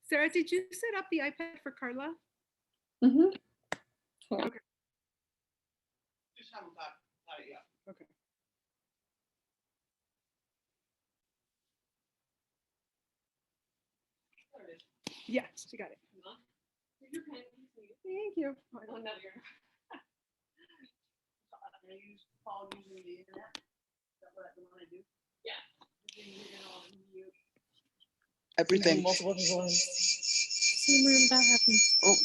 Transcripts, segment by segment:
Sarah, did you set up the iPad for Carla? Mm-hmm. Hang on. Okay. Just haven't got it yet. Okay. There it is. Yeah, she got it. Here's your pen. Thank you. Oh, no, you're not. I use Paul using the internet. Is that what I want to do? Yeah. Everything. Multiple people in same room, that happens. Oh,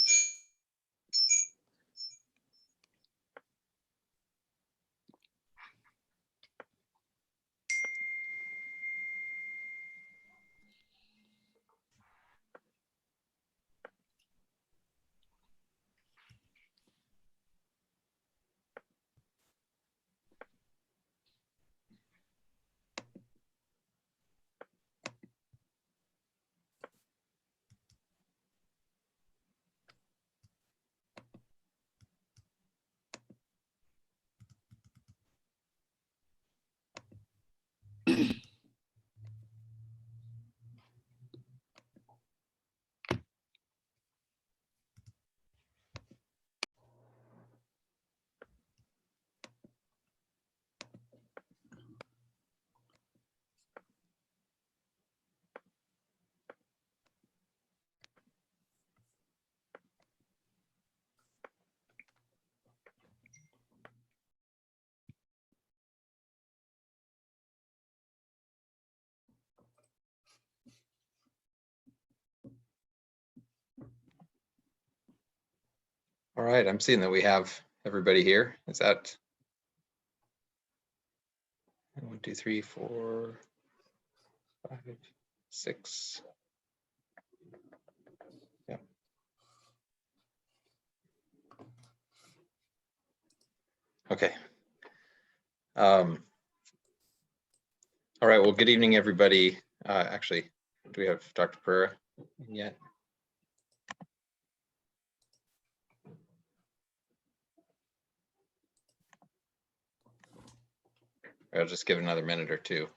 All right, I'm seeing that we have everybody here. Is that 1, 2, 3, 4, 5, 6? Yeah. Okay. All right. Well, good evening, everybody. Actually, do we have Dr. Pereira yet? I'll just give it another minute or two.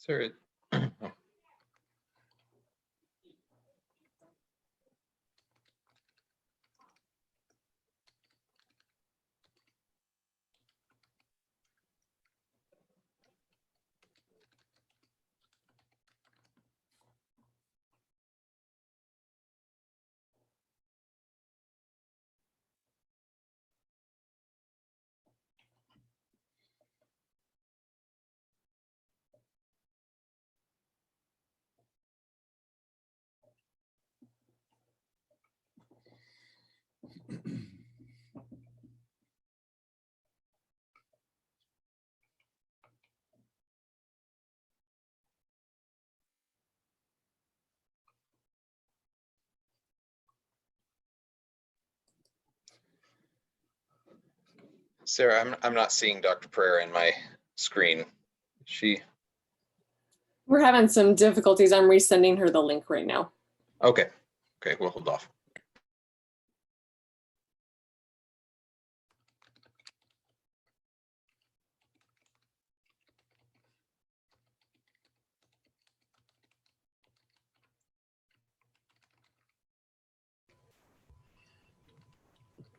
Sir, oh. Sarah, I'm not seeing Dr. Pereira in my screen. We're having some difficulties. I'm resending her the link right now. Okay. Okay, we'll hold off.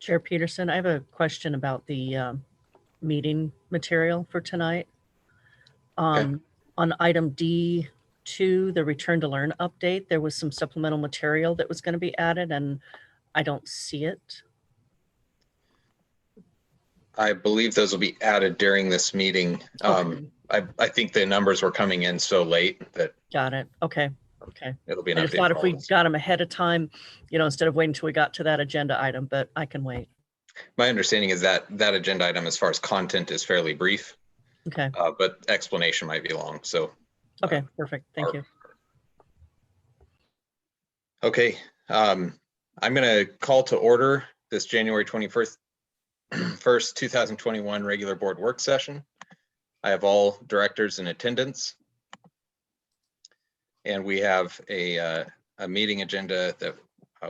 Chair Peterson, I have a question about the meeting material for tonight. Okay. On item D, to the Return to Learn update, there was some supplemental material that was going to be added, and I don't see it. I believe those will be added during this meeting. Okay. I think the numbers were coming in so late that Got it. Okay. Okay. it'll be an I just update. thought for if all we of us. got them ahead of time, instead of waiting until we got to that agenda item, but I can wait. My understanding is that that agenda item, as far as content, is fairly brief, Okay. but explanation might be long. So, Okay. Perfect. Thank you. Okay, I'm going to call to order this January 21st, 2021 regular board work session. I have all directors in attendance. And we have a meeting agenda that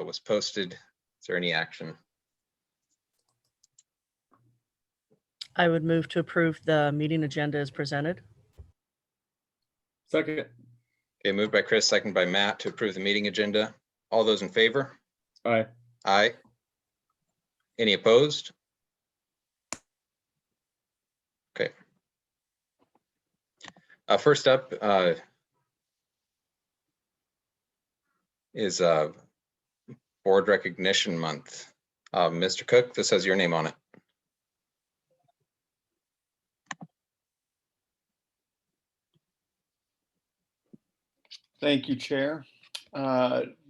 was posted. Is there any action? I would move to approve the meeting agenda as presented. Second. Okay, moved by Chris, second by Matt to approve the meeting agenda. All those in favor? Aye. Aye. Any opposed? Okay. First up is Board Recognition Month. Mr. Cook, this has your name on it. Thank you, Chair.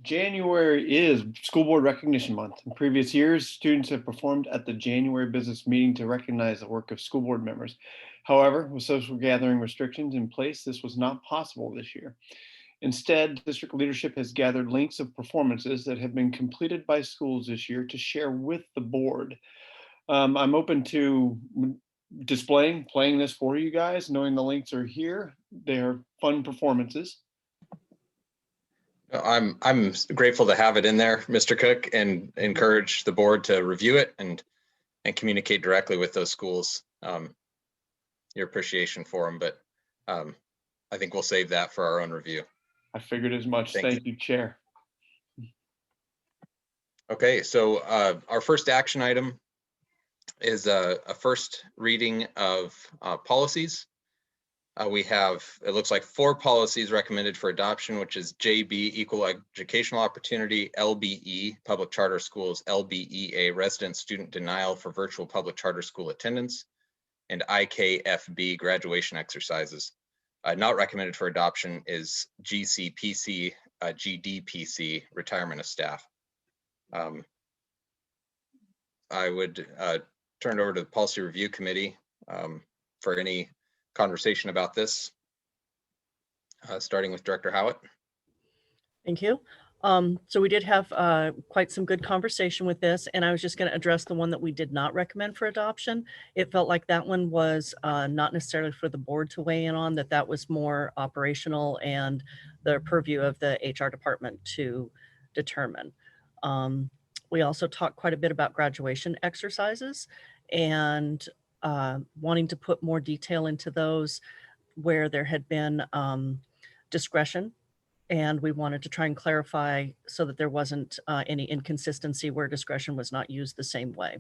January is School Board Recognition Month. In previous years, students have performed at the January business meeting to recognize the work of school board members. However, with social gathering restrictions in place, this was not possible this year. Instead, district leadership has gathered links of performances that have been completed by schools this year to share with the board. I'm open to playing this for you guys, knowing the links are here. They're fun performances. I'm grateful to have it in there, Mr. Cook, and encourage the board to review it and communicate directly with those schools, your appreciation for them. But I think we'll save that for our own review. I figured as much. Thank you, Chair. Okay, so our first action item is a first reading of policies. We have, it looks like 4 policies recommended for adoption, which is JB, Equal Educational Opportunity, LBE, Public Charter Schools, LBEA, Resident Student Denial for Virtual Public Charter School Attendance, and IKFB, Graduation Exercises. Not recommended for adoption is GCPC, GDPC, Retirement of Staff. I would turn it over to the Policy Review Committee for any conversation about this, starting with Director Howitt. Thank you. So we did have quite some good conversation with this, and I was just going to address the one that we did not recommend for adoption. It felt like that one was not necessarily for the board to weigh in on, that was more operational and the purview of the HR department to determine. We also talked quite a bit about graduation exercises and wanting to put more detail into those where there had been discretion. And we wanted to try and clarify so that there wasn't any inconsistency where discretion was not used the same way.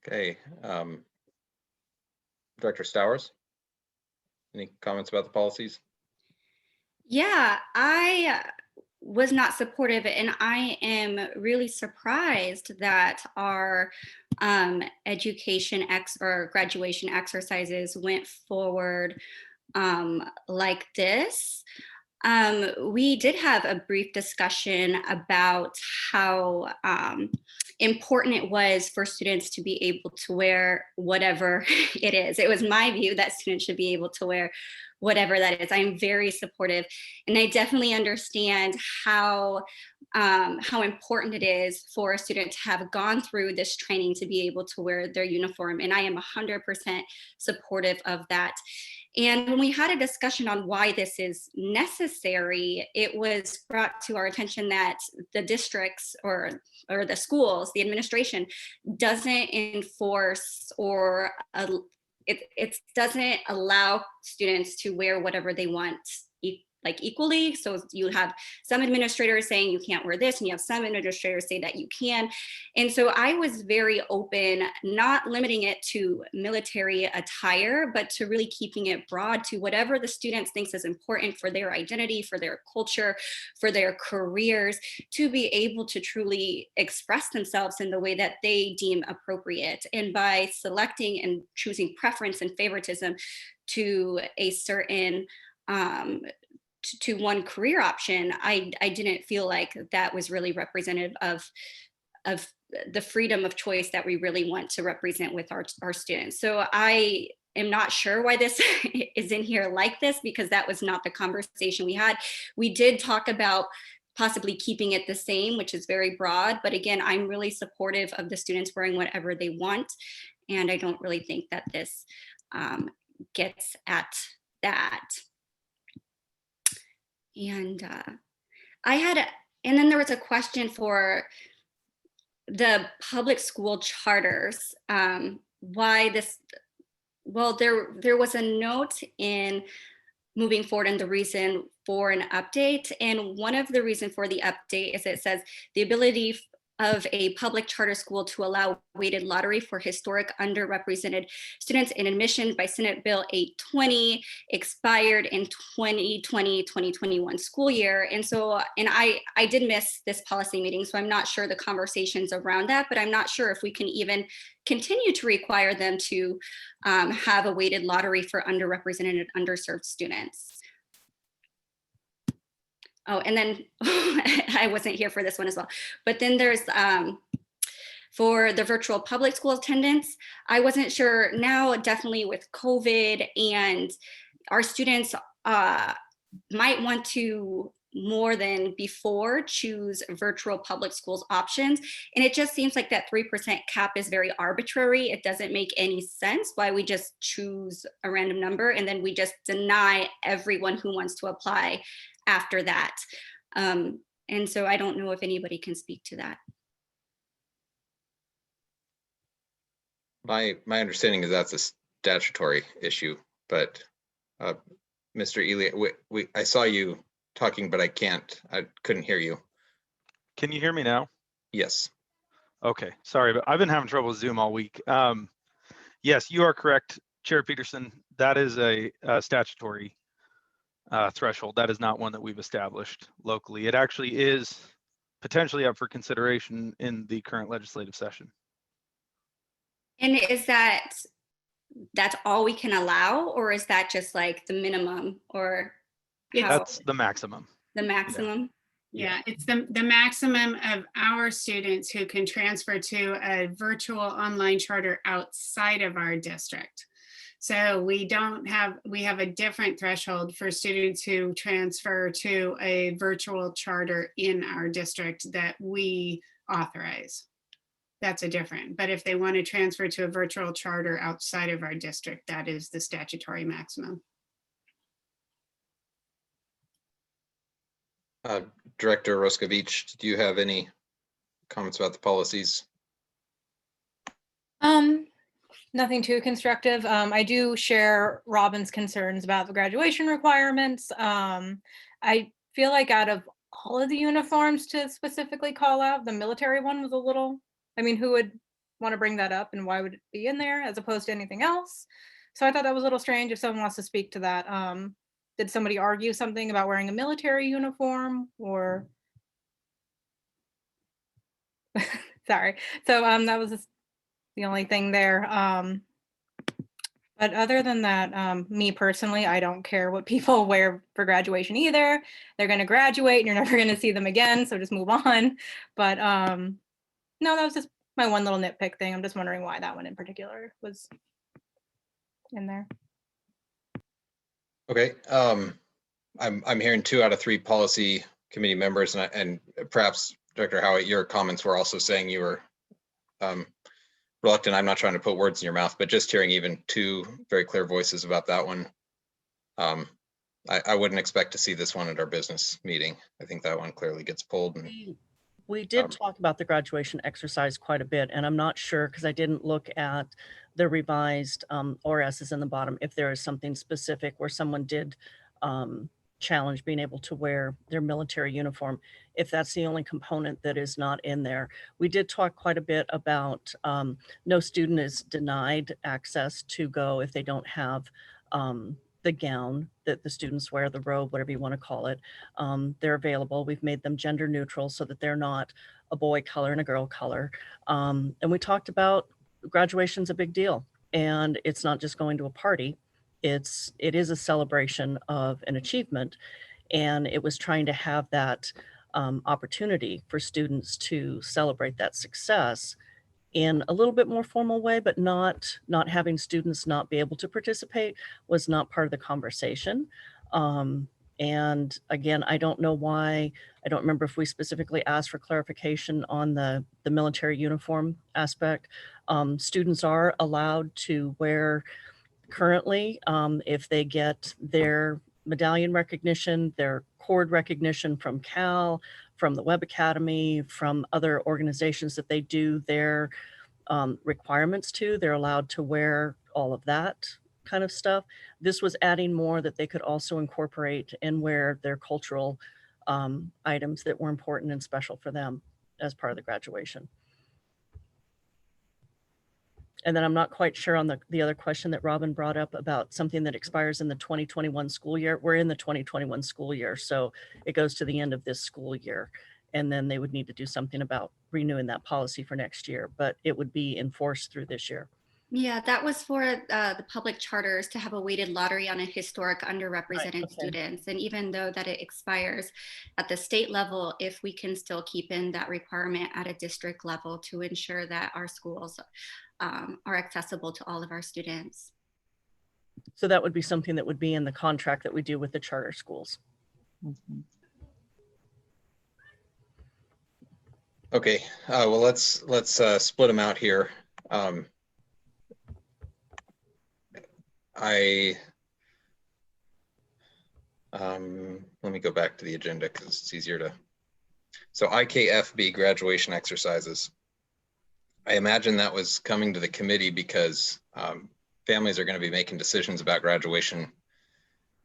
Okay. Director Stowers, any comments about the policies? Yeah, I was not supportive, and I am really surprised that our education or graduation exercises went forward like this. We did have a brief discussion about how important it was for students to be able to wear whatever it is. It was my view that students should be able to wear whatever that is. I'm very supportive, and I definitely understand how important it is for a student to have gone through this training to be able to wear their uniform, and I am 100% supportive of that. And when we had a discussion on why this is necessary, it was brought to our attention that the districts or the schools, the administration, doesn't enforce or it doesn't allow students to wear whatever they want like equally. So you have some administrators saying you can't wear this, and you have some administrators say that you can. And so I was very open, not limiting it to military attire, but to really keeping it broad to whatever the students thinks is important for their identity, for their culture, for their careers, to be able to truly express themselves in the way that they deem appropriate. And by selecting and choosing preference and favoritism to a certain to one career option, I didn't feel like that was really representative of the freedom of choice that we really want to represent with our students. So I am not sure why this is in here like this, because that was not the conversation we had. We did talk about possibly keeping it the same, which is very broad. But again, I'm really supportive of the students wearing whatever they want. And I don't really think that this gets at that. And and then there was a question for the public school charters. Why this? Well, there was a note in moving forward and the reason for an update. And one of the reasons for the update is it says the ability of a public charter school to allow weighted lottery for historic underrepresented students in admission by Senate Bill 820 expired in 2020-2021 school year. And so, and I did miss this policy meeting, so I'm not sure the conversations around that, but I'm not sure if we can even continue to require them to have a weighted lottery for underrepresented and underserved students. Oh, and then I wasn't here for this one as well, but then there's for the virtual public school attendance, I wasn't sure. Now, definitely with COVID, and our students might want to, more than before, choose virtual public schools options. And it just seems like that 3% cap is very arbitrary. It doesn't make any sense why we just choose a random number and then we just deny everyone who wants to apply after that. And so I don't know if anybody can speak to that. My understanding is that's a statutory issue, but Mr. Ely, I saw you talking, but I couldn't hear you. Can you hear me now? Yes. Okay, sorry, but I've been having trouble with Zoom all week. Yes, you are correct, Chair Peterson. That is a statutory threshold. That is not one that we've established locally. It actually is potentially up for consideration in the current legislative session. And is that's all we can allow, or is that just like the minimum, or that's the maximum? The maximum. Yeah, it's the maximum of our students who can transfer to a virtual online charter outside of our district. So we have a different threshold for students who transfer to a virtual charter in our district that we authorize. That's a different, but if they want to transfer to a virtual charter outside of our district, that is the statutory maximum. Director Roskovich, do you have any comments about the policies? Nothing too constructive. I do share Robin's concerns about the graduation requirements. I feel like out of all of the uniforms to specifically call out, the military one was a little, I mean, who would want to bring that up and why would it be in there as opposed to anything else? So I thought that was a little strange. If someone wants to speak to that, did somebody argue something about wearing a military uniform or? Sorry. So that was the only thing there. But other than that, me personally, I don't care what people wear for graduation either. They're going to graduate and you're never going to see them again. So just move on. But no, that was just my one little nitpick thing. I'm just wondering why that one in particular was in there. Okay. I'm hearing 2 out of 3 policy committee members, and perhaps Director Howitt, your comments were also saying you were reluctant. I'm not trying to put words in your mouth, but just hearing even 2 very clear voices about that one. I wouldn't expect to see this one at our business meeting. I think that one clearly gets pulled. And we did talk about the graduation exercise quite a bit, and I'm not sure because I didn't look at the revised ORSs in the bottom if there is something specific where someone did challenge being able to wear their military uniform if that's the only component that is not in there. We did talk quite a bit about no student is denied access to go if they don't have the gown that the students wear, the robe, whatever you want to call it. They're available. We've made them gender neutral so that they're not a boy color and a girl color. And we talked about graduation's a big deal, and it's not just going to a party. It is a celebration of an achievement, and it was trying to have that opportunity for students to celebrate that success in a little bit more formal way, but not having students not be able to participate was not part of the conversation. And again, I don't know why, I don't remember if we specifically asked for clarification on the military uniform aspect. Students are allowed to wear currently, if they get their medallion recognition, their cord recognition from Cal, from the Web Academy, from other organizations that they do their requirements to, they're allowed to wear all of that kind of stuff. This was adding more that they could also incorporate and wear their cultural items that were important and special for them as part of the graduation. And then I'm not quite sure on the other question that Robin brought up about something that expires in the 2021 school year. We're in the 2021 school year, so it goes to the end of this school year. And then they would need to do something about renewing that policy for next year, but it would be enforced through this year. Yeah, that was for the public charters to have a weighted lottery on a historic underrepresented students. And even though that it expires at the state level, if we can still keep in that requirement at a district level to ensure that our schools are accessible to all of our students. So that would be something that would be in the contract that we do with the charter schools. Mhm. Okay, well, let's split them out here. Let me go back to the agenda because it's easier to. So IKFB graduation exercises. I imagine that was coming to the committee because families are going to be making decisions about graduation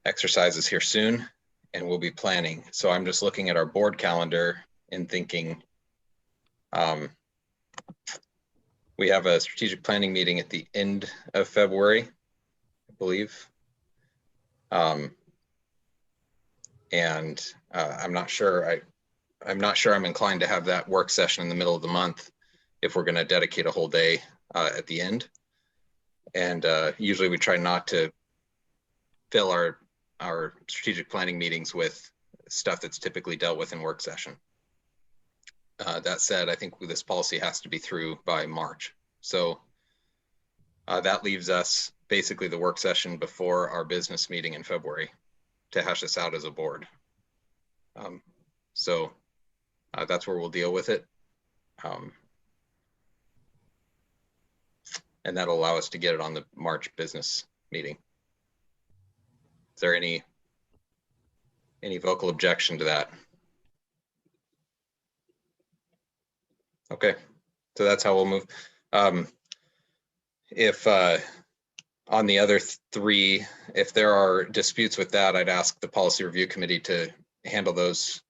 exercises here soon, and we'll be planning. So I'm just looking at our board calendar and thinking, we have a strategic planning meeting at the end of February, I believe. And I'm not sure I'm inclined to have that work session in the middle of the month if we're going to dedicate a whole day at the end. And usually we try not to fill our strategic planning meetings with stuff that's typically dealt with in work session. That said, I think this policy has to be through by March. So that leaves us basically the work session before our business meeting in February to hash this out as a board. So that's where we'll deal with it. And that'll allow us to get it on the March business meeting. Is there any vocal objection to that? Okay, so that's how we'll move. If on the other three, if there are disputes with that, I'd ask the policy review committee to handle those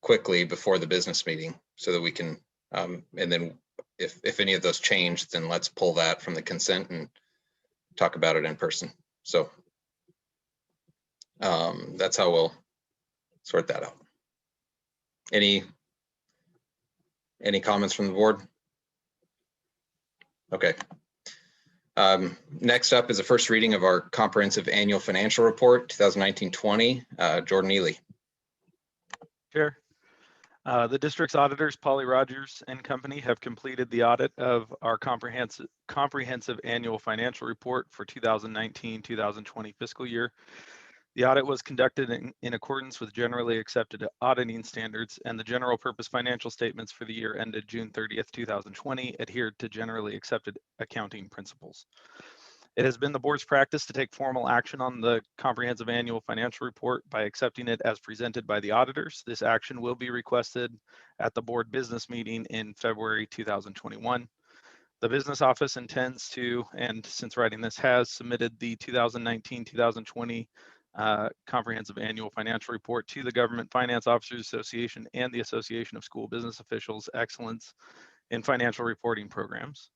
quickly before the business meeting so that we can, and then if any of those change, then let's pull that from the consent and talk about it in person. So that's how we'll sort that out. Any comments from the board? Okay. Next up is the first reading of our comprehensive annual financial report, 2019-20. Jordan Ely. Chair. The district's auditors, Polly Rogers and Company, have completed the audit of our comprehensive annual financial report for 2019-2020 fiscal year. The audit was conducted in accordance with generally accepted auditing standards, and the general purpose financial statements for the year ended June 30th, 2020 adhered to generally accepted accounting principles. It has been the board's practice to take formal action on the comprehensive annual financial report by accepting it as presented by the auditors. This action will be requested at the board business meeting in February 2021. The business office intends to, and since writing this has, submitted the 2019-2020 comprehensive annual financial report to the Government Finance Officers Association and the Association of School Business Officials Excellence in Financial Reporting Programs.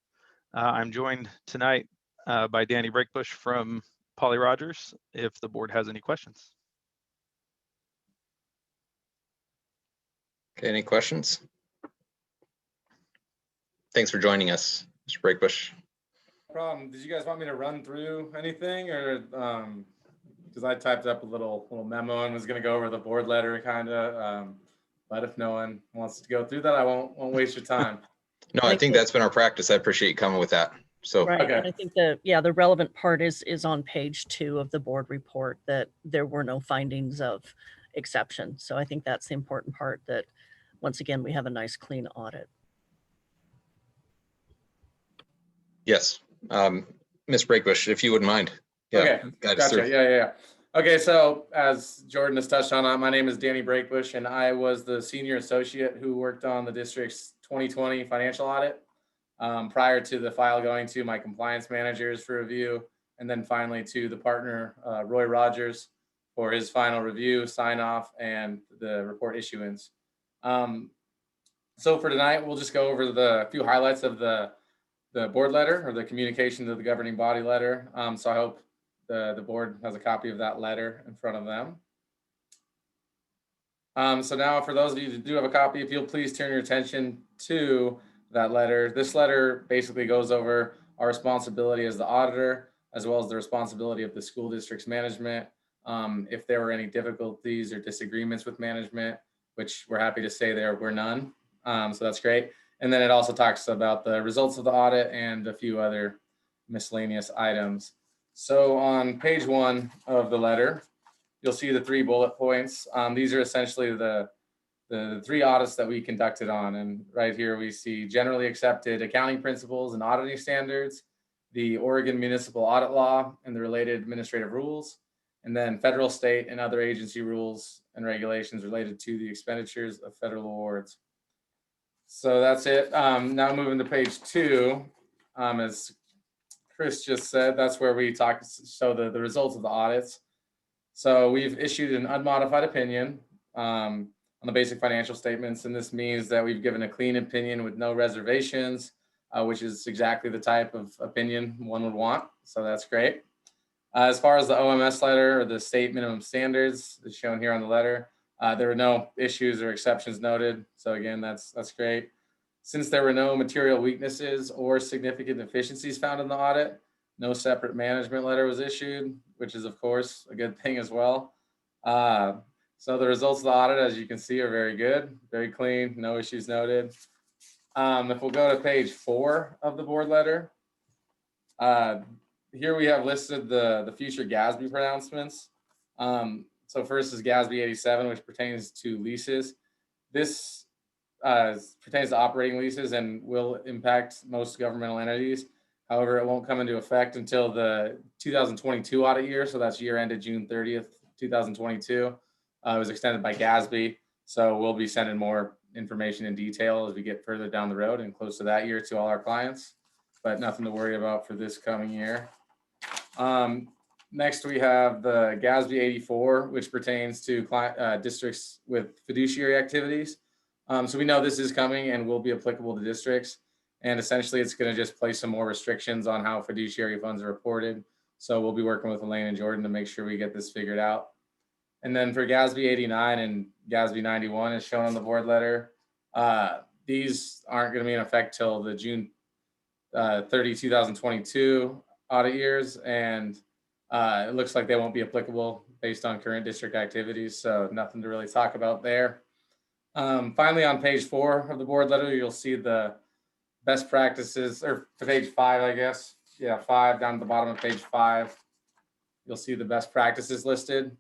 I'm joined tonight by Danny Breakbush from Polly Rogers, if the board has any questions. Okay, any questions? Thanks for joining us, Mr. Breakbush. No problem. Did you guys want me to run through anything, or because I typed up a little memo and was going to go over the board letter kind of, but if no one wants to go through that, I won't waste your time. No, I think that's been our practice. I appreciate you coming with that. So, Right, Okay. and I think the relevant part is on page 2 of the board report, that there were no findings of exception. So I think that's the important part, that once again, we have a nice clean audit. yes, Ms. Breakbush, if you wouldn't mind. Yeah, Okay, guide us gotcha. through. Yeah. Okay, so as Jordan has touched on, my name is Danny Breakbush, and I was the senior associate who worked on the district's 2020 financial audit prior to the file going to my compliance managers for review, and then finally to the partner, Roy Rogers, for his final review, sign off, and the report issuance. So for tonight, we'll just go over the few highlights of the board letter, or the communication to the governing body letter. So I hope the board has a copy of that letter in front of them. So now for those of you who do have a copy, if you'll please turn your attention to that letter. This letter basically goes over our responsibility as the auditor, as well as the responsibility of the school district's management. If there were any difficulties or disagreements with management, which we're happy to say there were none. So that's great. And then it also talks about the results of the audit and a few other miscellaneous items. So on page 1 of the letter, you'll see the 3 bullet points. These are essentially the 3 audits that we conducted on. And right here we see generally accepted accounting principles and auditing standards, the Oregon Municipal Audit Law and the related administrative rules, and then federal, state, and other agency rules and regulations related to the expenditures of federal awards. So that's it. Now moving to page 2, as Chris just said, that's where we show the results of the audits. So we've issued an unmodified opinion on the basic financial statements, and this means that we've given a clean opinion with no reservations, which is exactly the type of opinion one would want. So that's great. As far as the OMS letter, or the state minimum standards, as shown here on the letter, there were no issues or exceptions noted. So again, that's great. Since there were no material weaknesses or significant deficiencies found in the audit, no separate management letter was issued, which is of course a good thing as well. So the results of the audit, as you can see, are very good, very clean, no issues noted. If we'll go to page 4 of the board letter, here we have listed the future Gatsby pronouncements. So first is Gatsby 87, which pertains to leases. This pertains to operating leases and will impact most governmental entities. However, it won't come into effect until the 2022 audit year. So that's year ended June 30th, 2022. It was extended by Gatsby. So we'll be sending more information in detail as we get further down the road and close to that year to all our clients, but nothing to worry about for this coming year. Next, we have the Gatsby 84, which pertains to districts with fiduciary activities. So we know this is coming and will be applicable to districts. And essentially, it's going to just place some more restrictions on how fiduciary funds are reported. So we'll be working with Elaine and Jordan to make sure we get this figured out. And then for Gatsby 89 and Gatsby 91, as shown on the board letter, these aren't going to be in effect till the June 30, 2022 audit years. And it looks like they won't be applicable based on current district activities. So nothing to really talk about there. Finally, on page 4 of the board letter, you'll see the best practices, or to page 5, I guess. Yeah, 5, down at the bottom of page 5. You'll see the best practices listed.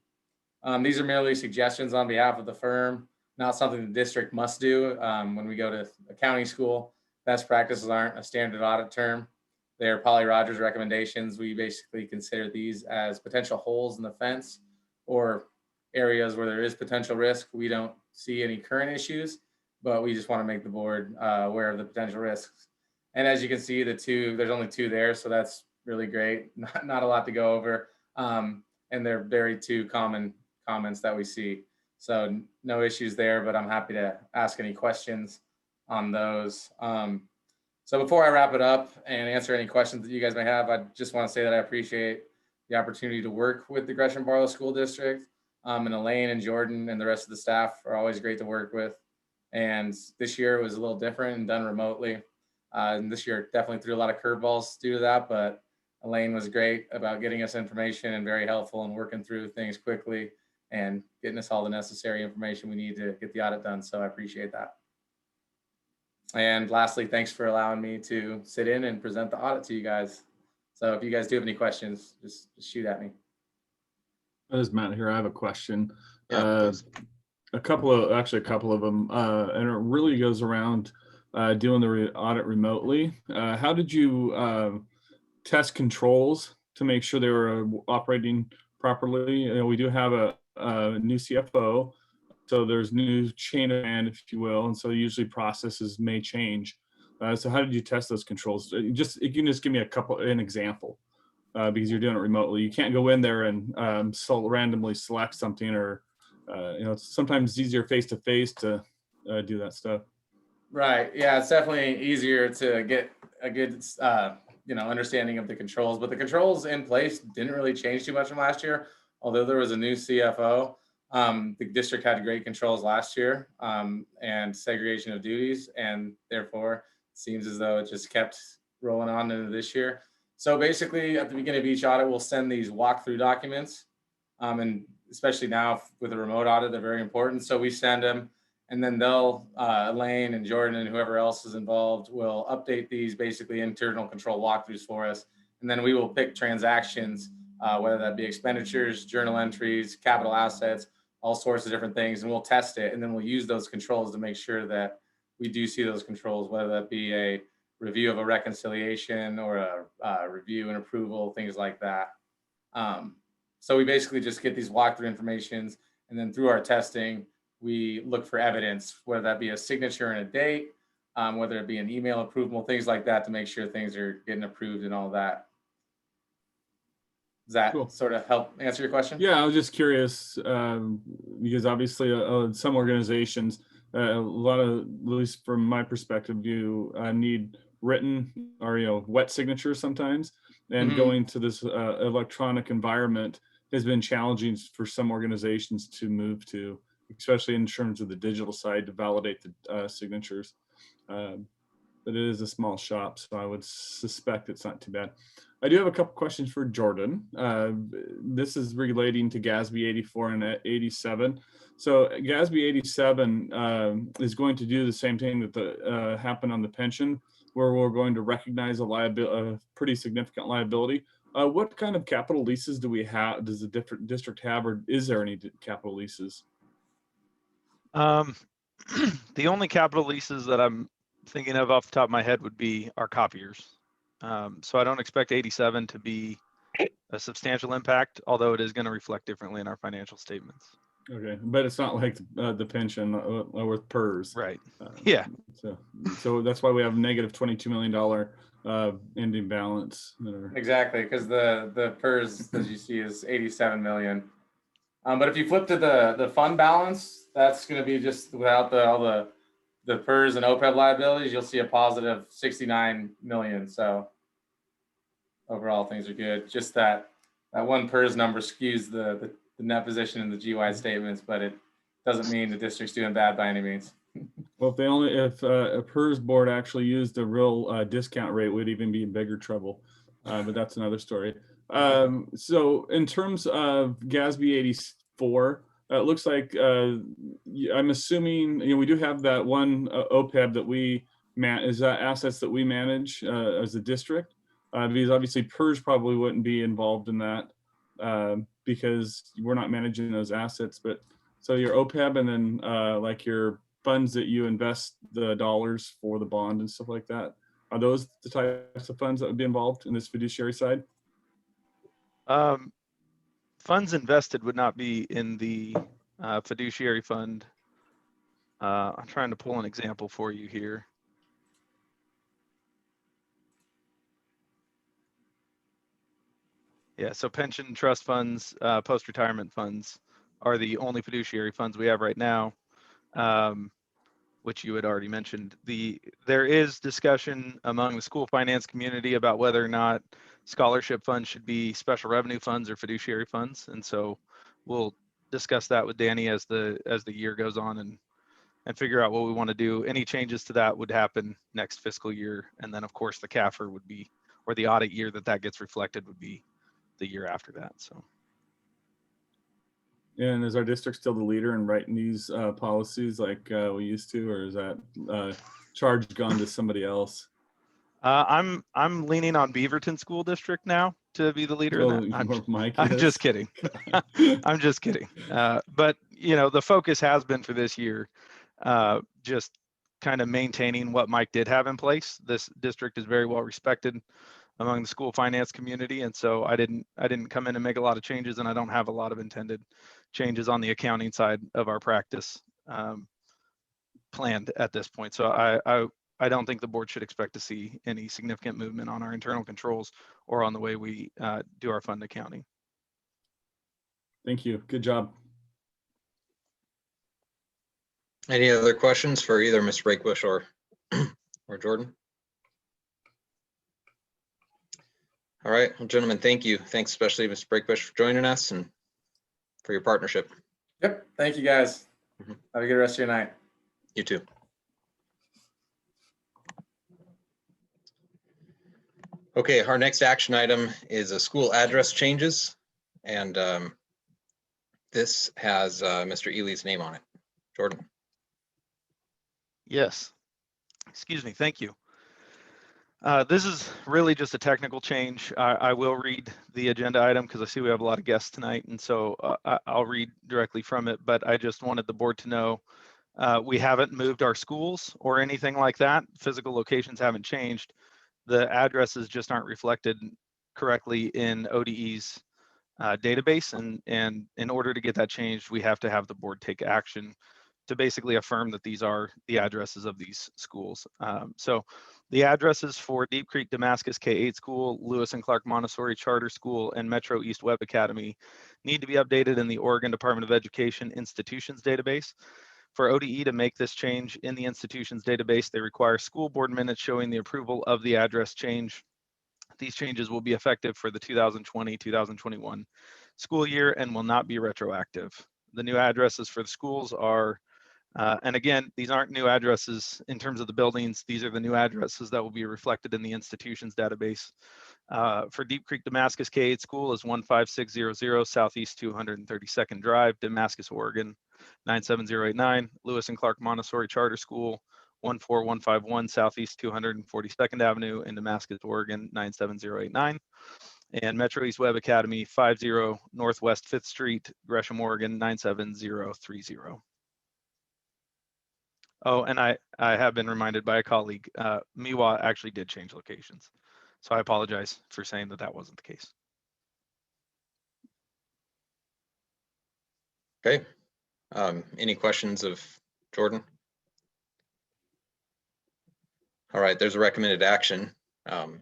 These are merely suggestions on behalf of the firm, not something the district must do. When we go to accounting school, best practices aren't a standard audit term. They're Polly Rogers recommendations. We basically consider these as potential holes in the fence or areas where there is potential risk. We don't see any current issues, but we just want to make the board aware of the potential risks. And as you can see, there's only 2 there, so that's really great. Not a lot to go over. and they're very two common comments that we see. So no issues there, but I'm happy to ask any questions on those. So before I wrap it up and answer any questions that you guys may have, I just want to say that I appreciate the opportunity to work with the Gresham-Barlow School District. And Elaine and Jordan and the rest of the staff are always great to work with. And this year was a little different and done remotely. And this year definitely threw a lot of curveballs due to that, but Elaine was great about getting us information and very helpful in working through things quickly and getting us all the necessary information we need to get the audit done. So I appreciate that. And lastly, thanks for allowing me to sit in and present the audit to you guys. So if you guys do have any questions, just shoot at me. This is Matt here. I have a question. Yeah, a couple of them, and it really goes around doing the audit remotely. How did you test controls to make sure they were operating properly? You know, we do have a new CFO, so there's new chain of command, if you will, and so usually processes may change. So how did you test those controls? You can just give me an example. Because you're doing it remotely. You can't go in there and randomly select something, or you know, it's sometimes easier face-to-face to do that stuff. Right. Yeah, it's definitely easier to get a good you know, understanding of the controls, but the controls in place didn't really change too much from last year. Although there was a new CFO, the district had great controls last year and segregation of duties, and therefore it seems as though it just kept rolling on into this year. So basically, at the beginning of each audit, we'll send these walkthrough documents, and especially now with a remote audit, they're very important. So we send them, and then they'll, Elaine and Jordan and whoever else is involved will update these basically internal control walkthroughs for us. And then we will pick transactions, whether that be expenditures, journal entries, capital assets, all sorts of different things, and we'll test it. And then we'll use those controls to make sure that we do see those controls, whether that be a review of a reconciliation or a review and approval, things like that. So we basically just get these walkthrough informations, and then through our testing, we look for evidence, whether that be a signature and a date, whether it be an email approval, things like that, to make sure things are getting approved and all that. Does that Cool. sort of help answer your question? Yeah, I was just curious because obviously some organizations, a lot of, at least from my perspective, you need written or, you know, wet signatures sometimes, and going to this electronic environment has been challenging for some organizations to move to, especially in terms of the digital side, to validate the signatures. But it is a small shop, so I would suspect it's not too bad. I do have a couple questions for Jordan. This is relating to Gatsby 84 and 87. So Gatsby 87 is going to do the same thing that happened on the pension, where we're going to recognize a pretty significant liability. What kind of capital leases do we have? Does the district have, or is there any capital leases? The only capital leases that I'm thinking of off the top of my head would be our copiers. So I don't expect 87 to be a substantial impact, although it is going to reflect differently in our financial statements. Okay, but it's not like the pension with PERS. Right. Yeah. So that's why we have negative $22 million ending balance. Exactly, because the PERS, as you see, is 87 million. But if you flip to the fund balance, that's going to be just without all the PERS and OPEB liabilities, you'll see a positive 69 million. So overall, things are good. Just that one PERS number skews the net position in the GY statements, but it doesn't mean the district's doing bad by any means. Well, if a PERS board actually used a real discount rate, we'd even be in bigger trouble. But that's another story. So in terms of Gatsby 84, it looks like I'm assuming, you know, we do have that one OPEB that we is that assets that we manage as a district, because obviously PERS probably wouldn't be involved in that because we're not managing those assets. But so your OPEB, and then like your funds that you invest the dollars for the bond and stuff like that, are those the types of funds that would be involved in this fiduciary side? Funds invested would not be in the fiduciary fund. I'm trying to pull an example for you here. Yeah, so pension trust funds, post-retirement funds are the only fiduciary funds we have right now, which you had already mentioned. There is discussion among the school finance community about whether or not scholarship funds should be special revenue funds or fiduciary funds. And so we'll discuss that with Danny as the year goes on and figure out what we want to do. Any changes to that would happen next fiscal year. And then of course the CAFR would be, or the audit year that gets reflected would be the year after that. So. And is our district still the leader in writing these policies like we used to, or is that charge gone to somebody else? I'm leaning on Beaverton School District now to be the leader. Oh, in that. Mike I'm is? just kidding. I'm just kidding. But you know, the focus has been for this year, just kind of maintaining what Mike did have in place. This district is very well respected among the school finance community, and so I didn't come in and make a lot of changes, and I don't have a lot of intended changes on the accounting side of our practice planned at this point. So I don't think the board should expect to see any significant movement on our internal controls or on the way we do our fund accounting. Thank you. Good job. Any other questions for either Ms. Brakebush or Jordan? All right, well, gentlemen, thank you. Thanks especially Ms. Brakebush for joining us and for your partnership. Yep. Thank you guys. Have a good rest of your night. You too. Okay, our next action item is a school address changes. And this has Mr. Ely's name on it. Jordan. Yes. Excuse me. Thank you. This is really just a technical change. I will read the agenda item because I see we have a lot of guests tonight, and so I'll read directly from it, but I just wanted the board to know we haven't moved our schools or anything like that. Physical locations haven't changed. The addresses just aren't reflected correctly in ODE's database, and in order to get that changed, we have to have the board take action to basically affirm that these are the addresses of these schools. So the addresses for Deep Creek Damascus K-8 School, Lewis and Clark Montessori Charter School, and Metro East Web Academy need to be updated in the Oregon Department of Education institutions database. For ODE to make this change in the institutions database, they require school board minutes showing the approval of the address change. These changes will be effective for the 2020-2021 school year and will not be retroactive. The new addresses for the schools are and again, these aren't new addresses in terms of the buildings. These are the new addresses that will be reflected in the institutions database. For Deep Creek Damascus K-8 School is 15600 Southeast 232nd Drive, Damascus, Oregon, 97089. Lewis and Clark Montessori Charter School, 14151 Southeast 242nd Avenue in Damascus, Oregon, 97089. And Metro East Web Academy, 50 Northwest 5th Street, Gresham, Oregon, 97030. Oh, and I have been reminded by a colleague, Miwa actually did change locations. So I apologize for saying that that wasn't the case. Okay. Any questions of Jordan? All right, there's a recommended action. I'll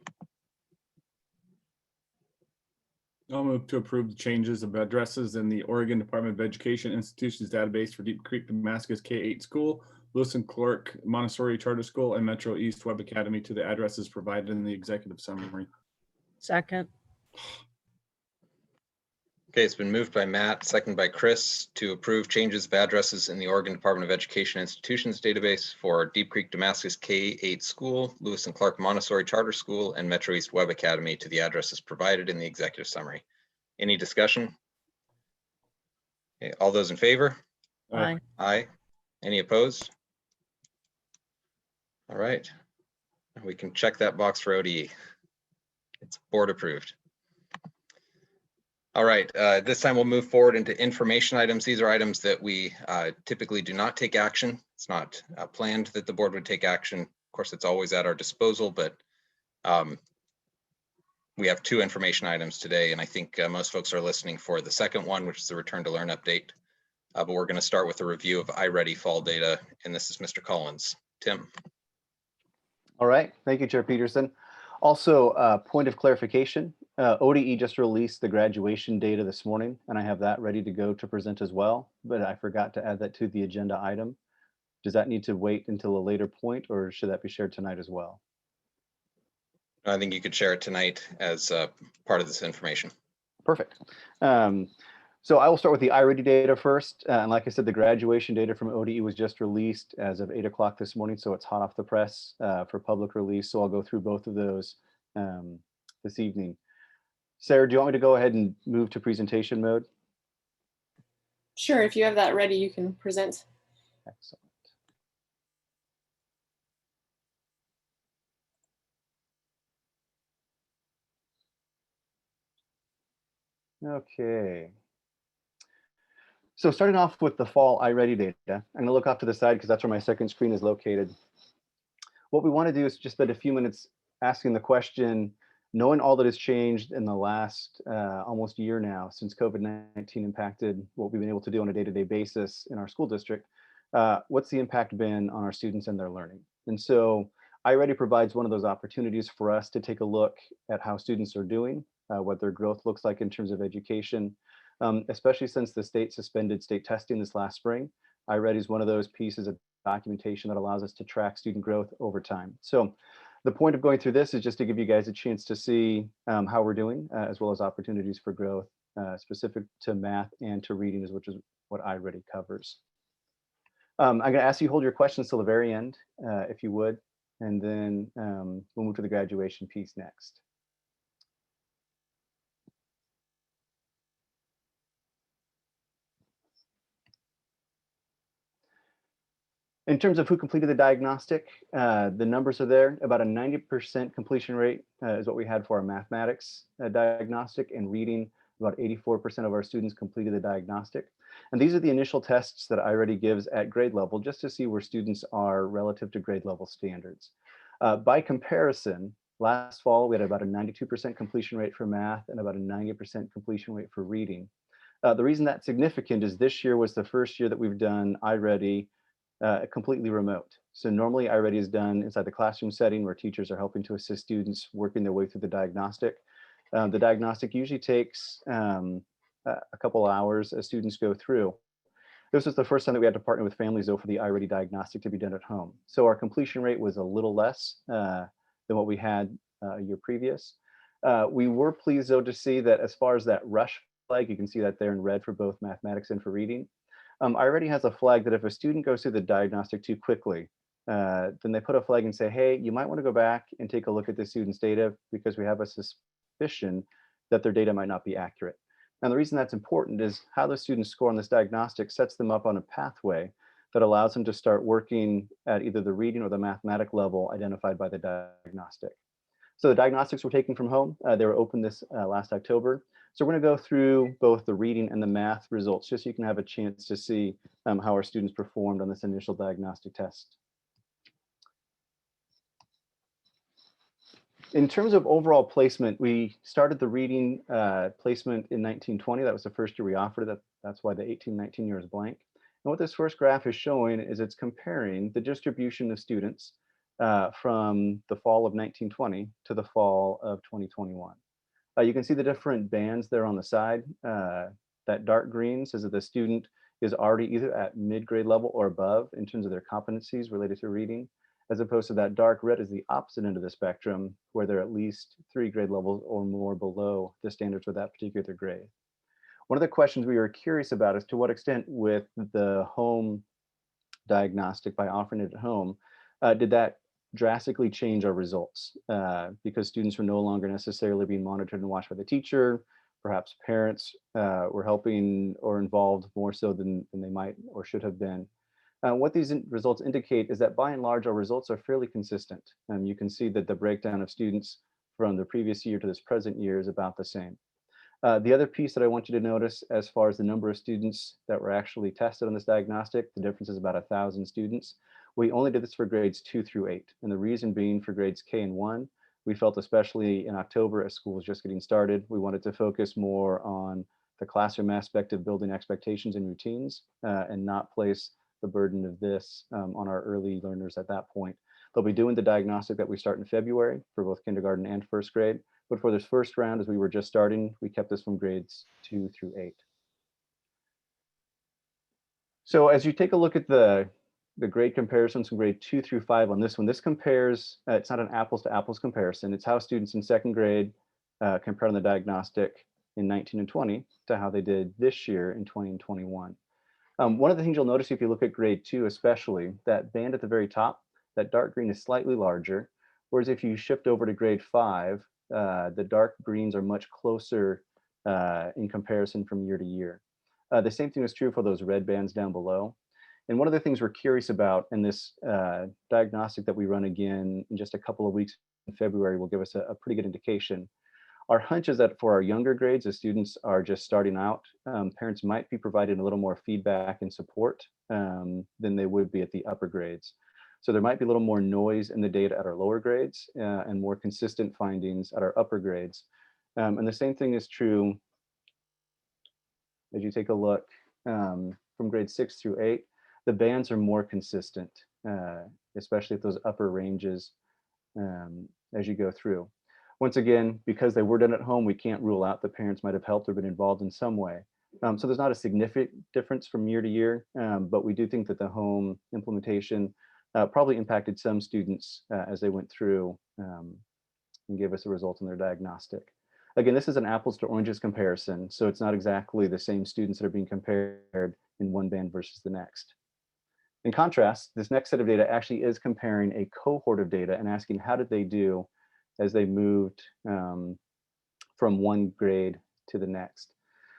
move to approve the changes of addresses in the Oregon Department of Education institutions database for Deep Creek Damascus K-8 School, Lewis and Clark Montessori Charter School, and Metro East Web Academy to the addresses provided in the executive summary. Second. Okay, it's been moved by Matt, seconded by Chris to approve changes of addresses in the Oregon Department of Education institutions database for Deep Creek Damascus K-8 School, Lewis and Clark Montessori Charter School, and Metro East Web Academy to the addresses provided in the executive summary. Any discussion? Okay, all those in favor? Aye. Aye. Any opposed? All right. We can check that box for ODE. It's board approved. All right, this time we'll move forward into information items. These are items that we typically do not take action. It's not planned that the board would take action. Of course, it's always at our disposal, but we have two information items today, and I think most folks are listening for the second one, which is the return to learn update. But we're going to start with a review of iReady fall data, and this is Mr. Collins. Tim. All right, thank you, Chair Peterson. Also, point of clarification, ODE just released the graduation data this morning, and I have that ready to go to present as well, but I forgot to add that to the agenda item. Does that need to wait until a later point, or should that be shared tonight as well? I think you could share it tonight as part of this information. Perfect. So I will start with the iReady data first. And like I said, the graduation data from ODE was just released as of 8 o'clock this morning, so it's hot off the press for public release. So I'll go through both of those this evening. Sarah, do you want me to go ahead and move to presentation mode? Sure, if you have that ready, you can present. Excellent. Okay. So starting off with the fall iReady data, I'm going to look off to the side because that's where my second screen is located. What we want to do is just spend a few minutes asking the question, knowing all that has changed in the last almost year now since COVID-19 impacted what we've been able to do on a day-to-day basis in our school district, what's the impact been on our students and their learning? And so iReady provides one of those opportunities for us to take a look at how students are doing, what their growth looks like in terms of education, especially since the state suspended state testing this last spring. iReady is one of those pieces of documentation that allows us to track student growth over time. So the point of going through this is just to give you guys a chance to see how we're doing, as well as opportunities for growth specific to math and to reading, which is what iReady covers. I'm going to ask you to hold your questions till the very end, if you would, and then we'll move to the graduation piece next. In terms of who completed the diagnostic, the numbers are there. About a 90% completion rate is what we had for our mathematics diagnostic, and reading, about 84% of our students completed the diagnostic. And these are the initial tests that iReady gives at grade level, just to see where students are relative to grade level standards. By comparison, last fall, we had about a 92% completion rate for math and about a 90% completion rate for reading. The reason that's significant is this year was the first year that we've done iReady completely remote. So normally iReady is done inside the classroom setting where teachers are helping to assist students working their way through the diagnostic. The diagnostic usually takes a couple hours as students go through. This was the first time that we had to partner with families though for the iReady diagnostic to be done at home. So our completion rate was a little less than what we had a year previous. We were pleased though to see that as far as that rush flag, you can see that there in red for both mathematics and for reading. iReady has a flag that if a student goes through the diagnostic too quickly, then they put a flag and say, hey, you might want to go back and take a look at the student's data because we have a suspicion that their data might not be accurate. And the reason that's important is how the students score on this diagnostic sets them up on a pathway that allows them to start working at either the reading or the mathematic level identified by the diagnostic. So the diagnostics were taken from home. They were open this last October. So we're going to go through both the reading and the math results, just so you can have a chance to see how our students performed on this initial diagnostic test. In terms of overall placement, we started the reading placement in 1920. That was the first year we offered it. That's why the 18-19 year is blank. And what this first graph is showing is it's comparing the distribution of students from the fall of 1920 to the fall of 2021. You can see the different bands there on the side. That dark green says that the student is already either at mid-grade level or above in terms of their competencies related to reading, as opposed to that dark red is the opposite end of the spectrum, where they're at least 3 grade levels or more below the standards for that particular grade. One of the questions we were curious about is to what extent with the home diagnostic, by offering it at home, did that drastically change our results because students were no longer necessarily being monitored and watched by the teacher. Perhaps parents were helping or involved more so than they might or should have been. What these results indicate is that by and large, our results are fairly consistent. You can see that the breakdown of students from the previous year to this present year is about the same. The other piece that I want you to notice as far as the number of students that were actually tested on this diagnostic, the difference is about 1,000 students. We only did this for grades 2 through 8. And the reason being for grades K and 1, we felt especially in October as school was just getting started, we wanted to focus more on the classroom aspect of building expectations and routines and not place the burden of this on our early learners at that point. They'll be doing the diagnostic that we start in February for both kindergarten and first grade. But for this first round, as we were just starting, we kept this from grades 2 through 8. So as you take a look at the grade comparisons from grade 2 through 5 on this one, this compares, it's not an apples to apples comparison. It's how students in second grade compared on the diagnostic in 19 and 20 to how they did this year in 20 and 21. One of the things you'll notice if you look at grade 2 especially, that band at the very top, that dark green is slightly larger, whereas if you shift over to grade 5, the dark greens are much closer in comparison from year to year. The same thing is true for those red bands down below. And one of the things we're curious about in this diagnostic that we run again in just a couple of weeks in February will give us a pretty good indication. Our hunch is that for our younger grades, as students are just starting out, parents might be providing a little more feedback and support than they would be at the upper grades. So there might be a little more noise in the data at our lower grades and more consistent findings at our upper grades. And the same thing is true as you take a look from grade 6 through 8, the bands are more consistent, especially at those upper ranges as you go through. Once again, because they were done at home, we can't rule out that parents might have helped or been involved in some way. So there's not a significant difference from year to year, but we do think that the home implementation probably impacted some students as they went through and gave us a result in their diagnostic. Again, this is an apples to oranges comparison, so it's not exactly the same students that are being compared in one band versus the next. In contrast, this next set of data actually is comparing a cohort of data and asking how did they do as they moved from one grade to the next.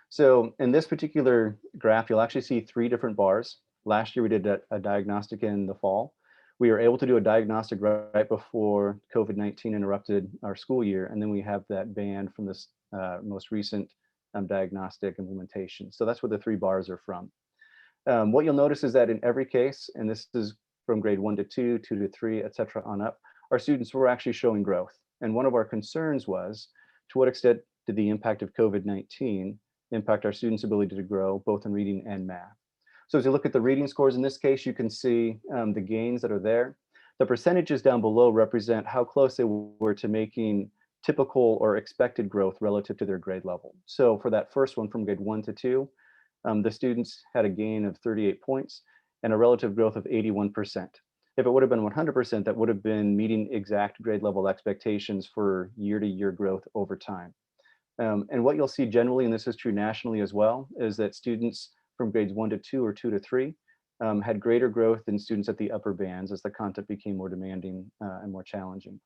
So in this particular graph, you'll actually see 3 different bars. Last year, we did a diagnostic in the fall. We were able to do a diagnostic right before COVID-19 interrupted our school year. And then we have that band from this most recent diagnostic implementation. So that's where the 3 bars are from. What you'll notice is that in every case, and this is from grade 1 to 2, 2 to 3, et cetera, on up, our students were actually showing growth. And one of our concerns was, to what extent did the impact of COVID-19 impact our students' ability to grow, both in reading and math? So as you look at the reading scores in this case, you can see the gains that are there. The percentages down below represent how close they were to making typical or expected growth relative to their grade level. So for that first one from grade 1 to 2, the students had a gain of 38 points and a relative growth of 81%. If it would have been 100%, that would have been meeting exact grade level expectations for year-to-year growth over time. And what you'll see generally, and this is true nationally as well, is that students from grades 1 to 2 or 2 to 3 had greater growth than students at the upper bands as the content became more demanding and more challenging.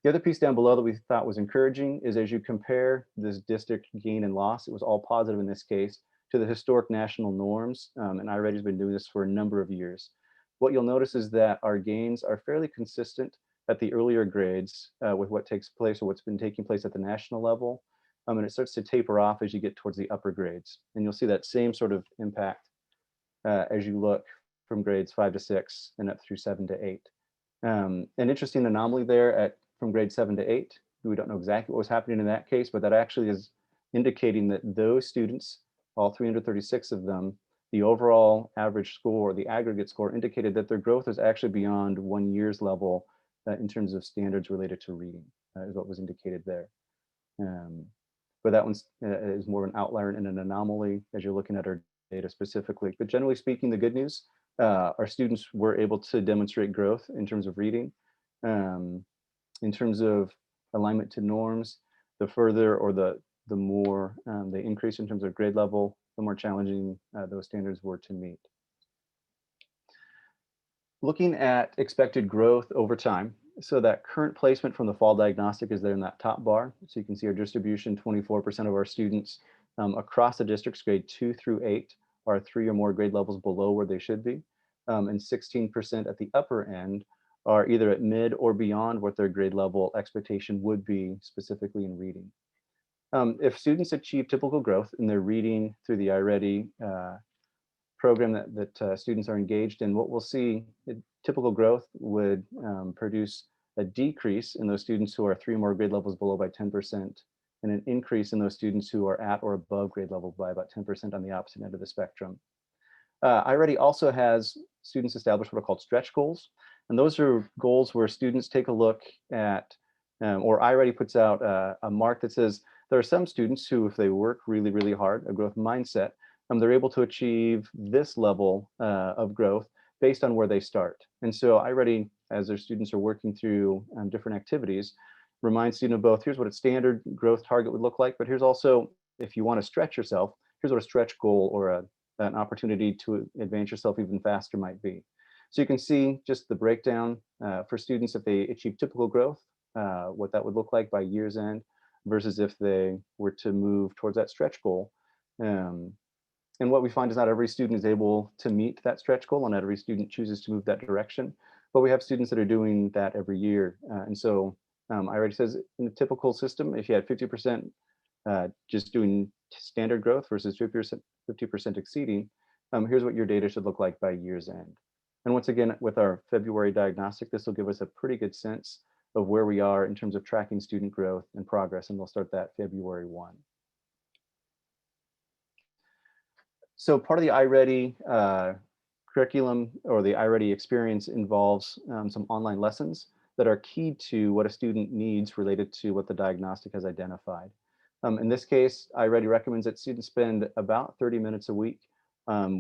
The other piece down below that we thought was encouraging is as you compare this district gain and loss, it was all positive in this case, to the historic national norms. And iReady has been doing this for a number of years. What you'll notice is that our gains are fairly consistent at the earlier grades with what takes place or what's been taking place at the national level. And it starts to taper off as you get towards the upper grades. And you'll see that same sort of impact as you look from grades 5 to 6 and up through 7 to 8. An interesting anomaly there from grade 7 to 8. We don't know exactly what was happening in that case, but that actually is indicating that those students, all 336 of them, the overall average score, the aggregate score indicated that their growth is actually beyond 1 year's level in terms of standards related to reading, is what was indicated there. But that one is more of an outlier and an anomaly as you're looking at our data specifically. But generally speaking, the good news, our students were able to demonstrate growth in terms of reading. In terms of alignment to norms, the further or the more they increase in terms of grade level, the more challenging those standards were to meet. Looking at expected growth over time, so that current placement from the fall diagnostic is there in that top bar. So you can see our distribution, 24% of our students across the districts, grade 2 through 8, are 3 or more grade levels below where they should be. And 16% at the upper end are either at mid or beyond what their grade level expectation would be, specifically in reading. If students achieve typical growth in their reading through the iReady program that students are engaged in, what we'll see, typical growth would produce a decrease in those students who are 3 or more grade levels below by 10%, and an increase in those students who are at or above grade level by about 10% on the opposite end of the spectrum. iReady also has students establish what are called stretch goals. And those are goals where students take a look at or iReady puts out a mark that says there are some students who, if they work really, really hard, a growth mindset, they're able to achieve this level of growth based on where they start. And so iReady, as their students are working through different activities, reminds students of both, here's what a standard growth target would look like, but here's also, if you want to stretch yourself, here's what a stretch goal or an opportunity to advance yourself even faster might be. So you can see just the breakdown for students if they achieve typical growth, what that would look like by year's end versus if they were to move towards that stretch goal. And what we find is not every student is able to meet that stretch goal, and not every student chooses to move that direction. But we have students that are doing that every year. And so iReady says in the typical system, if you had 50% just doing standard growth versus 50% exceeding, here's what your data should look like by year's end. And once again, with our February diagnostic, this will give us a pretty good sense of where we are in terms of tracking student growth and progress, and we'll start that February 1. So part of the iReady curriculum or the iReady experience involves some online lessons that are key to what a student needs related to what the diagnostic has identified. In this case, iReady recommends that students spend about 30 minutes a week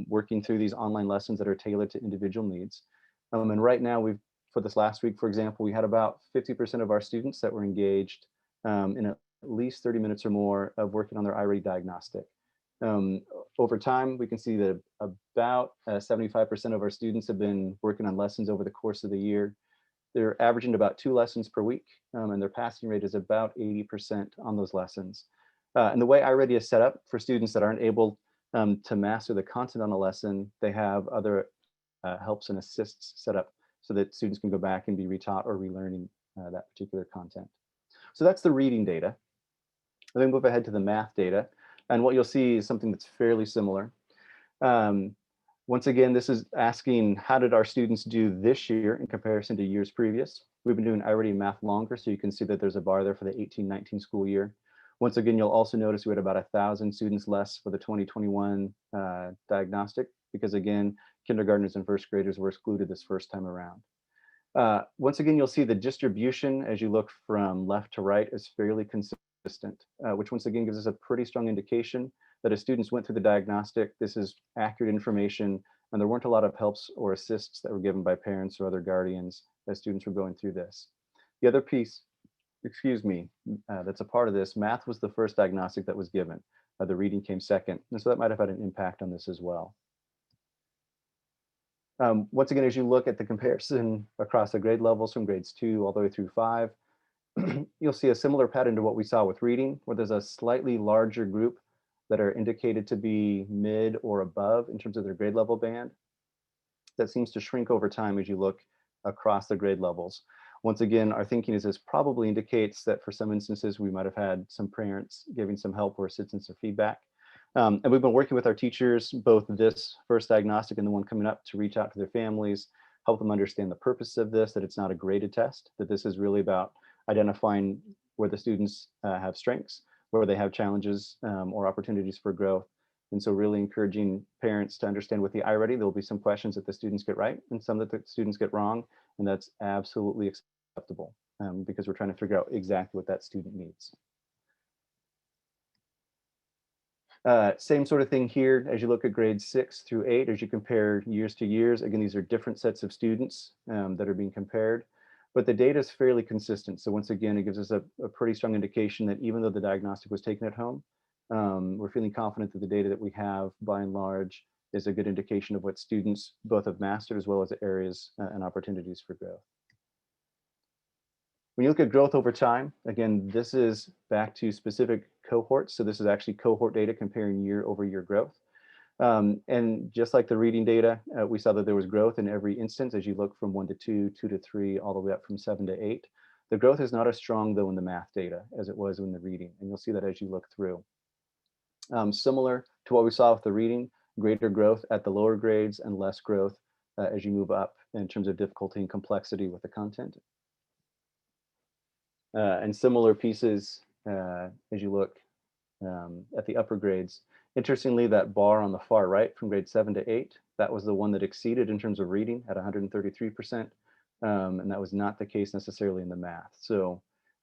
working through these online lessons that are tailored to individual needs. And right now, for this last week, for example, we had about 50% of our students that were engaged in at least 30 minutes or more of working on their iReady diagnostic. Over time, we can see that about 75% of our students have been working on lessons over the course of the year. They're averaging about 2 lessons per week, and their passing rate is about 80% on those lessons. And the way iReady is set up for students that aren't able to master the content on a lesson, they have other helps and assists set up so that students can go back and be retaught or relearning that particular content. So that's the reading data. Let me move ahead to the math data. And what you'll see is something that's fairly similar. Once again, this is asking how did our students do this year in comparison to years previous. We've been doing iReady math longer, so you can see that there's a bar there for the 18-19 school year. Once again, you'll also notice we had about 1,000 students less for the 2021 diagnostic, because again, kindergartners and first graders were excluded this first time around. Once again, you'll see the distribution as you look from left to right is fairly consistent, which once again gives us a pretty strong indication that as students went through the diagnostic, this is accurate information, and there weren't a lot of helps or assists that were given by parents or other guardians as students were going through this. The other piece, that's a part of this, math was the first diagnostic that was given. The reading came second, and so that might have had an impact on this as well. Once again, as you look at the comparison across the grade levels from grades 2 all the way through 5, you'll see a similar pattern to what we saw with reading, where there's a slightly larger group that are indicated to be mid or above in terms of their grade level band. That seems to shrink over time as you look across the grade levels. Once again, our thinking is this probably indicates that for some instances, we might have had some parents giving some help or assistance or feedback. And we've been working with our teachers, both this first diagnostic and the one coming up, to reach out to their families, help them understand the purpose of this, that it's not a graded test, that this is really about identifying where the students have strengths, where they have challenges or opportunities for growth. And so really encouraging parents to understand with the iReady, there'll be some questions that the students get right and some that the students get wrong. And that's absolutely acceptable because we're trying to figure out exactly what that student needs. Same sort of thing here as you look at grades 6 through 8, as you compare years to years. Again, these are different sets of students that are being compared, but the data is fairly consistent. So once again, it gives us a pretty strong indication that even though the diagnostic was taken at home, we're feeling confident that the data that we have by and large is a good indication of what students both have mastered as well as areas and opportunities for growth. When you look at growth over time, again, this is back to specific cohorts. So this is actually cohort data comparing year over year growth. And just like the reading data, we saw that there was growth in every instance as you look from 1 to 2, 2 to 3, all the way up from 7 to 8. The growth is not as strong though in the math data as it was in the reading. And you'll see that as you look through. Similar to what we saw with the reading, greater growth at the lower grades and less growth as you move up in terms of difficulty and complexity with the content. And similar pieces as you look at the upper grades. Interestingly, that bar on the far right from grade 7 to 8, that was the one that exceeded in terms of reading at 133%. And that was not the case necessarily in the math. So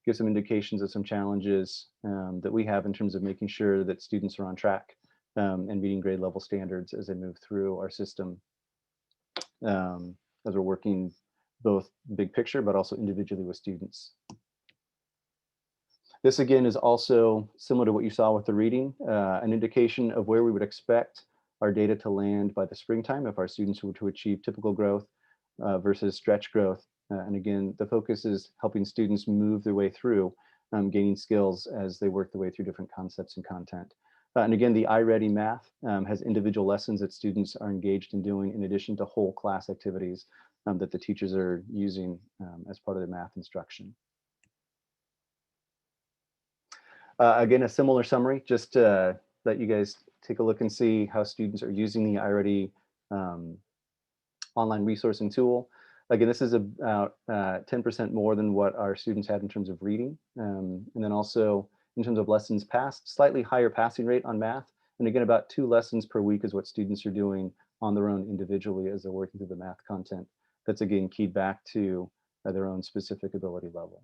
give some indications of some challenges that we have in terms of making sure that students are on track and meeting grade level standards as they move through our system, as we're working both big picture, but also individually with students. This again is also similar to what you saw with the reading, an indication of where we would expect our data to land by the springtime if our students were to achieve typical growth versus stretch growth. And again, the focus is helping students move their way through gaining skills as they work their way through different concepts and content. And again, the iReady math has individual lessons that students are engaged in doing in addition to whole class activities that the teachers are using as part of their math instruction. Again, a similar summary, just to let you guys take a look and see how students are using the iReady online resourcing tool. Again, this is about 10% more than what our students had in terms of reading. And then also in terms of lessons passed, slightly higher passing rate on math. And again, about 2 lessons per week is what students are doing on their own individually as they're working through the math content. That's again keyed back to their own specific ability level.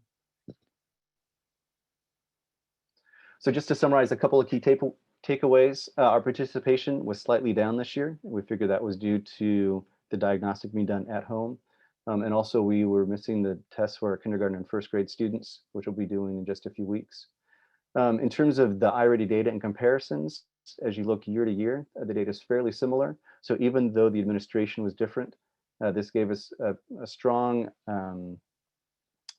So just to summarize a couple of key takeaways, our participation was slightly down this year. We figured that was due to the diagnostic being done at home. And also we were missing the tests for our kindergarten and first grade students, which we'll be doing in just a few weeks. In terms of the iReady data and comparisons, as you look year to year, the data is fairly similar. So even though the administration was different, this gave us a strong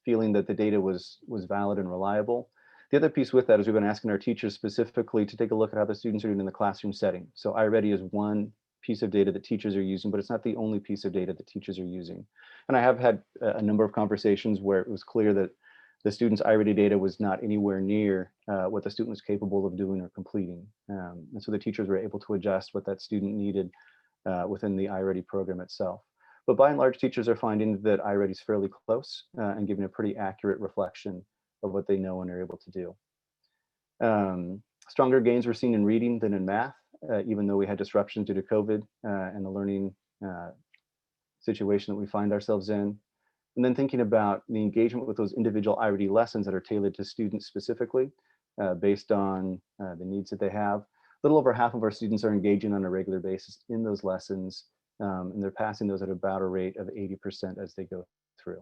feeling that the data was valid and reliable. The other piece with that is we've been asking our teachers specifically to take a look at how the students are doing in the classroom setting. So iReady is one piece of data that teachers are using, but it's not the only piece of data that teachers are using. And I have had a number of conversations where it was clear that the students' iReady data was not anywhere near what the student was capable of doing or completing. And so the teachers were able to adjust what that student needed within the iReady program itself. But by and large, teachers are finding that iReady is fairly close and giving a pretty accurate reflection of what they know and are able to do. Stronger gains were seen in reading than in math, even though we had disruptions due to COVID and the learning situation that we find ourselves in. And then thinking about the engagement with those individual iReady lessons that are tailored to students specifically based on the needs that they have. A little over half of our students are engaging on a regular basis in those lessons, and they're passing those at about a rate of 80% as they go through.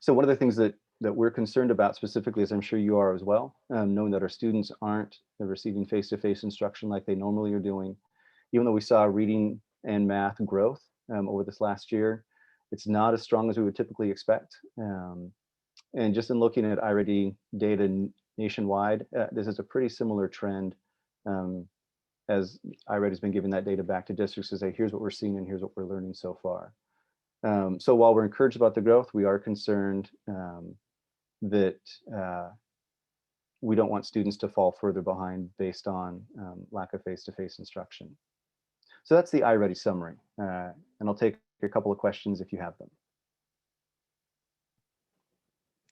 So one of the things that we're concerned about specifically, as I'm sure you are as well, knowing that our students aren't receiving face-to-face instruction like they normally are doing, even though we saw reading and math growth over this last year, it's not as strong as we would typically expect. And just in looking at iReady data nationwide, this is a pretty similar trend as iReady has been giving that data back to districts to say, here's what we're seeing and here's what we're learning so far. So while we're encouraged about the growth, we are concerned that we don't want students to fall further behind based on lack of face-to-face instruction. So that's the iReady summary. And I'll take a couple of questions if you have them.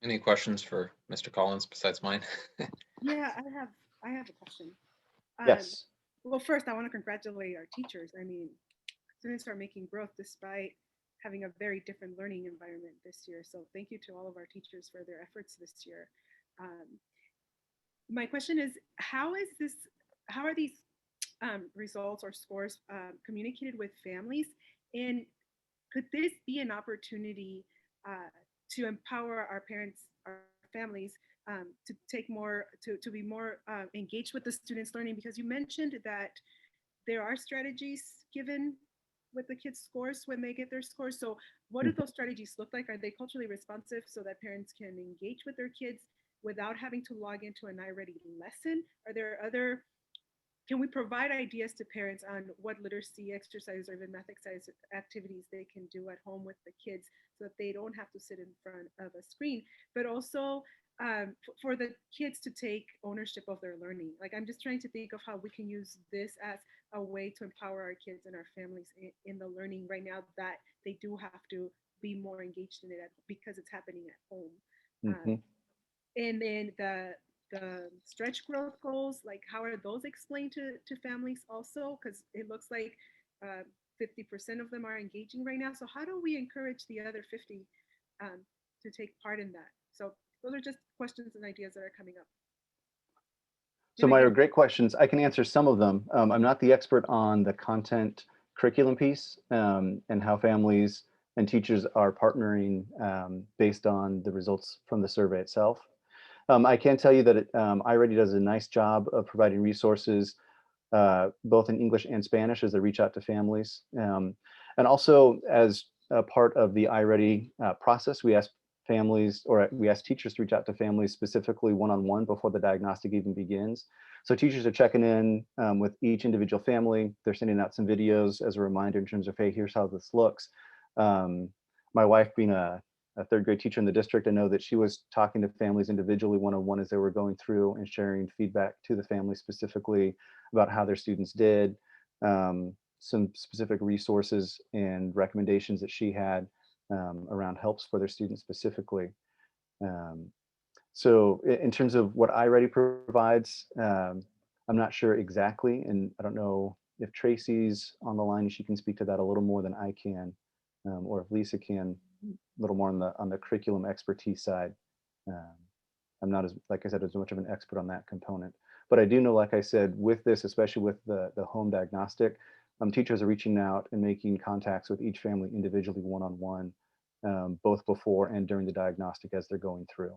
Any questions for Mr. Collins besides mine? Yeah, I have a question. Yes. Well, first, I want to congratulate our teachers. I mean, students are making growth despite having a very different learning environment this year. So thank you to all of our teachers for their efforts this year. My question is, how are these results or scores communicated with families? And could this be an opportunity to empower our parents, our families, to take more, to be more engaged with the students' learning? Because you mentioned that there are strategies given with the kids' scores when they get their scores. So what do those strategies look like? Are they culturally responsive so that parents can engage with their kids without having to log into an iReady lesson? Are there other, can we provide ideas to parents on what literacy exercises or even math exercise activities they can do at home with the kids so that they don't have to sit in front of a screen, but also for the kids to take ownership of their learning? Like, I'm just trying to think of how we can use this as a way to empower our kids and our families in the learning right now that they do have to be more engaged in it because it's happening at home. And then the stretch growth goals, like how are those explained to families also? Because it looks like 50% of them are engaging right now. So how do we encourage the other 50 to take part in that? So those are just questions and ideas that are coming up. So Myra, great questions. I can answer some of them. I'm not the expert on the content curriculum piece and how families and teachers are partnering based on the results from the survey itself. I can tell you that iReady does a nice job of providing resources both in English and Spanish as they reach out to families. And also as a part of the iReady process, we ask families, or we ask teachers to reach out to families specifically one-on-one before the diagnostic even begins. So teachers are checking in with each individual family. They're sending out some videos as a reminder in terms of, hey, here's how this looks. My wife being a third grade teacher in the district, I know that she was talking to families individually one-on-one as they were going through and sharing feedback to the family specifically about how their students did, some specific resources and recommendations that she had around helps for their students specifically. So in terms of what iReady provides, I'm not sure exactly, and I don't know if Tracy's on the line, she can speak to that a little more than I can, or if Lisa can, a little more on the curriculum expertise side. I'm not, as like I said, as much of an expert on that component, but I do know, like I said, with this, especially with the home diagnostic, teachers are reaching out and making contacts with each family individually one-on-one, both before and during the diagnostic as they're going through.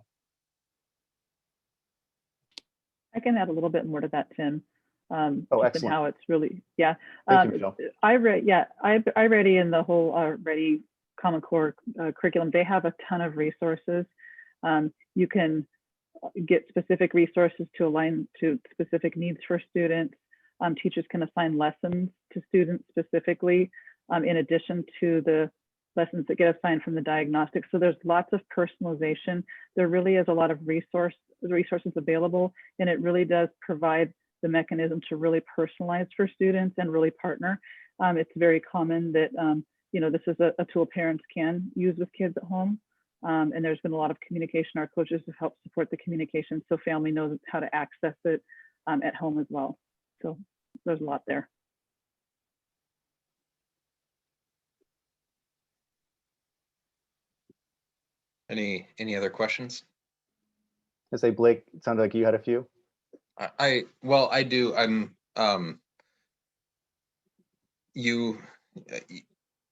I can add a little bit more to that, Tim. Oh, just excellent. in how it's really, yeah. Thank you, Michelle. iReady and the whole Ready Common Core curriculum, they have a ton of resources. You can get specific resources to align to specific needs for students. Teachers can assign lessons to students specifically, in addition to the lessons that get assigned from the diagnostic. So there's lots of personalization. There really is a lot of resources available, and it really does provide the mechanism to really personalize for students and really partner. It's very common that this is a tool parents can use with kids at home. And there's been a lot of communication. Our coaches have helped support the communication so family knows how to access it at home as well. So there's a lot there. Any other questions? I say, Blake, it sounded like you had a few. Well, I do.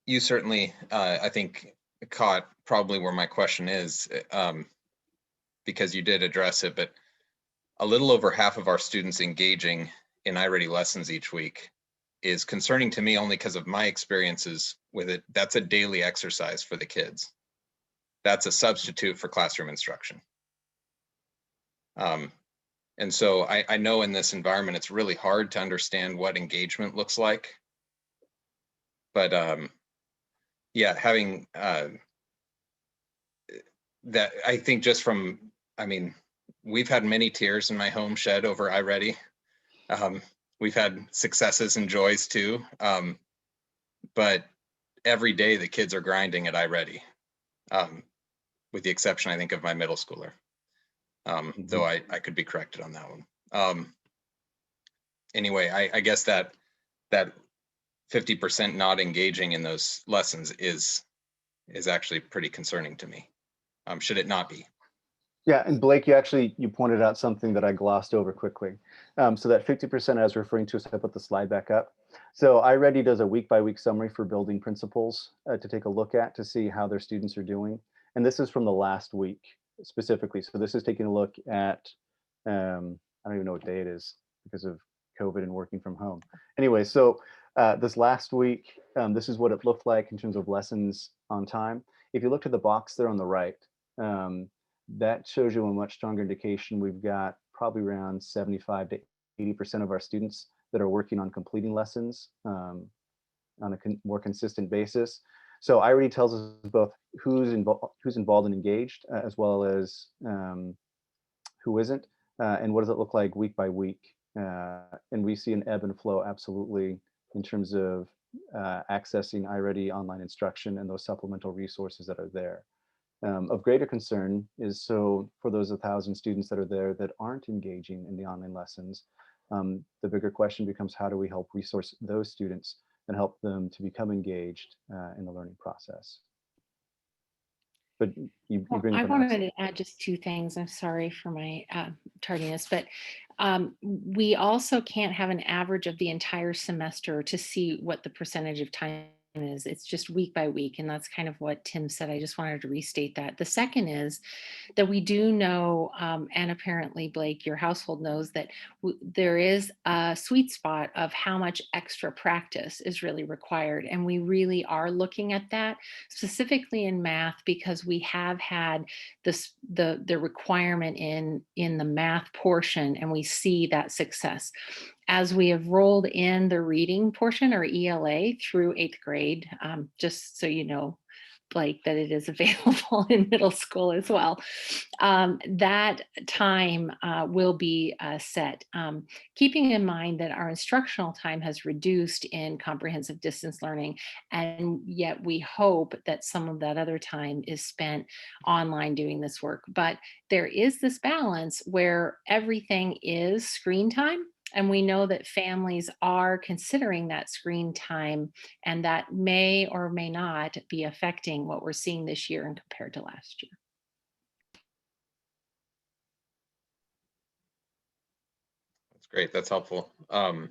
You certainly, I think, caught probably where my question is, because you did address it, but a little over half of our students engaging in iReady lessons each week is concerning to me only because of my experiences with it. That's a daily exercise for the kids. That's a substitute for classroom instruction. And so I know in this environment, it's really hard to understand what engagement looks like. But yeah, having that, I think just from, we've had many tears in my home shed over iReady. We've had successes and joys too. But every day the kids are grinding at iReady, with the exception, I think, of my middle schooler. Though I could be corrected on that one. Anyway, I guess that 50% not engaging in those lessons is actually pretty concerning to me. Should it not be? Yeah, and Blake, you pointed out something that I glossed over quickly. So that 50% I was referring to, so I put the slide back up. So iReady does a week-by-week summary for building principals to take a look at to see how their students are doing. And this is from the last week specifically. So this is taking a look at, I don't even know what day it is because of COVID and working from home. Anyway, so this last week, this is what it looked like in terms of lessons on time. If you look to the box there on the right, that shows you a much stronger indication. We've got probably around 75 to 80% of our students that are working on completing lessons on a more consistent basis. So iReady tells us both who's involved and engaged, as well as who isn't, and what does it look like week by week. And we see an ebb and flow absolutely in terms of accessing iReady online instruction and those supplemental resources that are there. Of greater concern is, so for those 1,000 students that are there that aren't engaging in the online lessons, the bigger question becomes, how do we help resource those students and help them to become engaged in the learning process? but you Well, bring I up an wanted to add just two things. I'm sorry for my tardiness, but we also can't have an average of the entire semester to see what the percentage of time is. It's just week by week. And that's kind of what Tim said. I just wanted to restate that. The second is that we do know, and apparently, Blake, your household knows that there is a sweet spot of how much extra practice is really required. And we really are looking at that specifically in math, because we have had this, the requirement in the math portion, and we see that success. As we have rolled in the reading portion, or ELA, through 8th grade, just so you know, Blake, that it is available in middle school as well. That time will be set. Keeping in mind that our instructional time has reduced in comprehensive distance learning, and yet we hope that some of that other time is spent online doing this work. But there is this balance where everything is screen time. And we know that families are considering that screen time, and that may or may not be affecting what we're seeing this year and compared to last year. That's great. That's helpful. I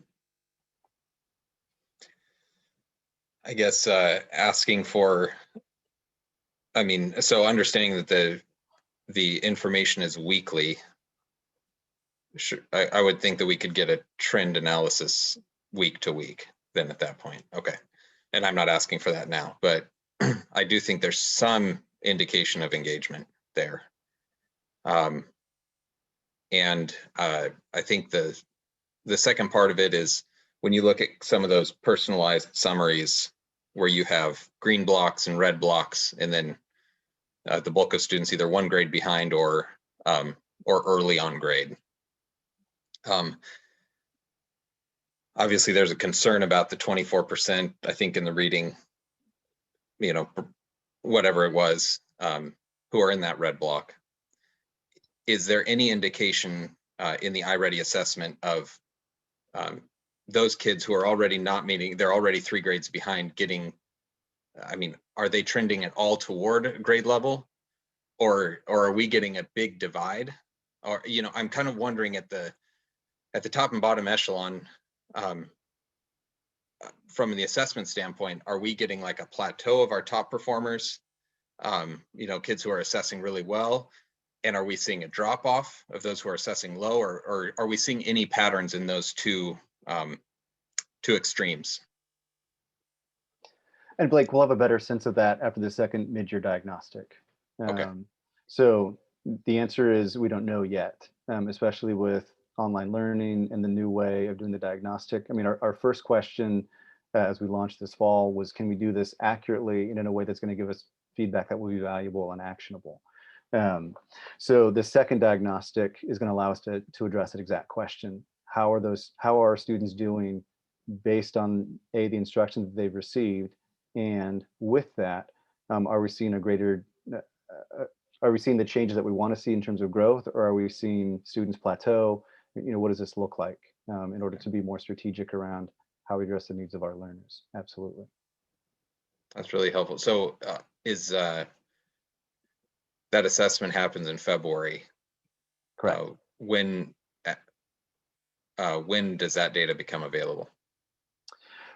guess asking for, I mean, so understanding that the information is weekly, I would think that we could get a trend analysis week to week then at that point. Okay. And I'm not asking for that now, but I do think there's some indication of engagement there. And I think the second part of it is when you look at some of those personalized summaries where you have green blocks and red blocks, and then the bulk of students either one grade behind or early on grade. Obviously, there's a concern about the 24%, I think, in the reading, you know, whatever it was, who are in that red block. Is there any indication in the iReady assessment of those kids who are already not meeting, they're already 3 grades behind getting, I mean, are they trending at all toward grade level? Or are we getting a big divide? Or, you know, I'm kind of wondering at the top and bottom echelon, from the assessment standpoint, are we getting like a plateau of our top performers, you know, kids who are assessing really well? And are we seeing a drop off of those who are assessing low, or are we seeing any patterns in those two extremes? And Blake, we'll have a better sense of that after the second mid-year diagnostic. Okay. So the answer is we don't know yet, especially with online learning and the new way of doing the diagnostic. I mean, our first question as we launched this fall was, can we do this accurately and in a way that's going to give us feedback that will be valuable and actionable? So the second diagnostic is going to allow us to address that exact question. How are our students doing based on the instruction that they've received? And with that, are we seeing are we seeing the changes that we want to see in terms of growth, or are we seeing students plateau? You know, what does this look like in order to be more strategic around how we address the needs of our learners? Absolutely. That's really helpful. So is that assessment happens in February? Correct. When does that data become available?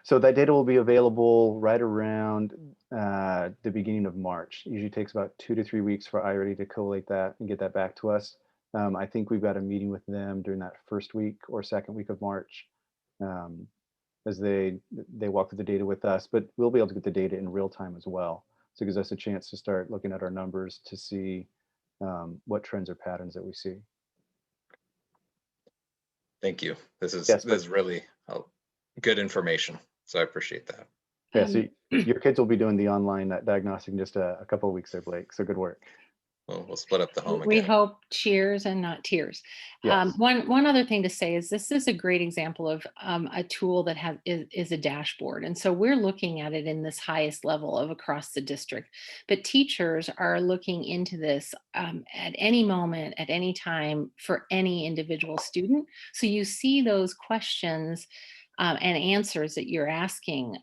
So that data will be available right around the beginning of March. It usually takes about 2 to 3 weeks for iReady to collate that and get that back to us. I think we've got a meeting with them during that first week or second week of March as they walk through the data with us, but we'll be able to get the data in real time as well. So it gives us a chance to start looking at our numbers to see what trends or patterns that we see. Thank you. This is really good information. So I appreciate that. Yeah, so your kids will be doing the online diagnostic in just a couple of weeks there, Blake. So good work. Well, we'll split up the home We again. hope cheers and not tears. Yes. One other thing to say is this is a great example of a tool that is a dashboard. And so we're looking at it in this highest level of across the district. But teachers are looking into this at any moment, at any time for any individual student. So you see those questions and answers that you're asking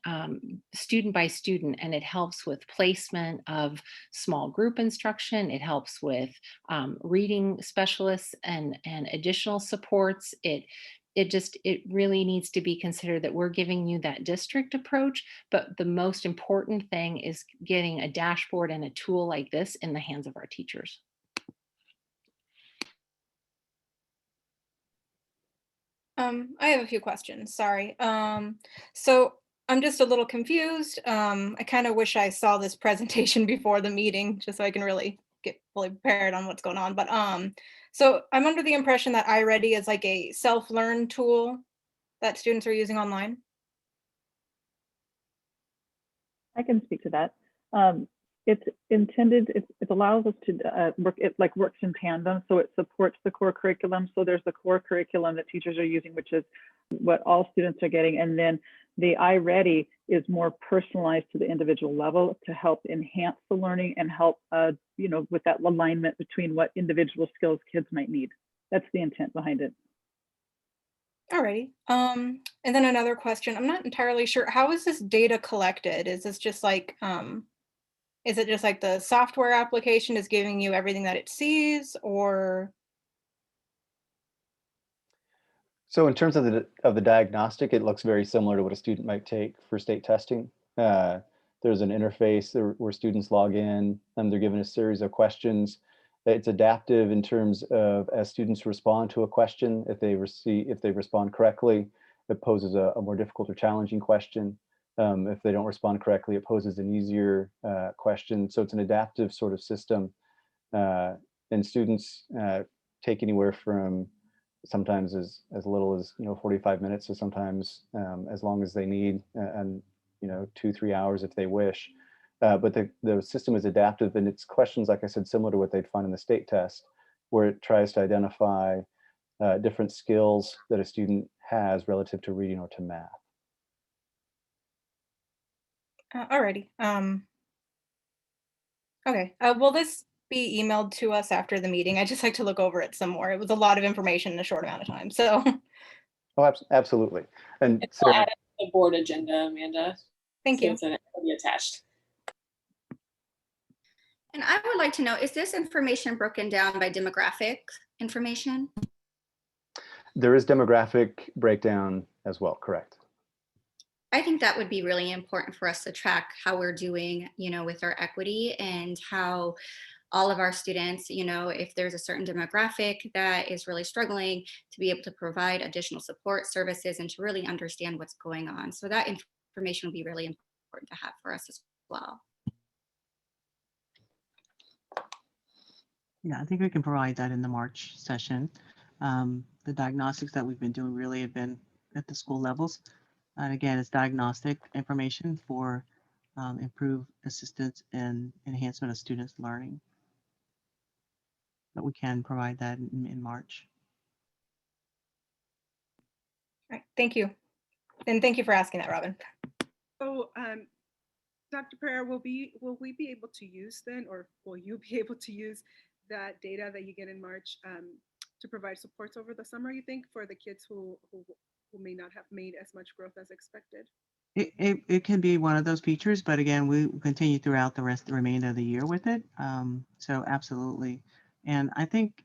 student by student, and it helps with placement of small group instruction. It helps with reading specialists and additional supports. It really needs to be considered that we're giving you that district approach, but the most important thing is getting a dashboard and a tool like this in the hands of our teachers. I have a few questions, sorry. So I'm just a little confused. I kind of wish I saw this presentation before the meeting, just so I can really get fully prepared on what's going on. But so I'm under the impression that iReady is like a self-learn tool that students are using online. I can speak to that. It's intended, it allows us to work, it like works in tandem, so it supports the core curriculum. So there's the core curriculum that teachers are using, which is what all students are getting. And then the iReady is more personalized to the individual level to help enhance the learning and help, you know, with that alignment between what individual skills kids might need. That's the intent behind it. Alrighty. And then another question, I'm not entirely sure, how is this data collected? Is this just like, is it just like the software application is giving you everything that it sees, or? So in terms of the diagnostic, it looks very similar to what a student might take for state testing. There's an interface where students log in and they're given a series of questions. It's adaptive in terms of as students respond to a question, if they respond correctly, it poses a more difficult or challenging question. If they don't respond correctly, it poses an easier question. So it's an adaptive sort of system. And students take anywhere from sometimes as little as 45 minutes to sometimes as long as they need, and 2-3 hours if they wish. But the system is adaptive, and it's questions, like I said, similar to what they'd find in the state test, where it tries to identify different skills that a student has relative to reading or to math. Alrighty. Okay. Will this be emailed to us after the meeting? I just like to look over it some more. It was a lot of information in a short amount of time. So. Oh, absolutely. And It's added to the board agenda, Amanda. Thank you. So it'll be attached. And I would like to know, is this information broken down by demographic information? There is demographic breakdown as well, correct. I think that would be really important for us to track how we're doing, with our equity, and how all of our students, if there's a certain demographic that is really struggling, to be able to provide additional support services and to really understand what's going on. So that information will be really important to have for us as well. Yeah, I think we can provide that in the March session. The diagnostics that we've been doing really have been at the school levels. And again, it's diagnostic information for improved assistance and enhancement of students' learning. But we can provide that in March. All right, thank you. And thank you for asking that, Robin. So, Dr. Pereira, will we be able to use then, or will you be able to use that data that you get in March to provide supports over the summer, you think, for the kids who may not have made as much growth as expected? It can be one of those features, but again, we continue throughout the remainder of the year with it. So absolutely. And I think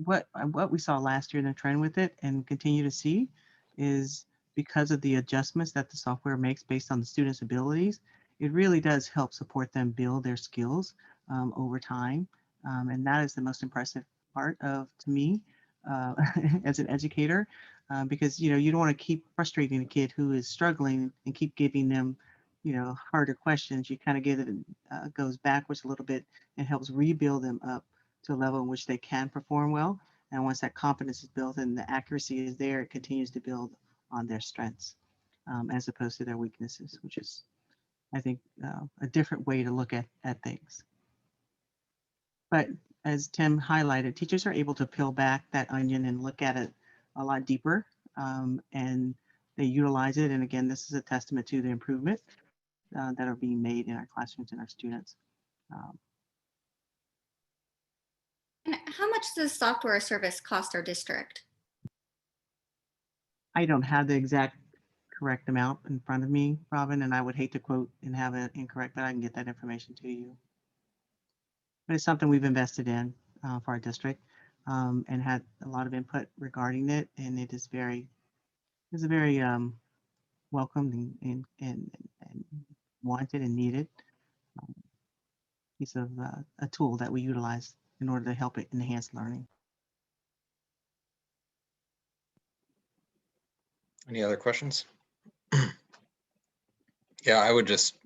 what we saw last year in the trend with it and continue to see is because of the adjustments that the software makes based on the students' abilities, it really does help support them build their skills over time. And that is the most impressive part to me as an educator, because you don't want to keep frustrating a kid who is struggling and keep giving them harder questions. You kind of give it goes backwards a little bit and helps rebuild them up to a level in which they can perform well. And once that confidence is built and the accuracy is there, it continues to build on their strengths as opposed to their weaknesses, which is, I think, a different way to look at things. But as Tim highlighted, teachers are able to peel back that onion and look at it a lot deeper, and they utilize it. And again, this is a testament to the improvement that are being made in our classrooms and our students. And how much does software service cost our district? I don't have the exact correct amount in front of me, Robin, and I would hate to quote and have it incorrect, but I can get that information to you. But it's something we've invested in for our district and had a lot of input regarding it, and it is it's a very welcomed and wanted and needed piece of a tool that we utilize in order to help it enhance learning. Any other questions? Yeah, I would just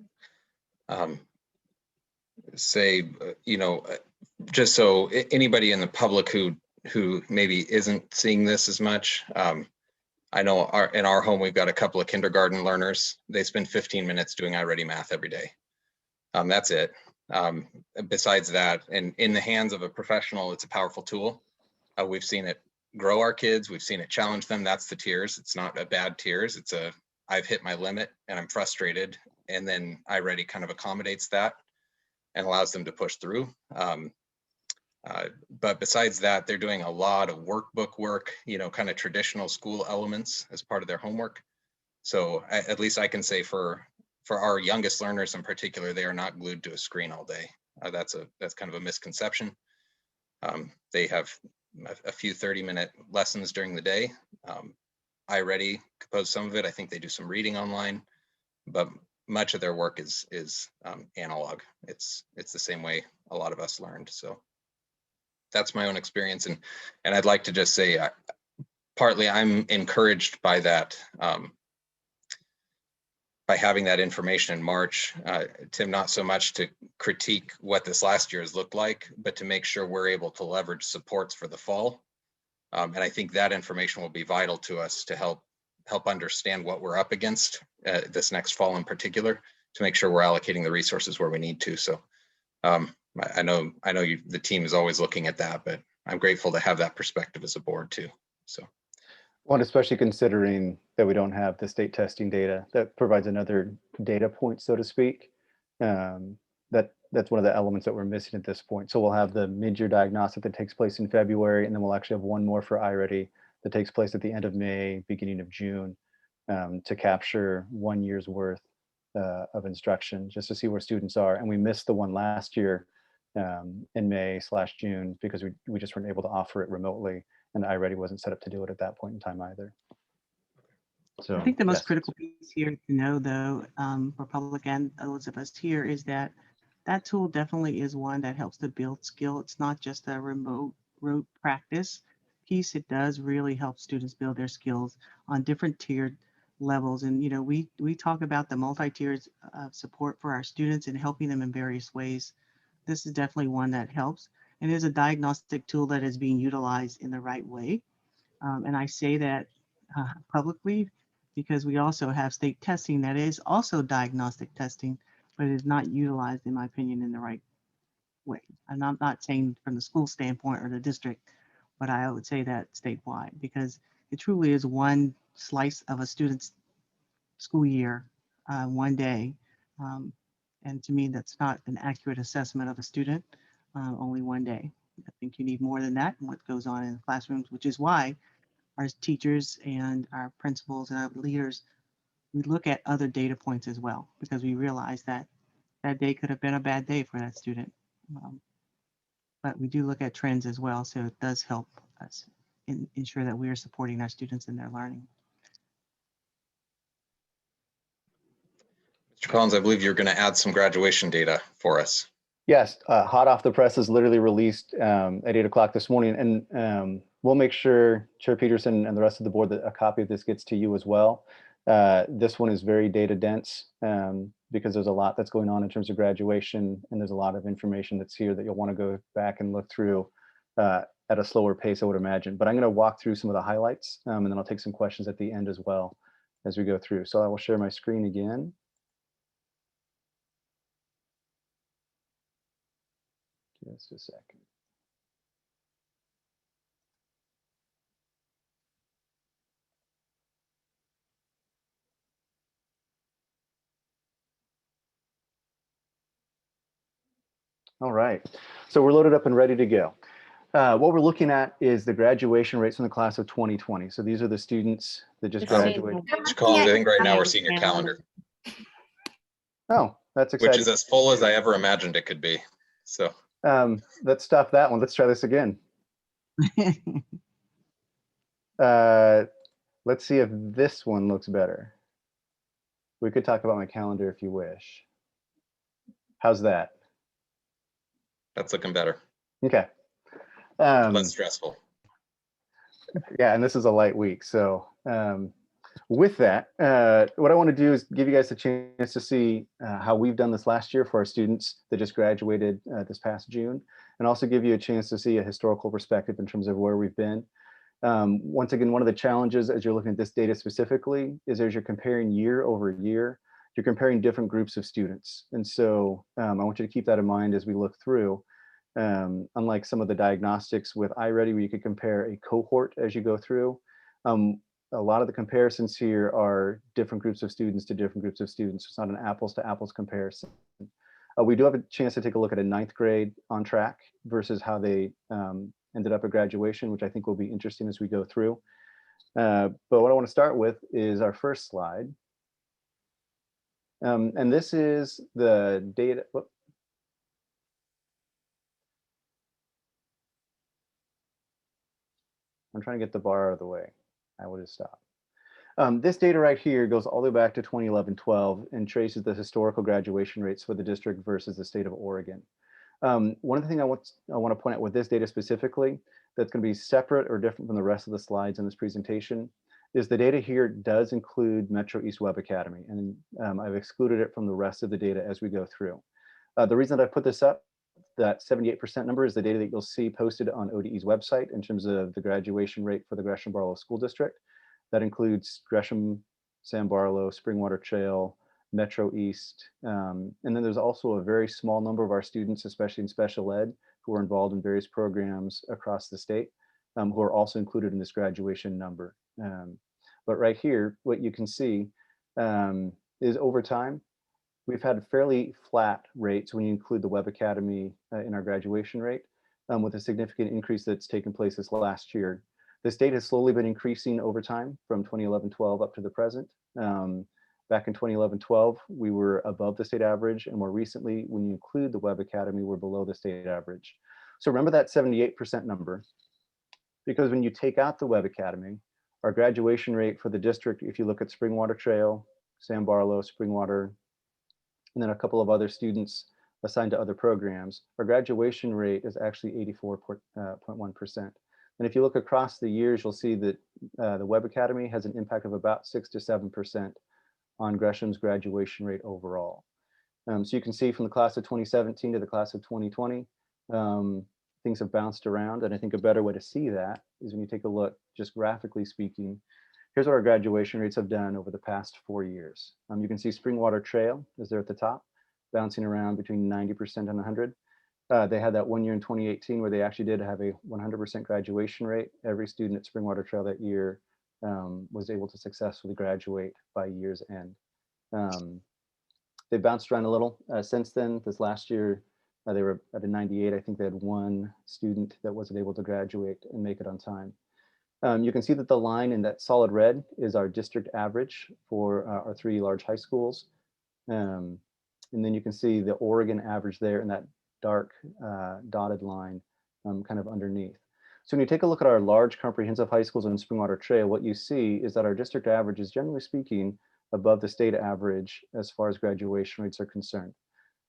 say, just so anybody in the public who maybe isn't seeing this as much, I know in our home, we've got a couple of kindergarten learners. They spend 15 minutes doing iReady math every day. That's it. Besides that, and in the hands of a professional, it's a powerful tool. We've seen it grow our kids. We've seen it challenge them. That's the tears. It's not a bad tears. It's a, I've hit my limit and I'm frustrated. And then iReady kind of accommodates that and allows them to push through. But besides that, they're doing a lot of workbook work, kind of traditional school elements as part of their homework. So at least I can say for our youngest learners in particular, they are not glued to a screen all day. That's kind of a misconception. They have a few 30-minute lessons during the day. iReady compose some of it. I think they do some reading online, but much of their work is analog. It's the same way a lot of us learned. So that's my own experience, and I'd like to just say, partly I'm encouraged by that. By having that information in March, Tim, not so much to critique what this last year has looked like, but to make sure we're able to leverage supports for the fall. And I think that information will be vital to us to help understand what we're up against this next fall in particular, to make sure we're allocating the resources where we need to. So I know the team is always looking at that, but I'm grateful to have that perspective as a board too. So. Well, especially considering that we don't have the state testing data, that provides another data point, so to speak. That's one of the elements that we're missing at this point. So we'll have the mid-year diagnostic that takes place in February, and then we'll actually have one more for iReady that takes place at the end of May, beginning of June, to capture 1 year's worth of instruction, just to see where students are. And we missed the one last year in May/June because we just weren't able to offer it remotely. And iReady wasn't set up to do it at that point in time either. So I think the most yes. critical piece here to know, though, for public and those of us here, is that that tool definitely is one that helps to build skill. It's not just a remote rote practice piece. It does really help students build their skills on different tiered levels. And we talk about the multi-tiered support for our students and helping them in various ways. This is definitely one that helps. And is a diagnostic tool that is being utilized in the right way. And I say that publicly because we also have state testing that is also diagnostic testing, but is not utilized, in my opinion, in the right way. And I'm not saying from the school standpoint or the district, but I would say that statewide, because it truly is one slice of a student's school year, one day. And to me, that's not an accurate assessment of a student, only one day. I think you need more than that and what goes on in the classrooms, which is why our teachers and our principals and our leaders, we look at other data points as well, because we realize that that day could have been a bad day for that student. But we do look at trends as well, so it does help us ensure that we are supporting our students in their learning. Mr. Collins, I believe you're going to add some graduation data for us. Yes, hot off the press is literally released at 8 o'clock this morning. And we'll make sure Chair Peterson and the rest of the board that a copy of this gets to you as well. This one is very data dense because there's a lot that's going on in terms of graduation, and there's a lot of information that's here that you'll want to go back and look through at a slower pace, I would imagine. But I'm going to walk through some of the highlights, and then I'll take some questions at the end as well as we go through. So I will share my screen again. Just a second. All right, so we're loaded up and ready to go. What we're looking at is the graduation rates from the class of 2020. So these are the students that just graduated. Collins, I think right now we're seeing your calendar, Oh, that's which exciting. is as full as I ever imagined it could be. So Let's stop that one. Let's try this again. Let's see if this one looks better. We could talk about my calendar if you wish. How's that? that's looking better. Okay. Less stressful. Yeah, and this is a light week. So with that, what I want to do is give you guys a chance to see how we've done this last year for our students that just graduated this past June, and also give you a chance to see a historical perspective in terms of where we've been. Once again, one of the challenges as you're looking at this data specifically is as you're comparing year over year, you're comparing different groups of students. And so I want you to keep that in mind as we look through. Unlike some of the diagnostics with iReady, where you could compare a cohort as you go through, a lot of the comparisons here are different groups of students to different groups of students. It's not an apples to apples comparison. We do have a chance to take a look at a 9th grade on track versus how they ended up at graduation, which I think will be interesting as we go through. But what I want to start with is our first slide. And this is the data. Whoop. I'm trying to get the bar out of the way. I will just stop. This data right here goes all the way back to 2011-12 and traces the historical graduation rates for the district versus the state of Oregon. One of the things I want to point out with this data specifically that's going to be separate or different from the rest of the slides in this presentation is the data here does include Metro East Web Academy, and I've excluded it from the rest of the data as we go through. The reason that I put this up, that 78% number, is the data that you'll see posted on ODE's website in terms of the graduation rate for the Gresham-Barlow School District. That includes Gresham, Sam Barlow, Springwater Trail, Metro East. And then there's also a very small number of our students, especially in special ed, who are involved in various programs across the state, who are also included in this graduation number. But right here, what you can see is over time, we've had fairly flat rates when you include the Web Academy in our graduation rate, with a significant increase that's taken place this last year. This data has slowly been increasing over time from 2011-12 up to the present. Back in 2011-12, we were above the state average, and more recently, when you include the Web Academy, we're below the state average. So remember that 78% number, because when you take out the Web Academy, our graduation rate for the district, if you look at Springwater Trail, Sam Barlow, Springwater, and then a couple of other students assigned to other programs, our graduation rate is actually 84.1%. And if you look across the years, you'll see that the Web Academy has an impact of about 6 to 7% on Gresham's graduation rate overall. So you can see from the class of 2017 to the class of 2020, things have bounced around. And I think a better way to see that is when you take a look, just graphically speaking, here's what our graduation rates have done over the past 4 years. You can see Springwater Trail is there at the top, bouncing around between 90% and 100. They had that 1 year in 2018 where they actually did have a 100% graduation rate. Every student at Springwater Trail that year was able to successfully graduate by year's end. They bounced around a little since then. This last year, they were at a 98. I think they had 1 student that wasn't able to graduate and make it on time. You can see that the line in that solid red is our district average for our 3 large high schools. And then you can see the Oregon average there in that dark dotted line kind of underneath. So when you take a look at our large comprehensive high schools in Springwater Trail, what you see is that our district average is generally speaking above the state average as far as graduation rates are concerned.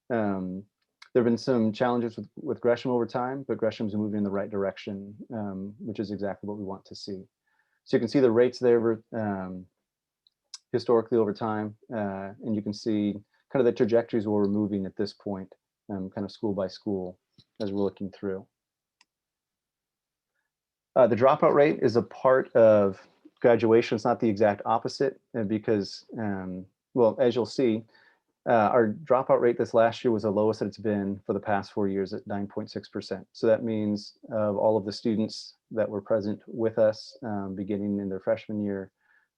There have been some challenges with Gresham over time, but Gresham's moving in the right direction, which is exactly what we want to see. So you can see the rates there historically over time, and you can see kind of the trajectories where we're moving at this point, kind of school by school as we're looking through. The dropout rate is a part of graduation. It's not the exact opposite because, well, as you'll see, our dropout rate this last year was the lowest that it's been for the past 4 years at 9.6%. So that means of all of the students that were present with us beginning in their freshman year,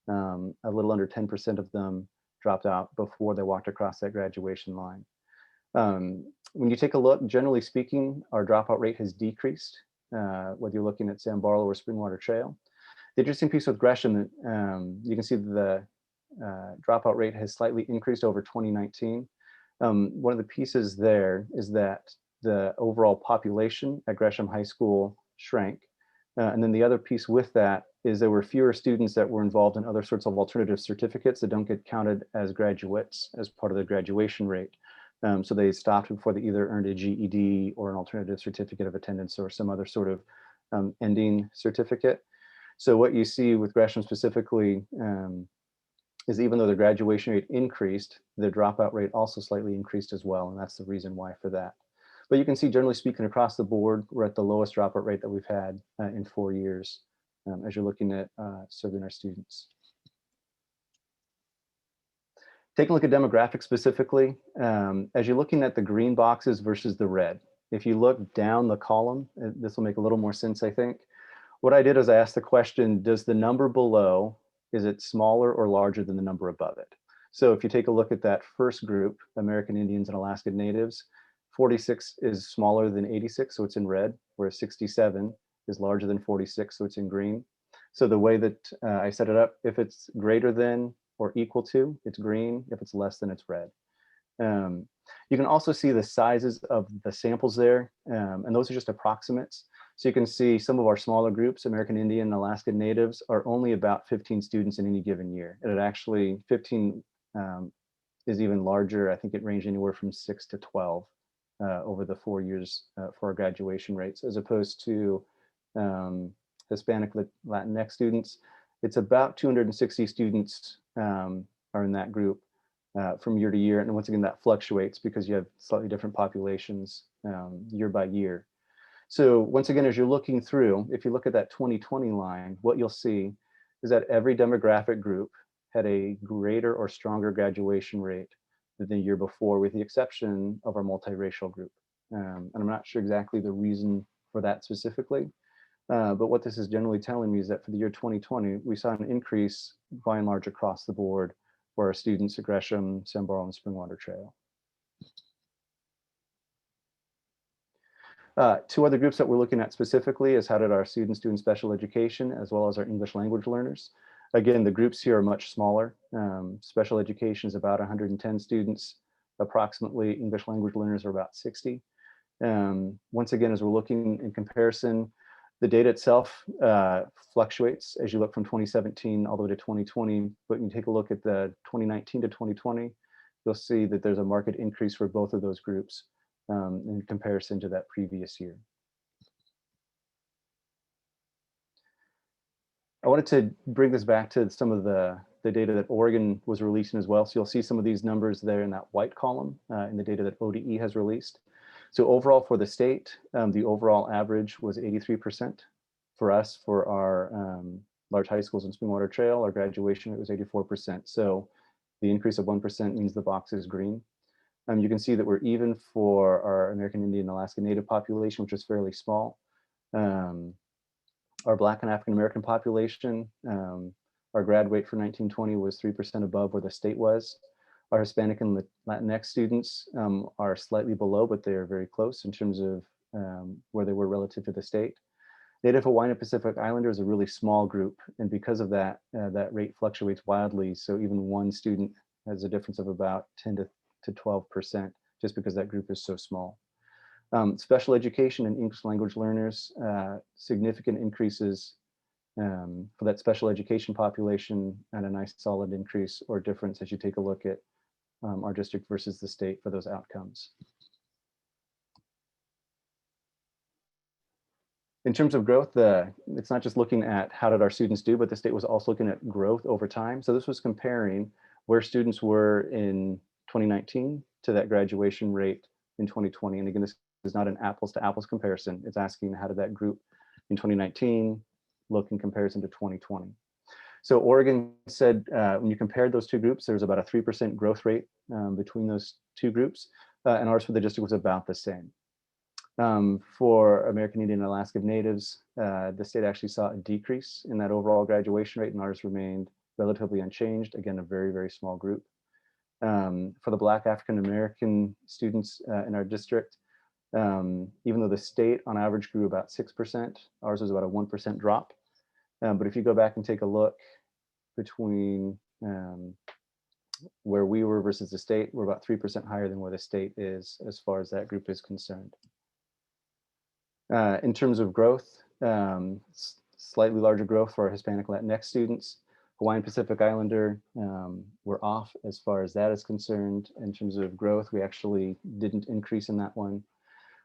a little under 10% of them dropped out before they walked across that graduation line. When you take a look, generally speaking, our dropout rate has decreased whether you're looking at Sam-Barlow or Springwater Trail. The interesting piece with Gresham, you can see the dropout rate has slightly increased over 2019. One of the pieces there is that the overall population at Gresham High School shrank. And then the other piece with that is there were fewer students that were involved in other sorts of alternative certificates that don't get counted as graduates as part of the graduation rate. So they stopped before they either earned a GED or an alternative certificate of attendance or some other sort of ending certificate. So what you see with Gresham specifically is even though the graduation rate increased, the dropout rate also slightly increased as well. And that's the reason why for that. But you can see generally speaking across the board, we're at the lowest dropout rate that we've had in 4 years as you're looking at serving our students. Take a look at demographics specifically. As you're looking at the green boxes versus the red, if you look down the column, this will make a little more sense, I think. What I did is I asked the question, does the number below, is it smaller or larger than the number above it? So if you take a look at that first group, American Indians and Alaska Natives, 46 is smaller than 86, so it's in red, whereas 67 is larger than 46, so it's in green. So the way that I set it up, if it's greater than or equal to, it's green. If it's less than, it's red. You can also see the sizes of the samples there, and those are just approximates. So you can see some of our smaller groups, American Indian and Alaska Natives, are only about 15 students in any given year. And it actually, 15 is even larger. I think it ranged anywhere from 6 to 12 over the 4 years for our graduation rates, as opposed to Hispanic Latinx students. It's about 260 students are in that group from year to year. And once again, that fluctuates because you have slightly different populations year by year. So once again, as you're looking through, if you look at that 2020 line, what you'll see is that every demographic group had a greater or stronger graduation rate than the year before, with the exception of our multiracial group. And I'm not sure exactly the reason for that specifically, but what this is generally telling me is that for the year 2020, we saw an increase by and large across the board for our students at Gresham, Sam-Barlow, and Springwater Trail. Two other groups that we're looking at specifically is how did our students do in special education, as well as our English language learners. Again, the groups here are much smaller. Special education is about 110 students, approximately. English language learners are about 60. Once again, as we're looking in comparison, the data itself fluctuates as you look from 2017 all the way to 2020. But when you take a look at the 2019 to 2020, you'll see that there's a marked increase for both of those groups in comparison to that previous year. I wanted to bring this back to some of the data that Oregon was releasing as well. So you'll see some of these numbers there in that white column in the data that ODE has released. So overall for the state, the overall average was 83%. For us, for our large high schools in Springwater Trail, our graduation rate was 84%. So the increase of 1% means the box is green. You can see that we're even for our American Indian and Alaska Native population, which is fairly small. Our Black and African American population, our grad rate for 1920 was 3% above where the state was. Our Hispanic and Latinx students are slightly below, but they are very close in terms of where they were relative to the state. Native Hawaiian and Pacific Islander is a really small group, and because of that, that rate fluctuates wildly. So even one student has a difference of about 10 to 12%, just because that group is so small. Special education and English language learners, significant increases for that special education population, and a nice solid increase or difference as you take a look at our district versus the state for those outcomes. In terms of growth, it's not just looking at how did our students do, but the state was also looking at growth over time. So this was comparing where students were in 2019 to that graduation rate in 2020. And again, this is not an apples to apples comparison. It's asking how did that group in 2019 look in comparison to 2020. So Oregon said when you compared those two groups, there was about a 3% growth rate between those two groups, and ours for the district was about the same. For American Indian and Alaska Natives, the state actually saw a decrease in that overall graduation rate, and ours remained relatively unchanged. Again, a very, very small group. For the Black African American students in our district, Even though the state on average grew about 6%, ours was about a 1% drop. But if you go back and take a look between where we were versus the state, we're about 3% higher than where the state is as far as that group is concerned. In terms of growth, slightly larger growth for our Hispanic Latinx students. Hawaiian Pacific Islander, we're off as far as that is concerned. In terms of growth, we actually didn't increase in that one.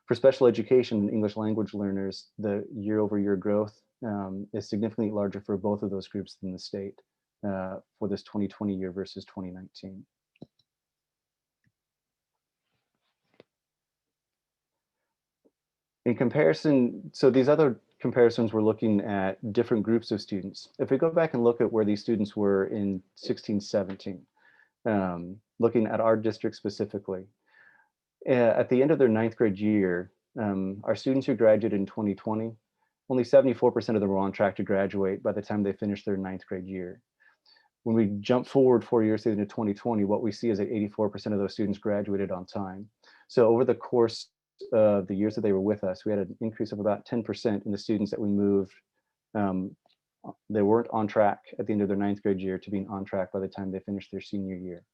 For special education and English language learners, the year-over-year growth is significantly larger for both of those groups than the state for this 2020 year versus 2019. In comparison, so these other comparisons we're looking at different groups of students. If we go back and look at where these students were in 16-17, looking at our district specifically, at the end of their 9th grade year, our students who graduated in 2020, only 74% of them were on track to graduate by the time they finished their 9th grade year. When we jump forward 4 years into 2020, what we see is that 84% of those students graduated on time. So over the course of the years that they were with us, we had an increase of about 10% in the students that we moved. They weren't on track at the end of their 9th grade year to being on track by the time they finished their senior year.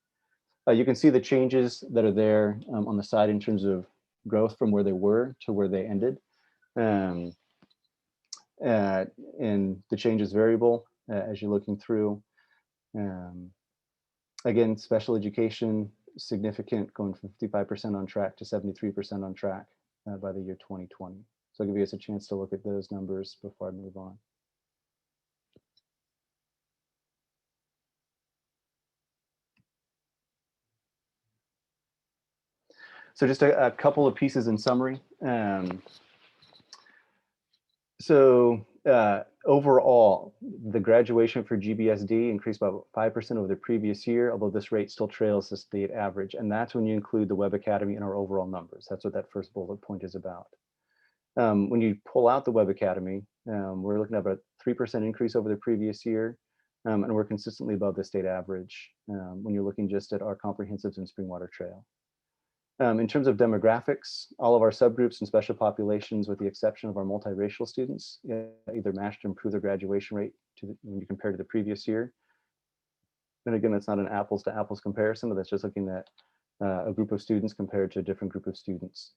You can see the changes that are there on the side in terms of growth from where they were to where they ended. And the change is variable as you're looking through. Again, special education, significant, going from 55% on track to 73% on track by the year 2020. So I'll give you guys a chance to look at those numbers before I move on. So just a couple of pieces in summary. Overall, the graduation for GBSD increased by 5% over the previous year, although this rate still trails the state average. And that's when you include the Web Academy in our overall numbers. That's what that first bullet point is about. When you pull out the Web Academy, we're looking at a 3% increase over the previous year, and we're consistently above the state average when you're looking just at our comprehensives and Springwater Trail. In terms of demographics, all of our subgroups and special populations, with the exception of our multiracial students, either matched or improved their graduation rate when you compare to the previous year. And again, that's not an apples to apples comparison, but that's just looking at a group of students compared to a different group of students.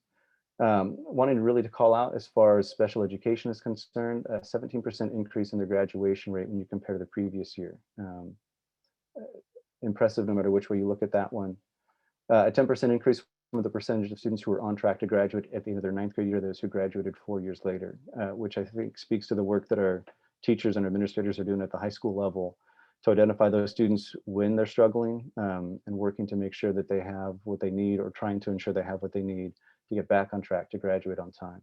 Wanting really to call out as far as special education is concerned, a 17% increase in their graduation rate when you compare to the previous year. Impressive no matter which way you look at that one. A 10% increase from the percentage of students who were on track to graduate at the end of their 9th grade year, those who graduated 4 years later, which I think speaks to the work that our teachers and administrators are doing at the high school level to identify those students when they're struggling and working to make sure that they have what they need, or trying to ensure they have what they need to get back on track to graduate on time.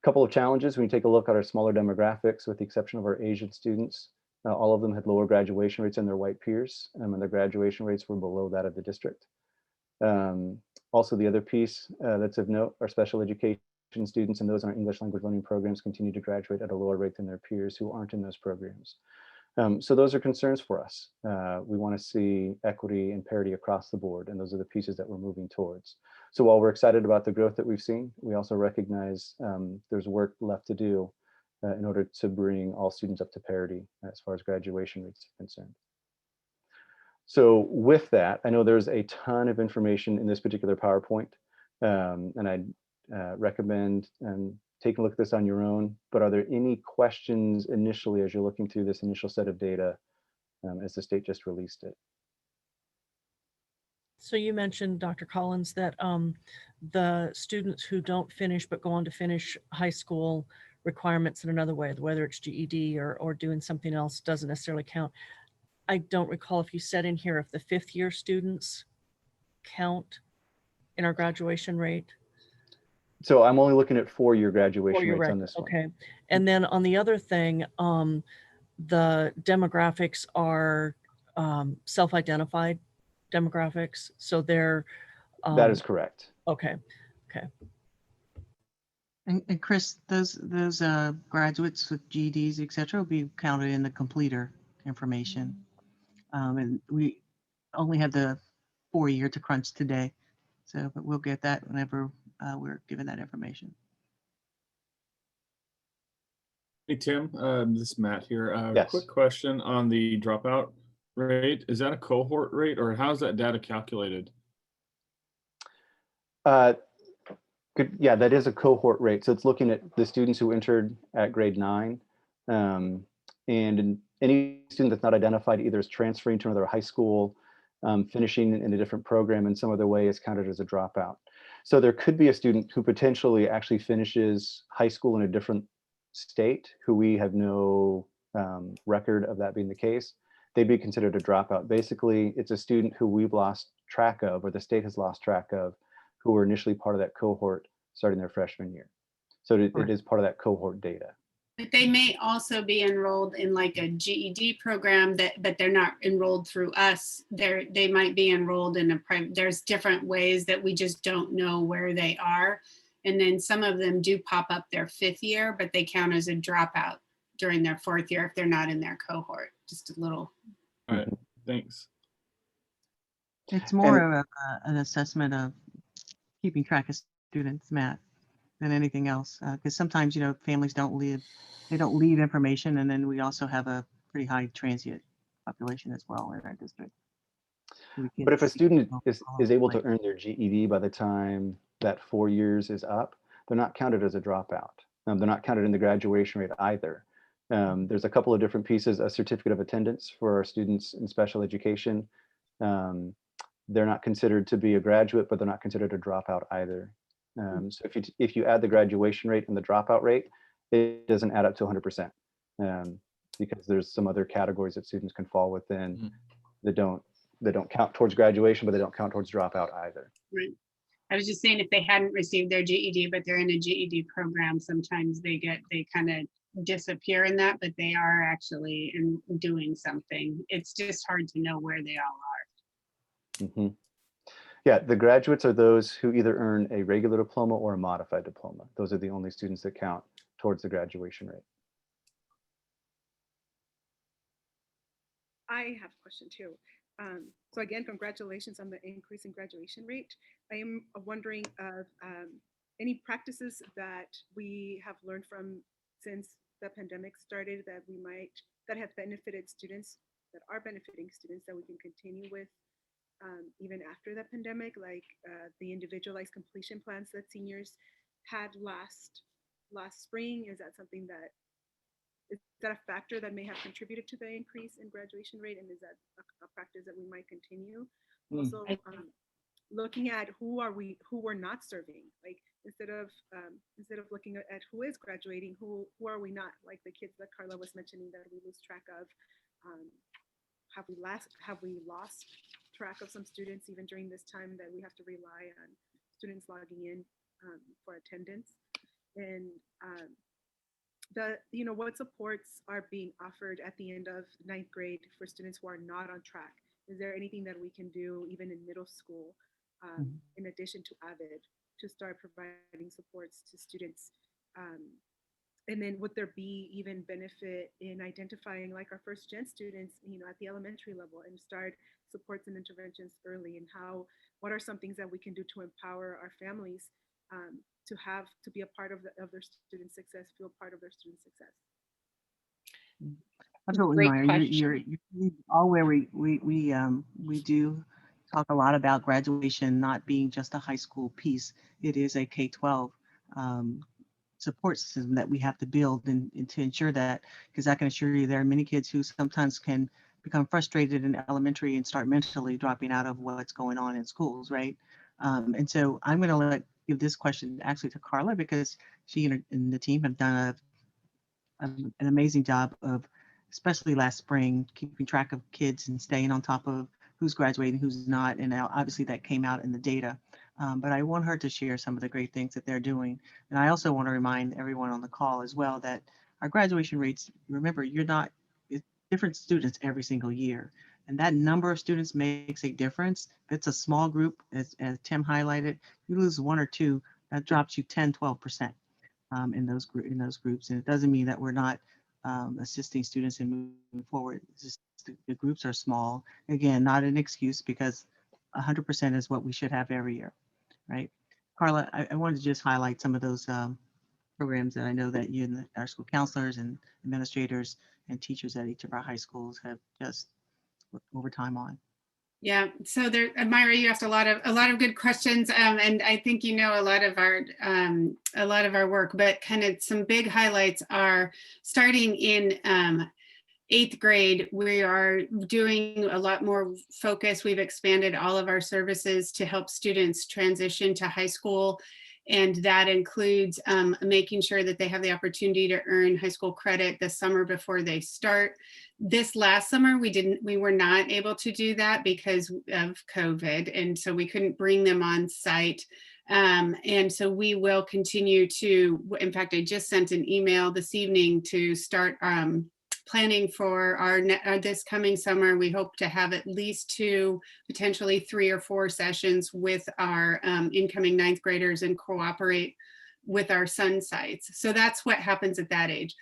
Couple of challenges when you take a look at our smaller demographics, with the exception of our Asian students. All of them had lower graduation rates than their white peers, and their graduation rates were below that of the district. Also, the other piece that's of note, our special education students and those in our English language learning programs continue to graduate at a lower rate than their peers who aren't in those programs. So those are concerns for us. We want to see equity and parity across the board, and those are the pieces that we're moving towards. So while we're excited about the growth that we've seen, we also recognize there's work left to do in order to bring all students up to parity as far as graduation rates are concerned. So with that, I know there's a ton of information in this particular PowerPoint, and I'd recommend taking a look at this on your own, but are there any questions initially as you're looking through this initial set of data as the state just released it? So you mentioned, Dr. Collins, that the students who don't finish but go on to finish high school requirements in another way, whether it's GED or doing something else, doesn't necessarily count. I don't recall if you said in here if the 5th year students count in our graduation rate. So I'm only looking at 4-year graduation rates Right. on this one. Okay. And then on the other thing, the demographics are self-identified demographics. So they're that is correct. Okay. Okay. And Chris, those graduates with GEDs, et cetera, will be counted in the completer information. And we only had the 4 year to crunch today. So, but we'll get that whenever we're given that information. Hey, Tim, this is Matt here. Yes. Quick question on the dropout rate. Is that a cohort rate or how's that data calculated? Good. Yeah, that is a cohort rate. So it's looking at the students who entered at grade 9. And any student that's not identified either as transferring to another high school, finishing in a different program in some other way is counted as a dropout. So there could be a student who potentially actually finishes high school in a different state who we have no record of that being the case. They'd be considered a dropout. Basically, it's a student who we've lost track of, or the state has lost track of, who were initially part of that cohort starting their freshman year. So it is part of that cohort data. But they may also be enrolled in like a GED program but they're not enrolled through us. They might be enrolled in a private, there's different ways that we just don't know where they are. And then some of them do pop up their 5th year, but they count as a dropout during their 4th year if they're not in their cohort. Just a little. All right, thanks. It's more of an assessment of keeping track of students, Matt, than anything else. Because sometimes, you know, families don't leave information, and then we also have a pretty high transient population as well in our district. But if a student is able to earn their GED by the time that 4 years is up, they're not counted as a dropout. They're not counted in the graduation rate either. There's a couple of different pieces, a certificate of attendance for our students in special education. They're not considered to be a graduate, but they're not considered a dropout either. So if you add the graduation rate and the dropout rate, it doesn't add up to 100%, because there's some other categories that students can fall within that don't count towards graduation, but they don't count towards dropout either. Right. I was just saying if they hadn't received their GED, but they're in a GED program, sometimes they kind of disappear in that, but they are actually doing something. It's just hard to know where they all are. Mm-hmm. Yeah, the graduates are those who either earn a regular diploma or a modified diploma. Those are the only students that count towards the graduation rate. I have a question too. So again, congratulations on the increase in graduation rate. I am wondering of any practices that we have learned from since the pandemic started that have benefited students, that are benefiting students, that we can continue with even after the pandemic, like the individualized completion plans that seniors had last spring. Is that something that is that a factor that may have contributed to the increase in graduation rate, and is that a practice that we might continue? Also, looking at who we're not serving, like instead of looking at who is graduating, who are we not, like the kids that Carla was mentioning that we lose track of. Have we lost track of some students even during this time that we have to rely on students logging in for attendance? And what supports are being offered at the end of 9th grade for students who are not on track? Is there anything that we can do even in middle school, in addition to AVID, to start providing supports to students? And then would there be even benefit in identifying like our first gen students, at the elementary level, and start supports and interventions early? And what are some things that we can do to empower our families to be a part of their student success, feel part of their student success? Absolutely, Maya. You're all where we do talk a lot about graduation not being just a high school piece. It is a K-12 support system that we have to build and to ensure that, because I can assure you there are many kids who sometimes can become frustrated in elementary and start mentally dropping out of what's going on in schools, right? And so I'm going to give this question actually to Carla, because she and the team have done an amazing job of, especially last spring, keeping track of kids and staying on top of who's graduating, who's not. And now obviously that came out in the data. But I want her to share some of the great things that they're doing. And I also want to remind everyone on the call as well that our graduation rates, remember, it's different students every single year. And that number of students makes a difference. If it's a small group, as Tim highlighted, you lose 1 or 2, that drops you 10, 12% in those groups. And it doesn't mean that we're not assisting students in moving forward. It's just the groups are small. Again, not an excuse, because 100% is what we should have every year. right? Carla, I wanted to just highlight some of those programs that I know that you and our school counselors and administrators and teachers at each of our high schools have just worked overtime on. Yeah, so there, Myra, you asked a lot of good questions, and I think you know a lot of our work. But kind of some big highlights are starting in 8th grade. We are doing a lot more focus. We've expanded all of our services to help students transition to high school. And that includes making sure that they have the opportunity to earn high school credit the summer before they start. This last summer, we were not able to do that because of COVID. And so we couldn't bring them on site. And so we will continue to, in fact, I just sent an email this evening to start planning for our this coming summer. We hope to have at least 2, potentially 3 or 4 sessions with our incoming 9th graders and cooperate with our sun sites. So that's what happens at that age.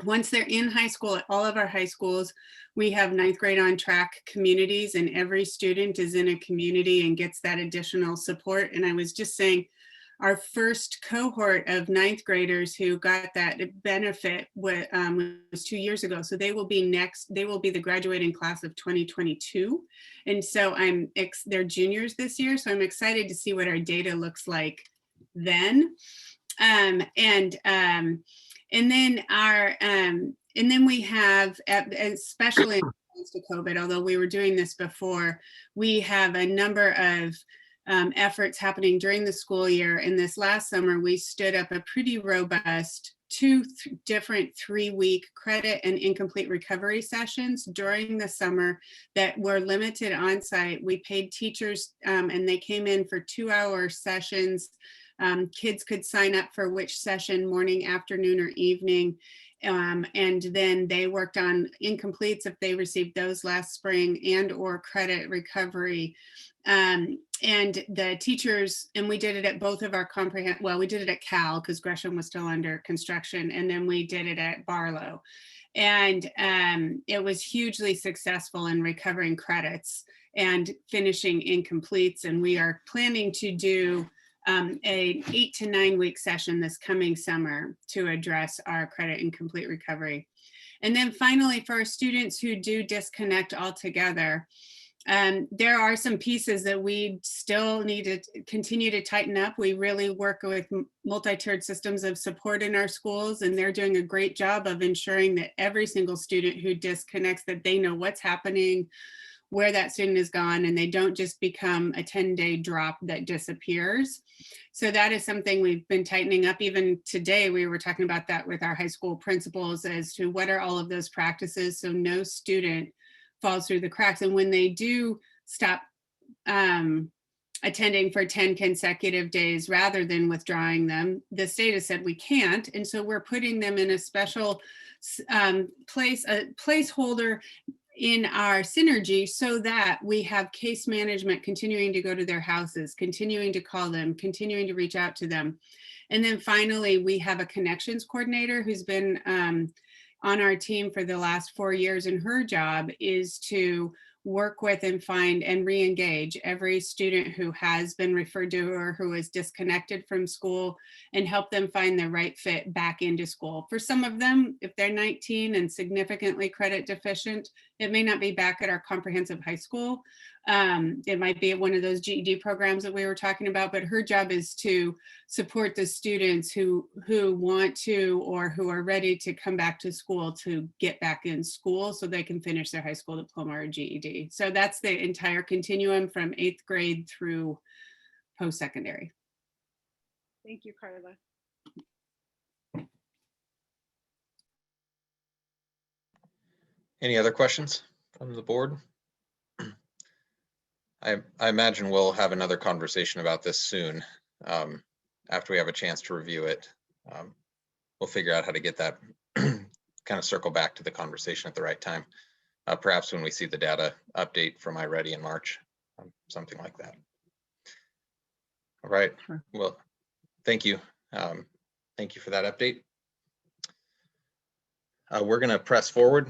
Once they're in high school, at all of our high schools, we have 9th grade on track communities, and every student is in a community and gets that additional support. And I was just saying, our first cohort of 9th graders who got that benefit was 2 years ago. So they will be the graduating class of 2022. And so they're juniors this year. So I'm excited to see what our data looks like then. And then we have, especially in response to COVID, although we were doing this before, we have a number of efforts happening during the school year. And this last summer, we stood up a pretty robust 2 different 3-week credit and incomplete recovery sessions during the summer that were limited on site. We paid teachers and they came in for 2-hour sessions. Kids could sign up for which session, morning, afternoon, or evening. And then they worked on incompletes if they received those last spring, and or credit recovery. And the teachers, and we did it at both of our we did it at Cal because Gresham was still under construction, and then we did it at Barlow. And it was hugely successful in recovering credits and finishing incompletes. And we are planning to do an 8 to 9 week session this coming summer to address our credit incomplete recovery. And then finally, for our students who do disconnect altogether, there are some pieces that we still need to continue to tighten up. We really work with multi-tiered systems of support in our schools, and they're doing a great job of ensuring that every single student who disconnects, that they know what's happening, where that student is gone, and they don't just become a 10-day drop that disappears. So that is something we've been tightening up. Even today, we were talking about that with our high school principals as to what are all of those practices so no student falls through the cracks. And when they do stop attending for 10 consecutive days rather than withdrawing them, the state has said we can't. And so we're putting them in a special placeholder in our synergy so that we have case management continuing to go to their houses, continuing to call them, continuing to reach out to them. And then finally, we have a connections coordinator who's been on our team for the last 4 years, and her job is to work with and find and re-engage every student who has been referred to or who is disconnected from school and help them find the right fit back into school. For some of them, if they're 19 and significantly credit deficient, it may not be back at our comprehensive high school. It might be at one of those GED programs that we were talking about, but her job is to support the students who want to or who are ready to come back to school to get back in school so they can finish their high school diploma or GED. So that's the entire continuum from 8th grade through post-secondary. Thank you, Carla. Any other questions from the board? I imagine we'll have another conversation about this soon. After we have a chance to review it, we'll figure out how to get that kind of circle back to the conversation at the right time. Perhaps when we see the data update from iReady in March, something like that. All right, Sure. Well, thank you. Thank you for that update. We're gonna press forward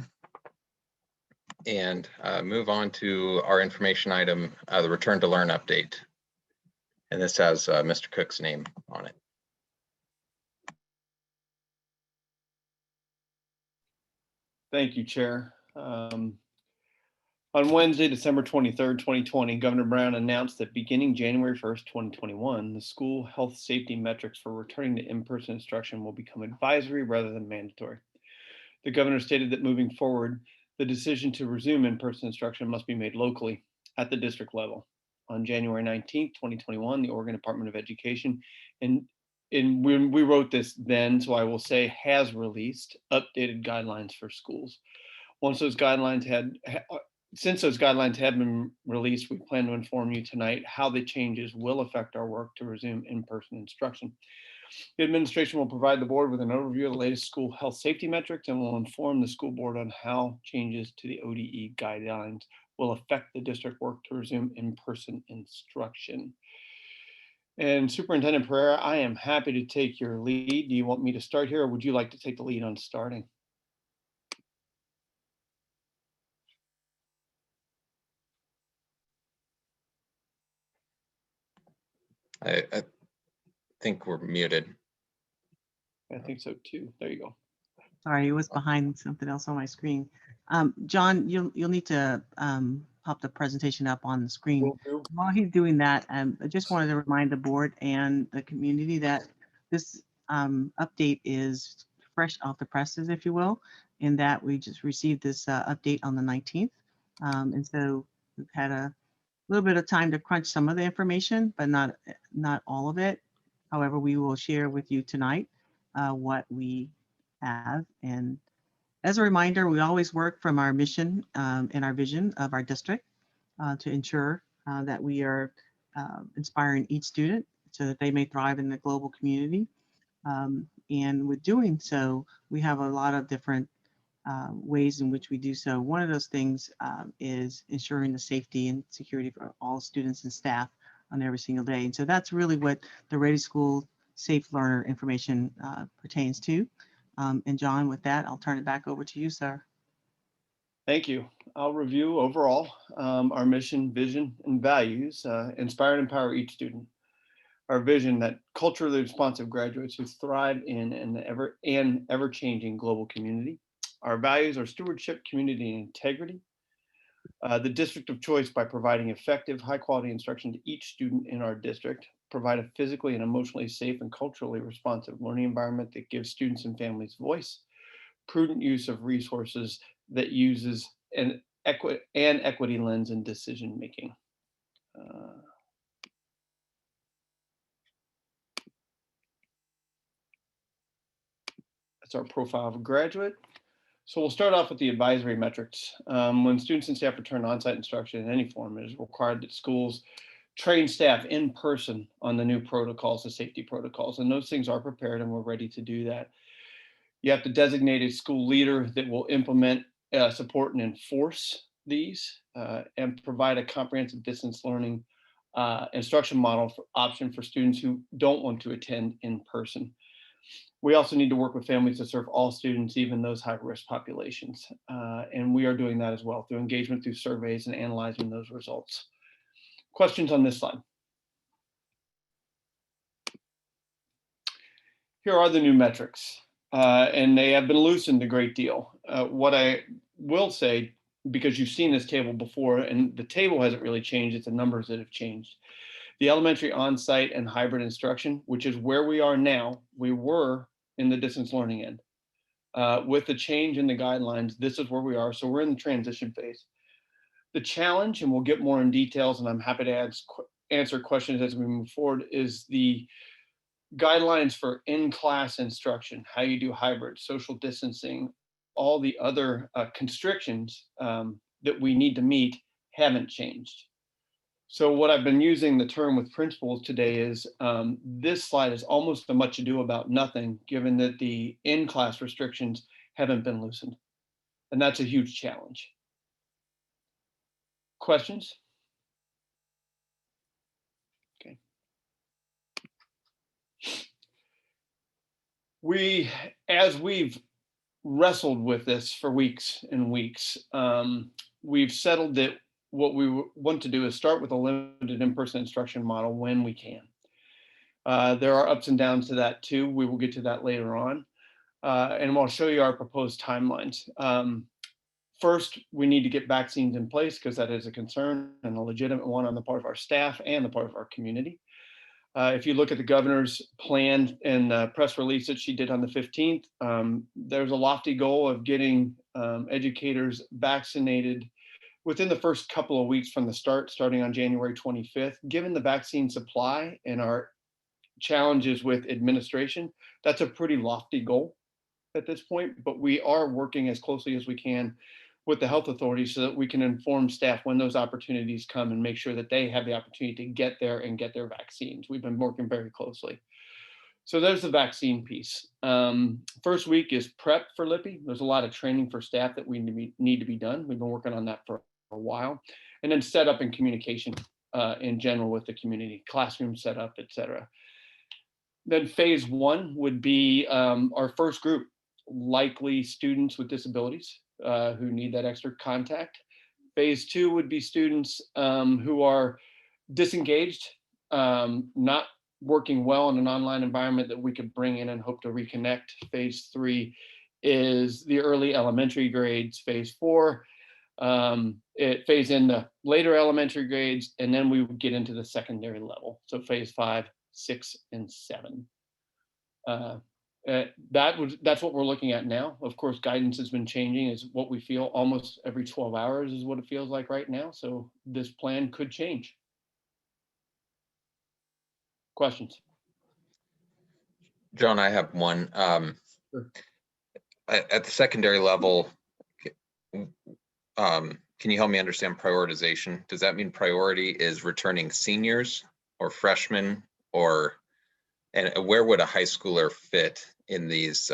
and move on to our information item, the return to learn update. And this has Mr. Cook's name on it. Thank you, Chair. On Wednesday, December 23rd, 2020, Governor Brown announced that beginning January 1st, 2021, the school health safety metrics for returning to in-person instruction will become advisory rather than mandatory. The governor stated that moving forward, the decision to resume in-person instruction must be made locally at the district level. On January 19th, 2021, the Oregon Department of Education, and when we wrote this then, so I will say, has released updated guidelines for schools. Since those guidelines have been released, we plan to inform you tonight how the changes will affect our work to resume in-person instruction. The administration will provide the board with an overview of the latest school health safety metrics and will inform the school board on how changes to the ODE guidelines will affect the district work to resume in-person instruction. And Superintendent Pereira, I am happy to take your lead. Do you want me to start here, or would you like to take the lead on starting? I think we're muted. I think so too. There you go. Sorry, it was behind something else on my screen. John, you'll need to pop the presentation up on the screen. While he's doing that, I just wanted to remind the board and the community that this update is fresh off the presses, if you will, in that we just received this update on the 19th. And so we've had a little bit of time to crunch some of the information, but not all of it. However, we will share with you tonight what we have. And as a reminder, we always work from our mission and our vision of our district to ensure that we are inspiring each student so that they may thrive in the global community. And with doing so, we have a lot of different ways in which we do so. One of those things is ensuring the safety and security for all students and staff on every single day. And so that's really what the Ready School Safe Learner information pertains to. And John, with that, I'll turn it back over to you, sir. Thank you. I'll review overall our mission, vision, and values, inspire and empower each student. Our vision that culturally responsive graduates who thrive in an ever-changing global community. Our values are stewardship, community, and integrity. The district of choice by providing effective, high-quality instruction to each student in our district, provide a physically and emotionally safe and culturally responsive learning environment that gives students and families voice, prudent use of resources that uses an equity lens in decision making. That's our profile of a graduate. So we'll start off with the advisory metrics. When students and staff return on-site instruction in any form, it is required that schools train staff in person on the new protocols, the safety protocols, and those things are prepared and we're ready to do that. You have to designate a school leader that will implement, support, and enforce these and provide a comprehensive distance learning instruction model option for students who don't want to attend in person. We also need to work with families to serve all students, even those high-risk populations. And we are doing that as well through engagement, through surveys, and analyzing those results. Questions on this slide? Here are the new metrics, and they have been loosened a great deal. What I will say, because you've seen this table before, and the table hasn't really changed, it's the numbers that have changed. The elementary on-site and hybrid instruction, which is where we are now, we were in the distance learning end. With the change in the guidelines, this is where we are. So we're in the transition phase. The challenge, and we'll get more in details, and I'm happy to answer questions as we move forward, is the guidelines for in-class instruction, how you do hybrid, social distancing, all the other constrictions that we need to meet haven't changed. So what I've been using the term with principals today is this slide is almost a much ado about nothing, given that the in-class restrictions haven't been loosened. And that's a huge challenge. Questions? Okay. As we've wrestled with this for weeks and weeks, we've settled that what we want to do is start with a limited in-person instruction model when we can. There are ups and downs to that too. We will get to that later on. And I'll show you our proposed timelines. First, we need to get vaccines in place because that is a concern and a legitimate one on the part of our staff and the part of our community. If you look at the governor's plan and the press release that she did on the 15th, there's a lofty goal of getting educators vaccinated within the first couple of weeks from the start, starting on January 25th. Given the vaccine supply and our challenges with administration, that's a pretty lofty goal at this point, but we are working as closely as we can with the health authorities so that we can inform staff when those opportunities come and make sure that they have the opportunity to get there and get their vaccines. We've been working very closely. So there's the vaccine piece. First week is prep for Lippy. There's a lot of training for staff that we need to be done. We've been working on that for a while. And then setup and communication in general with the community, classroom setup, et cetera. Then phase one would be our first group, likely students with disabilities who need that extra contact. Phase two would be students who are disengaged, not working well in an online environment that we could bring in and hope to reconnect. Phase three is the early elementary grades. Phase four, it phase in the later elementary grades, and then we would get into the secondary level. So phase 5, 6, and 7. That's what we're looking at now. Of course, guidance has been changing. Is what we feel almost every 12 hours is what it feels like right now. So this plan could change. Questions? John, I have one. Sure. At the secondary level, can you help me understand prioritization? Does that mean priority is returning seniors or freshmen, or and where would a high schooler fit in these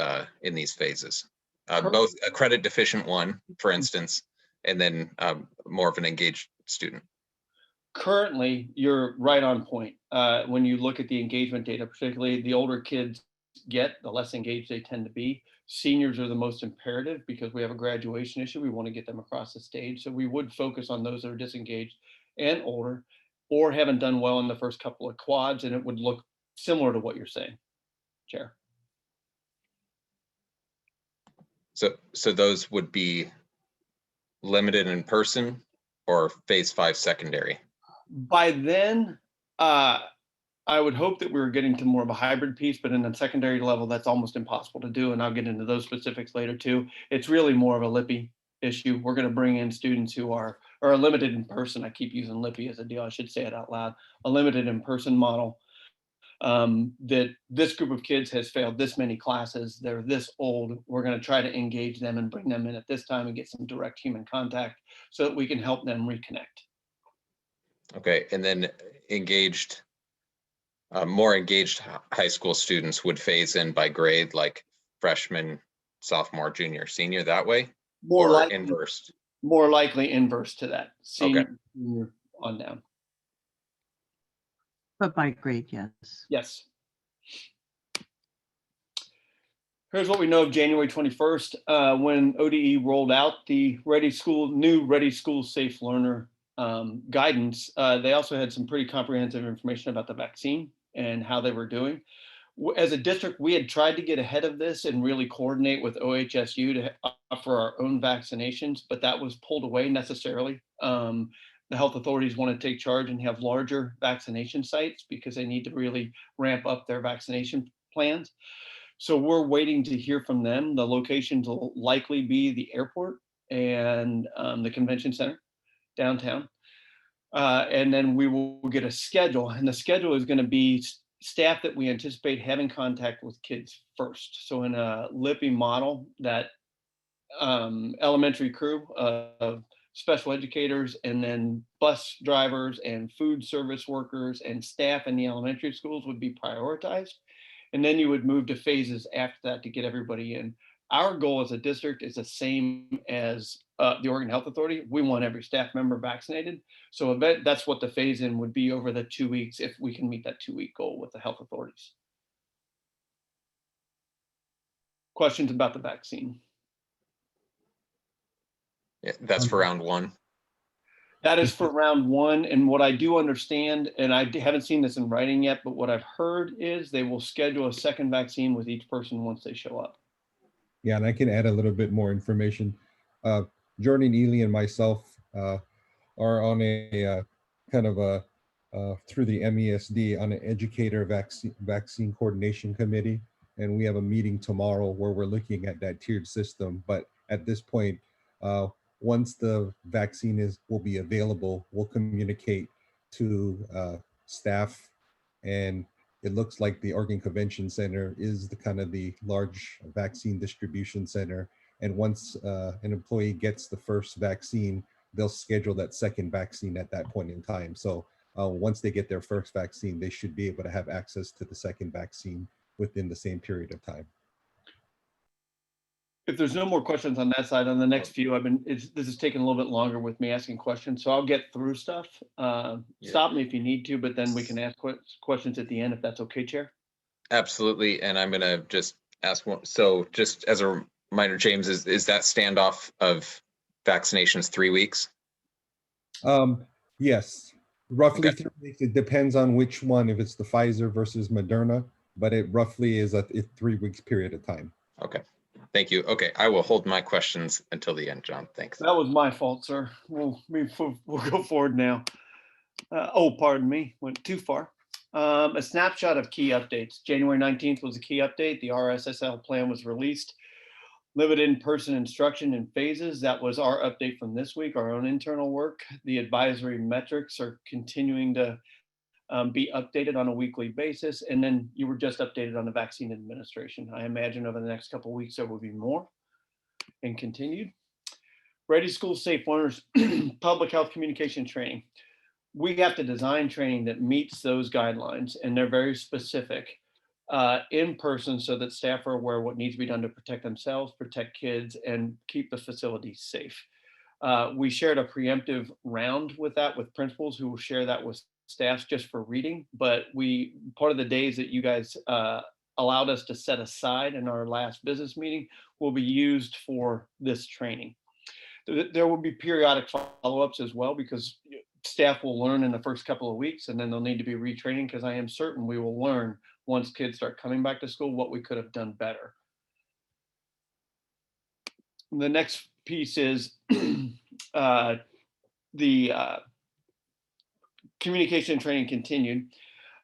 phases? Both a credit deficient one, for instance, and then more of an engaged student. Currently, you're right on point. When you look at the engagement data, particularly the older kids get, the less engaged they tend to be. Seniors are the most imperative because we have a graduation issue. We want to get them across the stage. So we would focus on those that are disengaged and older or haven't done well in the first couple of quads, and it would look similar to what you're saying, Chair. So those would be limited in person or phase 5 secondary? By then, I would hope that we were getting to more of a hybrid piece, but in the secondary level, that's almost impossible to do. And I'll get into those specifics later too. It's really more of a Lippy issue. We're going to bring in students who are limited in person. I keep using Lippy as a deal. I should say it out loud. A limited in person model. That this group of kids has failed this many classes. They're this old. We're going to try to engage them and bring them in at this time and get some direct human contact so that we can help them reconnect. Okay, and then more engaged high school students would phase in by grade, like freshman, sophomore, junior, senior, that way? More likely inverse? More likely inverse to that. Senior, okay. Junior on down. But by grade, yes. Yes. Here's what we know of January 21st, when ODE rolled out the new Ready School Safe Learner guidance. They also had some pretty comprehensive information about the vaccine and how they were doing. As a district, we had tried to get ahead of this and really coordinate with OHSU to offer our own vaccinations, but that was pulled away necessarily. The health authorities want to take charge and have larger vaccination sites because they need to really ramp up their vaccination plans. So we're waiting to hear from them. The locations will likely be the airport and the convention center downtown. And then we will get a schedule, and the schedule is going to be staff that we anticipate having contact with kids first. So in a Lippy model, that elementary crew of special educators and then bus drivers and food service workers and staff in the elementary schools would be prioritized. And then you would move to phases after that to get everybody in. Our goal as a district is the same as the Oregon Health Authority. We want every staff member vaccinated. So that's what the phase in would be over the 2 weeks if we can meet that 2-week goal with the health authorities. Questions about the vaccine? Yeah, that's for round 1. That is for round one. And what I do understand, and I haven't seen this in writing yet, but what I've heard is they will schedule a second vaccine with each person once they show up. Yeah, and I can add a little bit more information. Jordan Ely and myself are on a kind of a through the MESD on an educator vaccine coordination committee, and we have a meeting tomorrow where we're looking at that tiered system. But at this point, once the vaccine will be available, we'll communicate to staff, and it looks like the Oregon Convention Center is the kind of the large vaccine distribution center. And once an employee gets the first vaccine, they'll schedule that second vaccine at that point in time. So once they get their first vaccine, they should be able to have access to the second vaccine within the same period of time. If there's no more questions on that side, on the next few, this is taking a little bit longer with me asking questions, so I'll get through stuff. Stop me if you need to, but then we can ask questions at the end if that's okay, Chair. Absolutely, and I'm gonna just ask one. So just as a reminder, James, is that standoff of vaccinations 3 weeks? Yes, roughly 3 weeks. It depends on which one, if it's the Pfizer versus Moderna, but it roughly is a 3 weeks period of time. Okay, thank you. Okay, I will hold my questions until the end, John. Thanks. That was my fault, sir. We'll go forward now. Oh, pardon me, went too far. A snapshot of key updates. January 19th was a key update. The RSSL plan was released. Limited in-person instruction in phases. That was our update from this week, our own internal work. The advisory metrics are continuing to be updated on a weekly basis. And then you were just updated on the vaccine administration. I imagine over the next couple of weeks, there will be more and continued. Ready School Safe Learners, public health communication training. We have to design training that meets those guidelines, and they're very specific in person so that staff are aware of what needs to be done to protect themselves, protect kids, and keep the facilities safe. We shared a preemptive round with that with principals who will share that with staffs just for reading, but part of the days that you guys allowed us to set aside in our last business meeting will be used for this training. There will be periodic follow-ups as well, because staff will learn in the first couple of weeks, and then they'll need to be retraining, because I am certain we will learn once kids start coming back to school what we could have done better. The next piece is the communication training continued.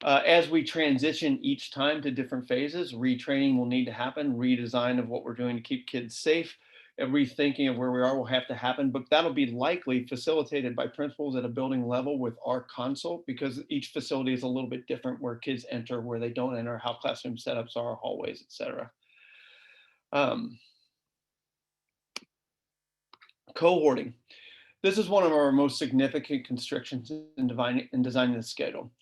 As we transition each time to different phases, retraining will need to happen, redesign of what we're doing to keep kids safe, and rethinking of where we are will have to happen, but that'll be likely facilitated by principals at a building level with our consult, because each facility is a little bit different, where kids enter, where they don't enter, how classroom setups are, hallways, etc. Cohorting. This is one of our most significant constrictions in designing the schedule.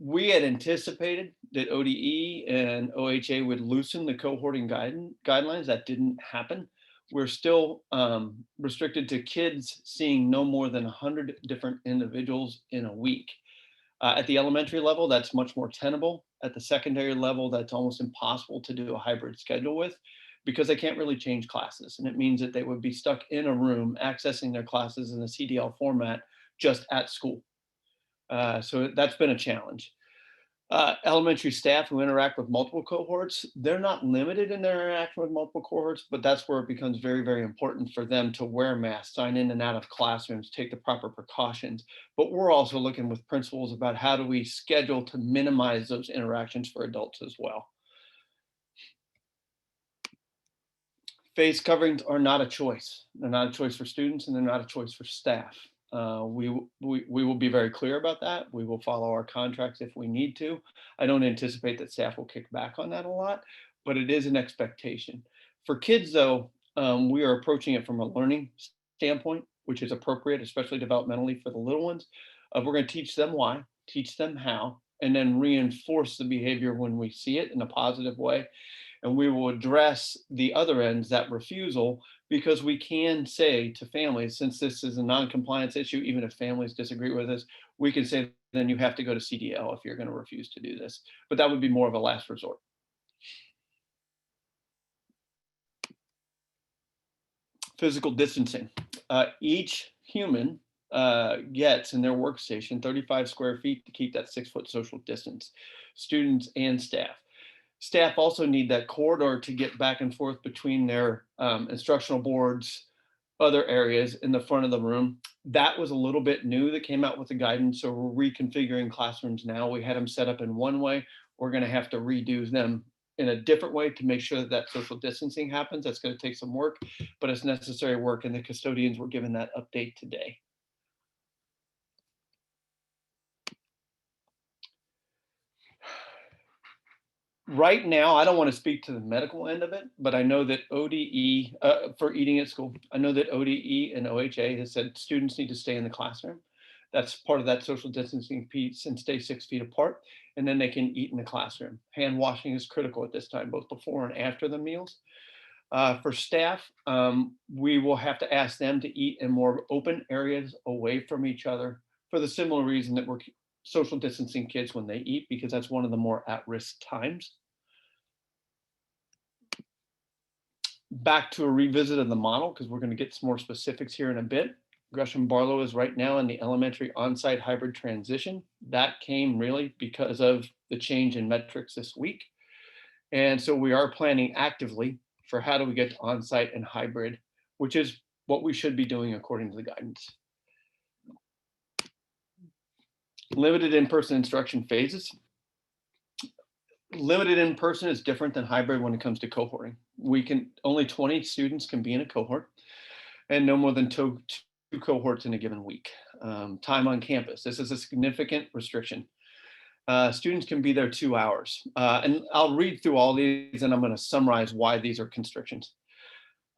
We had anticipated that ODE and OHA would loosen the cohorting guidelines. That didn't happen. We're still restricted to kids seeing no more than 100 different individuals in a week. At the elementary level, that's much more tenable. At the secondary level, that's almost impossible to do a hybrid schedule with, because they can't really change classes. And it means that they would be stuck in a room accessing their classes in a CDL format just at school. So that's been a challenge. Elementary staff who interact with multiple cohorts, they're not limited in their interaction with multiple cohorts, but that's where it becomes very, very important for them to wear masks, sign in and out of classrooms, take the proper precautions. But we're also looking with principals about how do we schedule to minimize those interactions for adults as well. Face coverings are not a choice. They're not a choice for students, and they're not a choice for staff. We will be very clear about that. We will follow our contracts if we need to. I don't anticipate that staff will kick back on that a lot, but it is an expectation. For kids, though, we are approaching it from a learning standpoint, which is appropriate, especially developmentally for the little ones. We're going to teach them why, teach them how, and then reinforce the behavior when we see it in a positive way. And we will address the other ends, that refusal, because we can say to families, since this is a non-compliance issue, even if families disagree with us, we can say, then you have to go to CDL if you're going to refuse to do this. But that would be more of a last resort. Physical distancing. Each human gets in their workstation, 35 square feet to keep that 6-foot social distance, students and staff. Staff also need that corridor to get back and forth between their instructional boards, other areas in the front of the room. That was a little bit new that came out with the guidance. So we're reconfiguring classrooms now. We had them set up in one way. We're going to have to redo them in a different way to make sure that that social distancing happens. That's going to take some work, but it's necessary work, and the custodians were given that update today. Right now, I don't want to speak to the medical end of it, but I know that ODE, for eating at school, I know that ODE and OHA has said students need to stay in the classroom. That's part of that social distancing piece, and stay 6 feet apart, and then they can eat in the classroom. Hand washing is critical at this time, both before and after the meals. For staff, we will have to ask them to eat in more open areas away from each other for the similar reason that we're social distancing kids when they eat, because that's one of the more at-risk times. Back to a revisit of the model, because we're going to get some more specifics here in a bit. Gresham-Barlow is right now in the elementary on-site hybrid transition. That came really because of the change in metrics this week. And so we are planning actively for how do we get to on-site and hybrid, which is what we should be doing according to the guidance. Limited in-person instruction phases. Limited in person is different than hybrid when it comes to cohorting. Only 20 students can be in a cohort, and no more than two cohorts in a given week. Time on campus. This is a significant restriction. Students can be there 2 hours. And I'll read through all these, and I'm going to summarize why these are constrictions.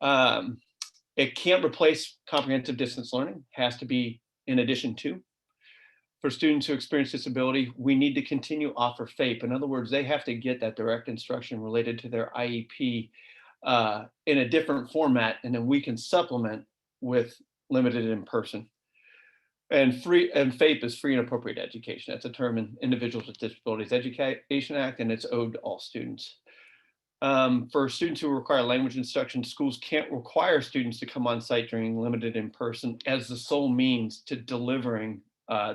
It can't replace comprehensive distance learning. Has to be in addition to. For students who experience disability, we need to continue to offer FAPE. In other words, they have to get that direct instruction related to their IEP in a different format, and then we can supplement with limited in person. And FAPE is free and appropriate education. That's a term in Individuals with Disabilities Education Act, and it's owed to all students. For students who require language instruction, schools can't require students to come on site during limited in person as the sole means to delivering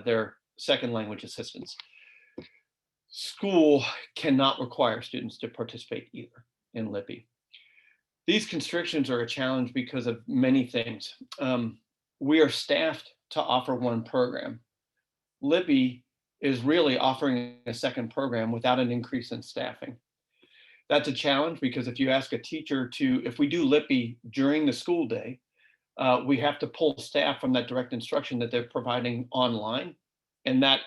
their second language assistance. School cannot require students to participate either in LIPI. These constrictions are a challenge because of many things. We are staffed to offer one program. LIPI is really offering a second program without an increase in staffing. That's a challenge because if you ask a teacher if we do LIPI during the school day, we have to pull staff from that direct instruction that they're providing online, and that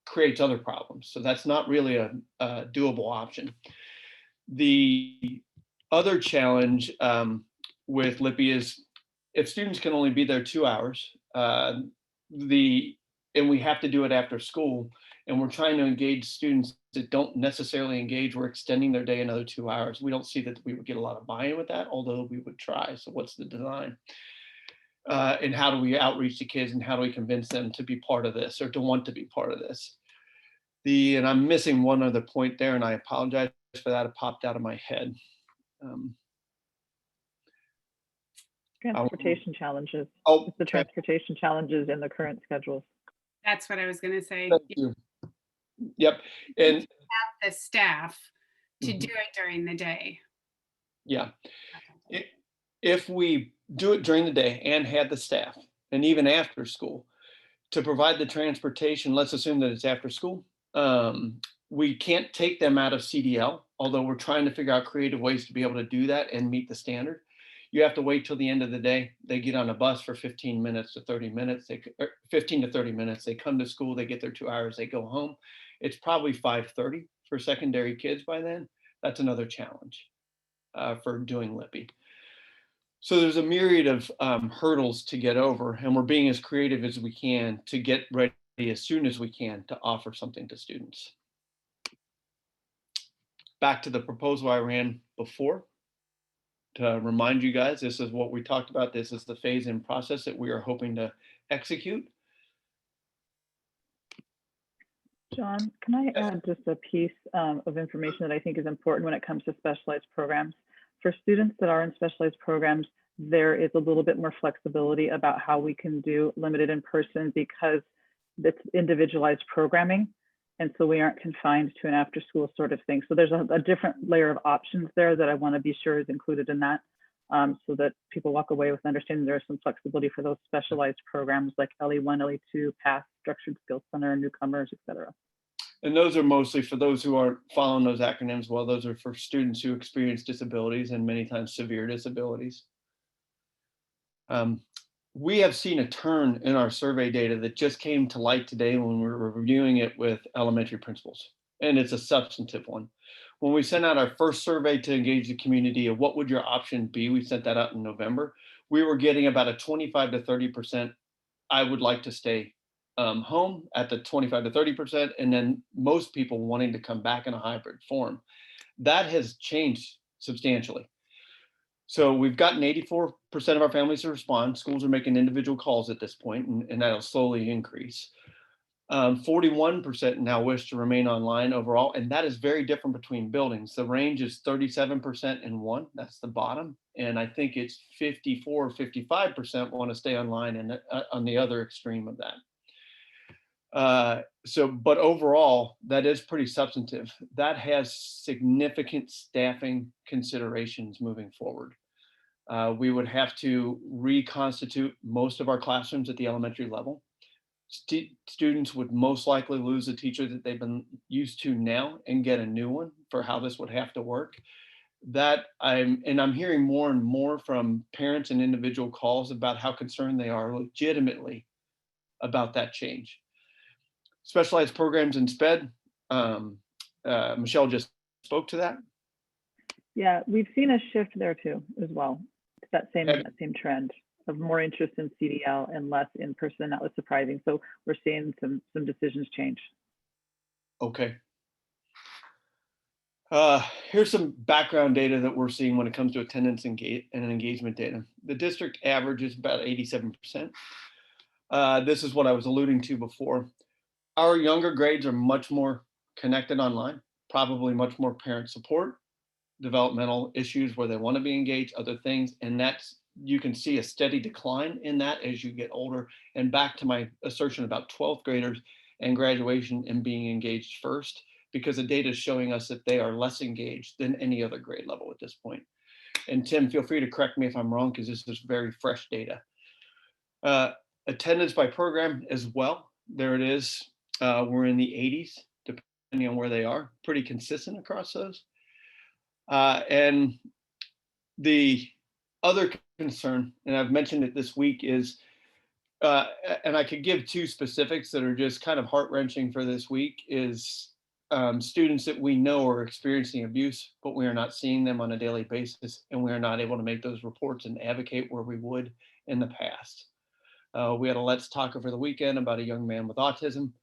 creates other problems. So that's not really a doable option. The other challenge with LIPI is if students can only be there 2 hours, and we have to do it after school, and we're trying to engage students that don't necessarily engage, we're extending their day another 2 hours. We don't see that we would get a lot of buy-in with that, although we would try. So what's the design? And how do we outreach to kids, and how do we convince them to be part of this or to want to be part of this? And I'm missing one other point there, and I apologize for that. It popped out of my head. Transportation challenges. Oh, it's the transportation challenges in the current schedules. That's what I was going to say. Thank you. Yep. And have the staff to do it during the day. Yeah. If we do it during the day and had the staff, and even after school, to provide the transportation, let's assume that it's after school. We can't take them out of CDL, although we're trying to figure out creative ways to be able to do that and meet the standard. You have to wait till the end of the day. They get on a bus for 15 minutes to 30 minutes. 15 to 30 minutes. They come to school, they get their 2 hours, they go home. It's probably 5:30 for secondary kids by then. That's another challenge for doing LIPI. So there's a myriad of hurdles to get over, and we're being as creative as we can to get ready as soon as we can to offer something to students. Back to the proposal I ran before. To remind you guys, this is what we talked about. This is the phase-in process that we are hoping to execute. John, can I add just a piece of information that I think is important when it comes to specialized programs? For students that are in specialized programs, there is a little bit more flexibility about how we can do limited in person because it's individualized programming. And so we aren't confined to an after school sort of thing. So there's a different layer of options there that I want to be sure is included in that, so that people walk away with understanding there is some flexibility for those specialized programs like LE1, LE2, PATH, Structured Skills Center, newcomers, et cetera. And those are mostly for those who aren't following those acronyms well, those are for students who experience disabilities and many times severe disabilities. We have seen a turn in our survey data that just came to light today when we were reviewing it with elementary principals, and it's a substantive one. When we sent out our first survey to engage the community of what would your option be, we sent that out in November, we were getting about a 25 to 30%, I would like to stay home at the 25 to 30%, and then most people wanting to come back in a hybrid form. That has changed substantially. So we've gotten 84% of our families to respond. Schools are making individual calls at this point, and that'll slowly increase. 41% now wish to remain online overall, and that is very different between buildings. The range is 37% in one, that's the bottom, and I think it's 54 or 55% want to stay online and on the other extreme of that. But overall, that is pretty substantive. That has significant staffing considerations moving forward. We would have to reconstitute most of our classrooms at the elementary level. Students would most likely lose a teacher that they've been used to now and get a new one for how this would have to work. I'm hearing more and more from parents and individual calls about how concerned they are legitimately about that change. Specialized programs in SPED, Michelle just spoke to that. Yeah, we've seen a shift there too, as well. It's that same trend of more interest in CDL and less in person. That was surprising. So we're seeing some decisions change. Okay. Here's some background data that we're seeing when it comes to attendance and engagement data. The district average is about 87%. This is what I was alluding to before. Our younger grades are much more connected online, probably much more parent support, developmental issues where they want to be engaged, other things, and you can see a steady decline in that as you get older. And back to my assertion about 12th graders and graduation and being engaged first, because the data is showing us that they are less engaged than any other grade level at this point. And Tim, feel free to correct me if I'm wrong, because this is very fresh data. Attendance by program as well, there it is. We're in the 80s, depending on where they are, pretty consistent across those. And the other concern, and I've mentioned it this week, is, and I could give two specifics that are just kind of heart-wrenching for this week, is students that we know are experiencing abuse, but we are not seeing them on a daily basis, and we are not able to make those reports and advocate where we would in the past. We had a Let's Talk over the weekend about a young man with autism.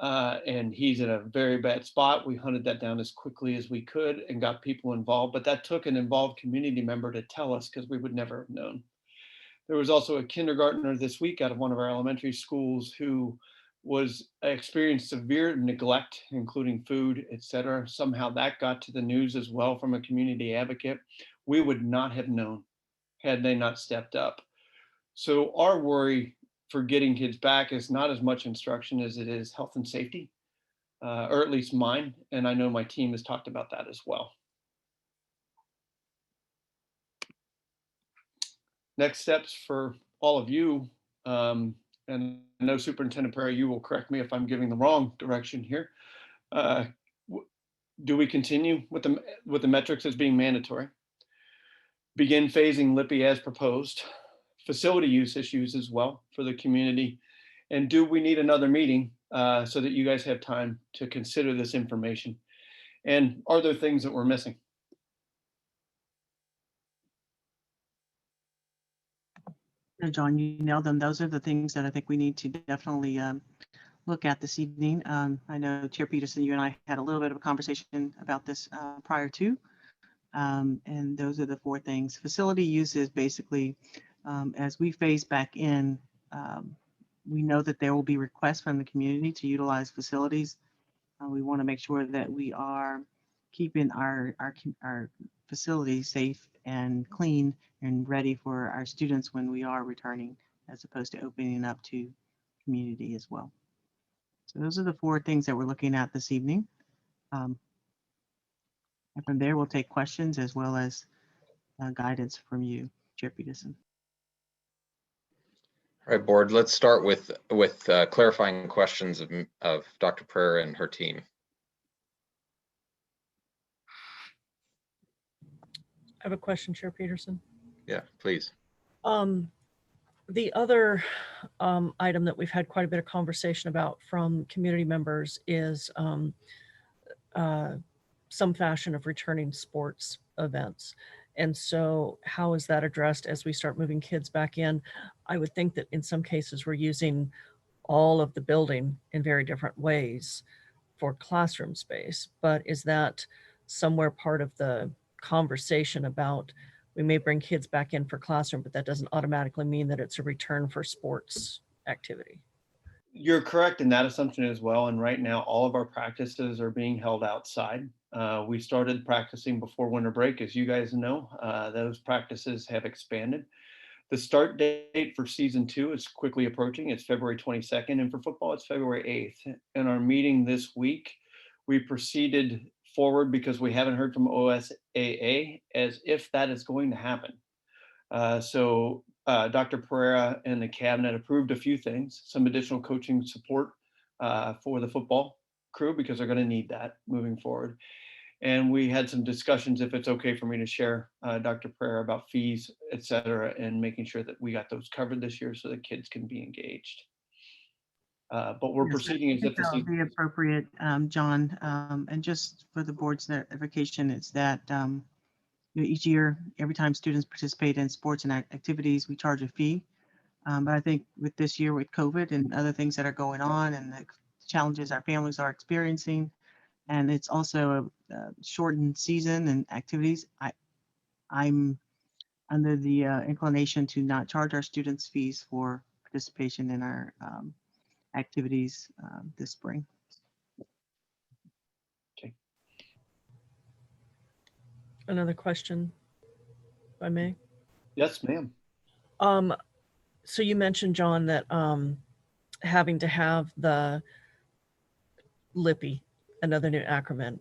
And he's in a very bad spot. We hunted that down as quickly as we could and got people involved, but that took an involved community member to tell us because we would never have known. There was also a kindergartner this week out of one of our elementary schools who experienced severe neglect, including food, etc. Somehow that got to the news as well from a community advocate. We would not have known had they not stepped up. So our worry for getting kids back is not as much instruction as it is health and safety, or at least mine. And I know my team has talked about that as well. Next steps for all of you, and I know Superintendent Perry, you will correct me if I'm giving the wrong direction here. Do we continue with the metrics as being mandatory? Begin phasing LIPI as proposed? Facility use issues as well for the community. And do we need another meeting so that you guys have time to consider this information? And are there things that we're missing? John, you nailed them. Those are the things that I think we need to definitely look at this evening. I know Chair Peterson, you and I had a little bit of a conversation about this prior to, and those are the four things. Facility use is basically, as we phase back in, we know that there will be requests from the community to utilize facilities. We want to make sure that we are keeping our facilities safe and clean and ready for our students when we are returning, as opposed to opening up to community as well. So those are the 4 things that we're looking at this evening. And from there, we'll take questions as well as guidance from you, Chair Peterson. All right, board, let's start with clarifying questions of Dr. Pereira and her team. I have a question, Chair Peterson. Yeah, please. The other item that we've had quite a bit of conversation about from community members is some fashion of returning sports events. And so how is that addressed as we start moving kids back in? I would think that in some cases we're using all of the building in very different ways for classroom space, but is that somewhere part of the conversation about we may bring kids back in for classroom, but that doesn't automatically mean that it's a return for sports activity? You're correct in that assumption as well. And right now, all of our practices are being held outside. We started practicing before winter break, as you guys know. Those practices have expanded. The start date for season 2 is quickly approaching. It's February 22nd, and for football, it's February 8th. In our meeting this week, we proceeded forward because we haven't heard from OSAA as if that is going to happen. So Dr. Pereira and the cabinet approved a few things, some additional coaching support for the football crew because they're going to need that moving forward. And we had some discussions, if it's okay for me to share, Dr. Pereira, about fees, et cetera, and making sure that we got those covered this year so the kids can be engaged. But we're proceeding as if that would be appropriate, John. And just for the board's notification, it's that each year, every time students participate in sports and activities, we charge a fee. But I think with this year, with COVID and other things that are going on and the challenges our families are experiencing, and it's also a shortened season and activities, I'm under the inclination to not charge our students fees for participation in our activities this spring. Okay. Another question, if I may? Yes, ma'am. So you mentioned, John, that having to have the LIPI, another new acronym.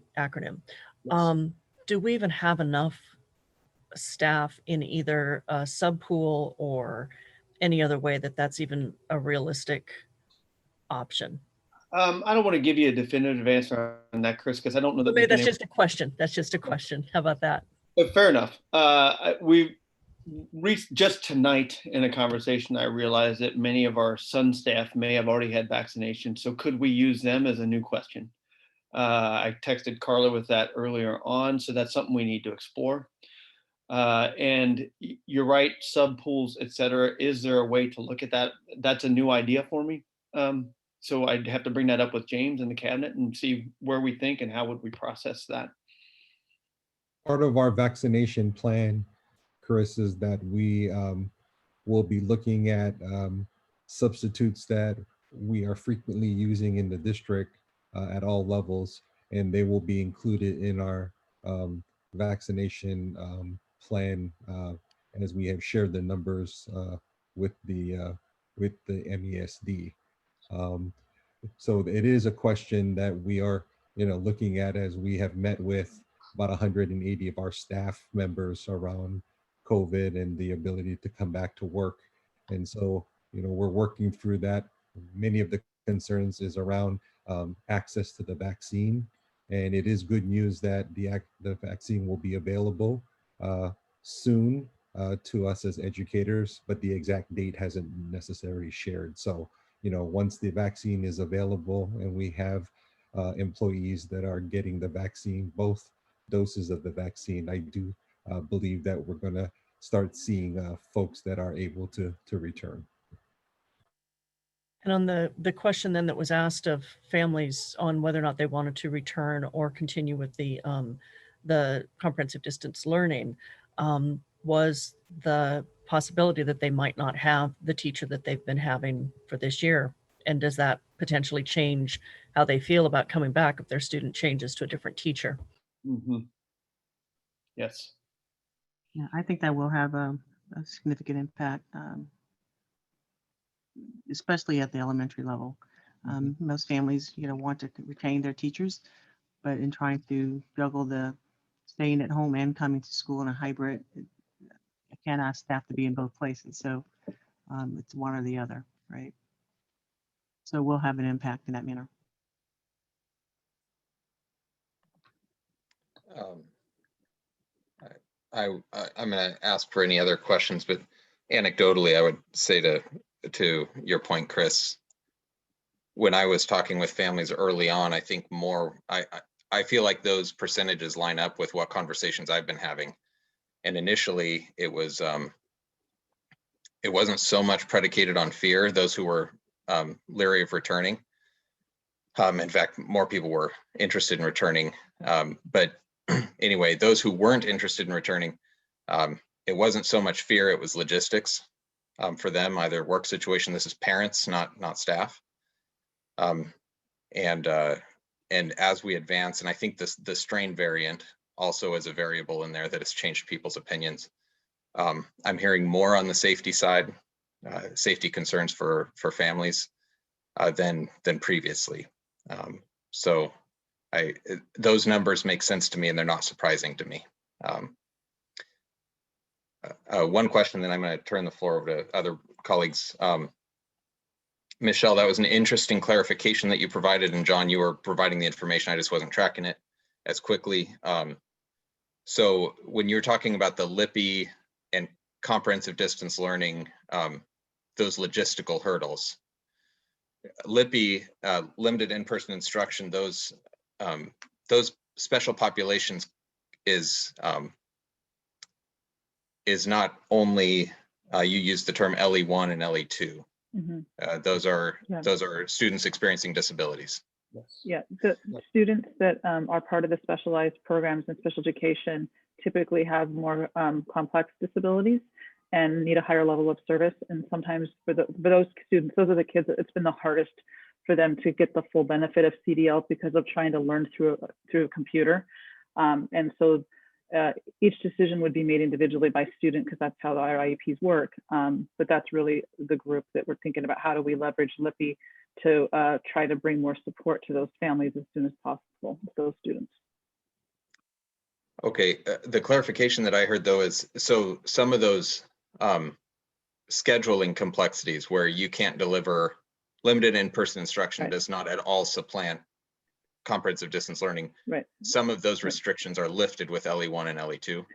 Yes. Do we even have enough staff in either a subpool or any other way that that's even a realistic option? I don't want to give you a definitive answer on that, Chris, because I don't know that Maybe that's just a question. That's just a question. How about that? Fair enough. We reached just tonight in a conversation, I realized that many of our Sun staff may have already had vaccinations. So could we use them as a new question? I texted Carla with that earlier on. So that's something we need to explore. And you're right, sub pools, et cetera. Is there a way to look at that? That's a new idea for me. So I'd have to bring that up with James and the cabinet and see where we think and how would we process that. Part of our vaccination plan, Chris, is that we will be looking at substitutes that we are frequently using in the district at all levels, and they will be included in our vaccination plan as we have shared the numbers with the MESD. So it is a question that we are, looking at as we have met with about 180 of our staff members around COVID and the ability to come back to work. And so, we're working through that. Many of the concerns is around access to the vaccine. And it is good news that the vaccine will be available soon to us as educators, but the exact date hasn't necessarily shared. So, once the vaccine is available and we have employees that are getting the vaccine, both doses of the vaccine, I do believe that we're going to start seeing folks that are able to return. And on the question then that was asked of families on whether or not they wanted to return or continue with the comprehensive distance learning, was the possibility that they might not have the teacher that they've been having for this year. And does that potentially change how they feel about coming back if their student changes to a different teacher? Mm-hmm. Yes. Yeah, I think that will have a significant impact, especially at the elementary level. Most families, want to retain their teachers, but in trying to juggle the staying at home and coming to school in a hybrid, I can't ask staff to be in both places. So it's one or the other, right? So we'll have an impact in that manner. I'm going to ask for any other questions, but anecdotally, I would say to your point, Chris, when I was talking with families early on, I think I feel like those percentages line up with what conversations I've been having. And initially, it wasn't so much predicated on fear. Those who were leery of returning, in fact, more people were interested in returning. But anyway, those who weren't interested in returning, it wasn't so much fear, it was logistics for them, either work situation. This is parents, not staff. And as we advance, and I think the strain variant also is a variable in there that has changed people's opinions. I'm hearing more on the safety side, safety concerns for families than previously. So those numbers make sense to me, and they're not surprising to me. One question, then I'm going to turn the floor over to other colleagues. Michelle, that was an interesting clarification that you provided, and John, you were providing the information. I just wasn't tracking it as quickly. So when you're talking about the LIPI and comprehensive distance learning, those logistical hurdles, LIPI, limited in-person instruction, those special populations is not only, you use the term LE1 and LE2. Those are students experiencing disabilities. Yeah, the students that are part of the specialized programs in special education typically have more complex disabilities and need a higher level of service. And sometimes for those students, those are the kids that it's been the hardest for them to get the full benefit of CDL because of trying to learn through a computer. And so each decision would be made individually by student because that's how our IEPs work. But that's really the group that we're thinking about. How do we leverage LIPI to try to bring more support to those families as soon as possible, those students? Okay, the clarification that I heard though is, so some of those scheduling complexities where you can't deliver limited in-person instruction does not at all supplant comprehensive distance learning. Right. Some of those restrictions are lifted with LE1 and LE2.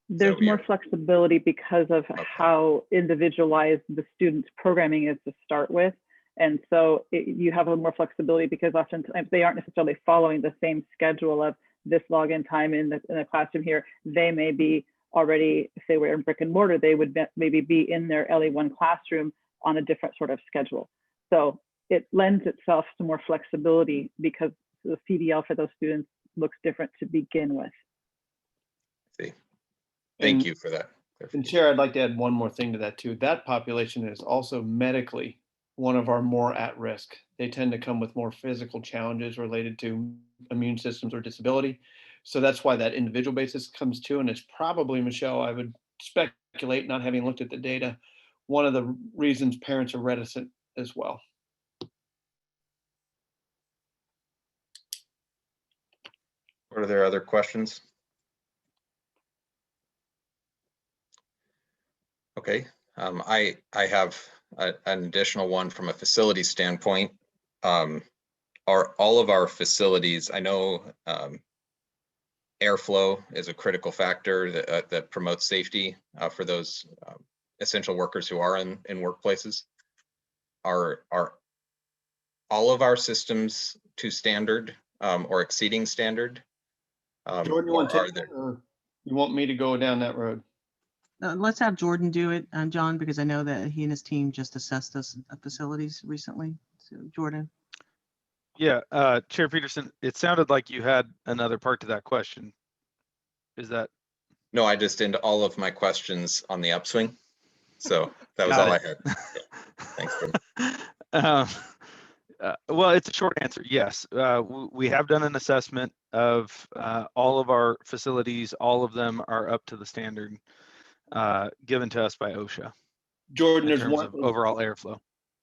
There's more flexibility because of how individualized the student's programming is to start with. And so you have a little more flexibility because oftentimes they aren't necessarily following the same schedule of this login time in the classroom here. They may be already, if they were in brick and mortar, they would maybe be in their LE1 classroom on a different sort of schedule. So it lends itself to more flexibility because the CDL for those students looks different to begin with. See, thank you for that. And Chair, I'd like to add one more thing to that too. That population is also medically one of our more at risk. They tend to come with more physical challenges related to immune systems or disability. So that's why that individual basis comes too. And it's probably, Michelle, I would speculate, not having looked at the data, one of the reasons parents are reticent as well. Are there other questions? Okay, I have an additional one from a facility standpoint. Are all of our facilities, I know airflow is a critical factor that promotes safety for those essential workers who are in workplaces. Are all of our systems to standard or exceeding standard? Jordan, you want to take that, or you want me to go down that road? Let's have Jordan do it, John, because I know that he and his team just assessed those facilities recently. So Jordan. Yeah, Chair Peterson, it sounded like you had another part to that question. Is that? No, I just ended all of my questions on the upswing. So that was Got all it. I had. Yeah. Thanks, Tim. Well, it's a short answer. Yes, we have done an assessment of all of our facilities. All of them are up to the standard given to us by OSHA Jordan, in there's terms one. of overall airflow.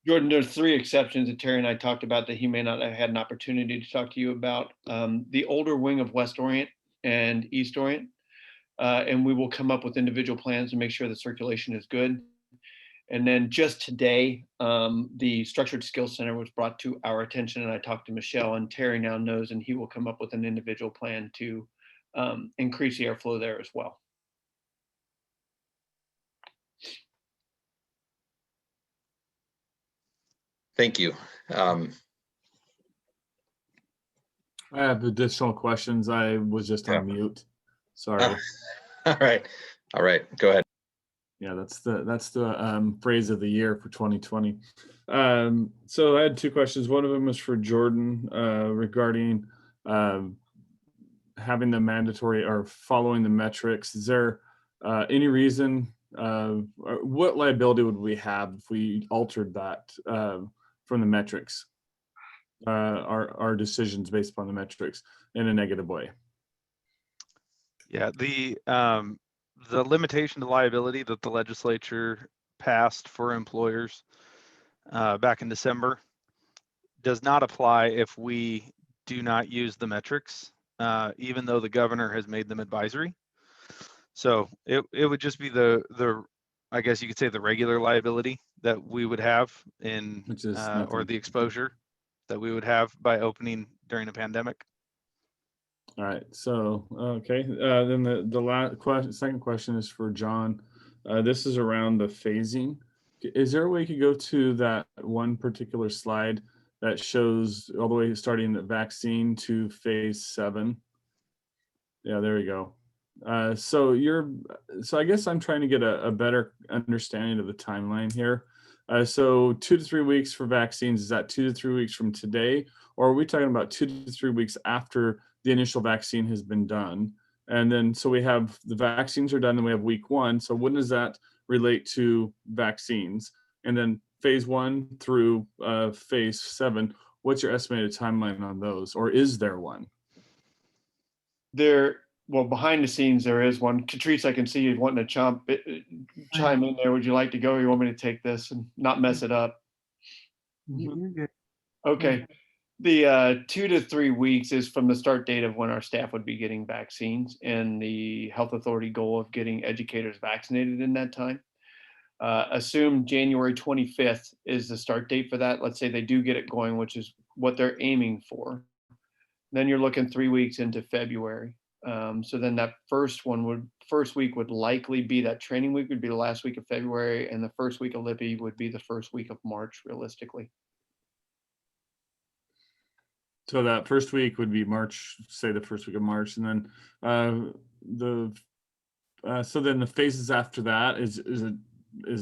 Jordan, there's 3 exceptions that Terry and I talked about that he may not have had an opportunity to talk to you about. The older wing of West Orient and East Orient, and we will come up with individual plans to make sure the circulation is good. And then just today, the Structured Skills Center was brought to our attention, and I talked to Michelle, and Terry now knows, and he will come up with an individual plan to increase the airflow there as well. Thank you. I have additional questions. I was just on mute. Sorry. All right. All right. Go ahead. Yeah, that's the phrase of the year for 2020. So I had 2 questions. One of them was for Jordan regarding having the mandatory or following the metrics. Is there any reason, what liability would we have if we altered that from the metrics, our decisions based upon the metrics in a negative way? Yeah, the limitation to liability that the legislature passed for employers back in December does not apply if we do not use the metrics, even though the governor has made them advisory. So it would just be the I guess you could say the regular liability that we would have in or the exposure that we would have by opening during a pandemic. All right. So, okay. Then the last question, second question is for John. This is around the phasing. Is there a way you could go to that one particular slide that shows all the way starting the vaccine to phase 7? Yeah, there you go. So I guess I'm trying to get a better understanding of the timeline here. So 2 to 3 weeks for vaccines, is that 2 to 3 weeks from today? Or are we talking about 2 to 3 weeks after the initial vaccine has been done? And then, so we have the vaccines are done, then we have week 1. So when does that relate to vaccines? And then phase 1 through phase 7, what's your estimated timeline on those? Or is there one? Well, behind the scenes, there is one. Catrice, I can see you wanting to chime in there. Would you like to go, or you want me to take this and not mess it up? You're good. Okay. The 2 to 3 weeks is from the start date of when our staff would be getting vaccines, and the health authority goal of getting educators vaccinated in that time. Assume January 25th is the start date for that. Let's say they do get it going, which is what they're aiming for. Then you're looking 3 weeks into February. So then that first week would likely be that training week, would be the last week of February, and the first week of Lippy would be the first week of March, realistically. So that first week would be March, say the first week of March, and then so then the phases after that, is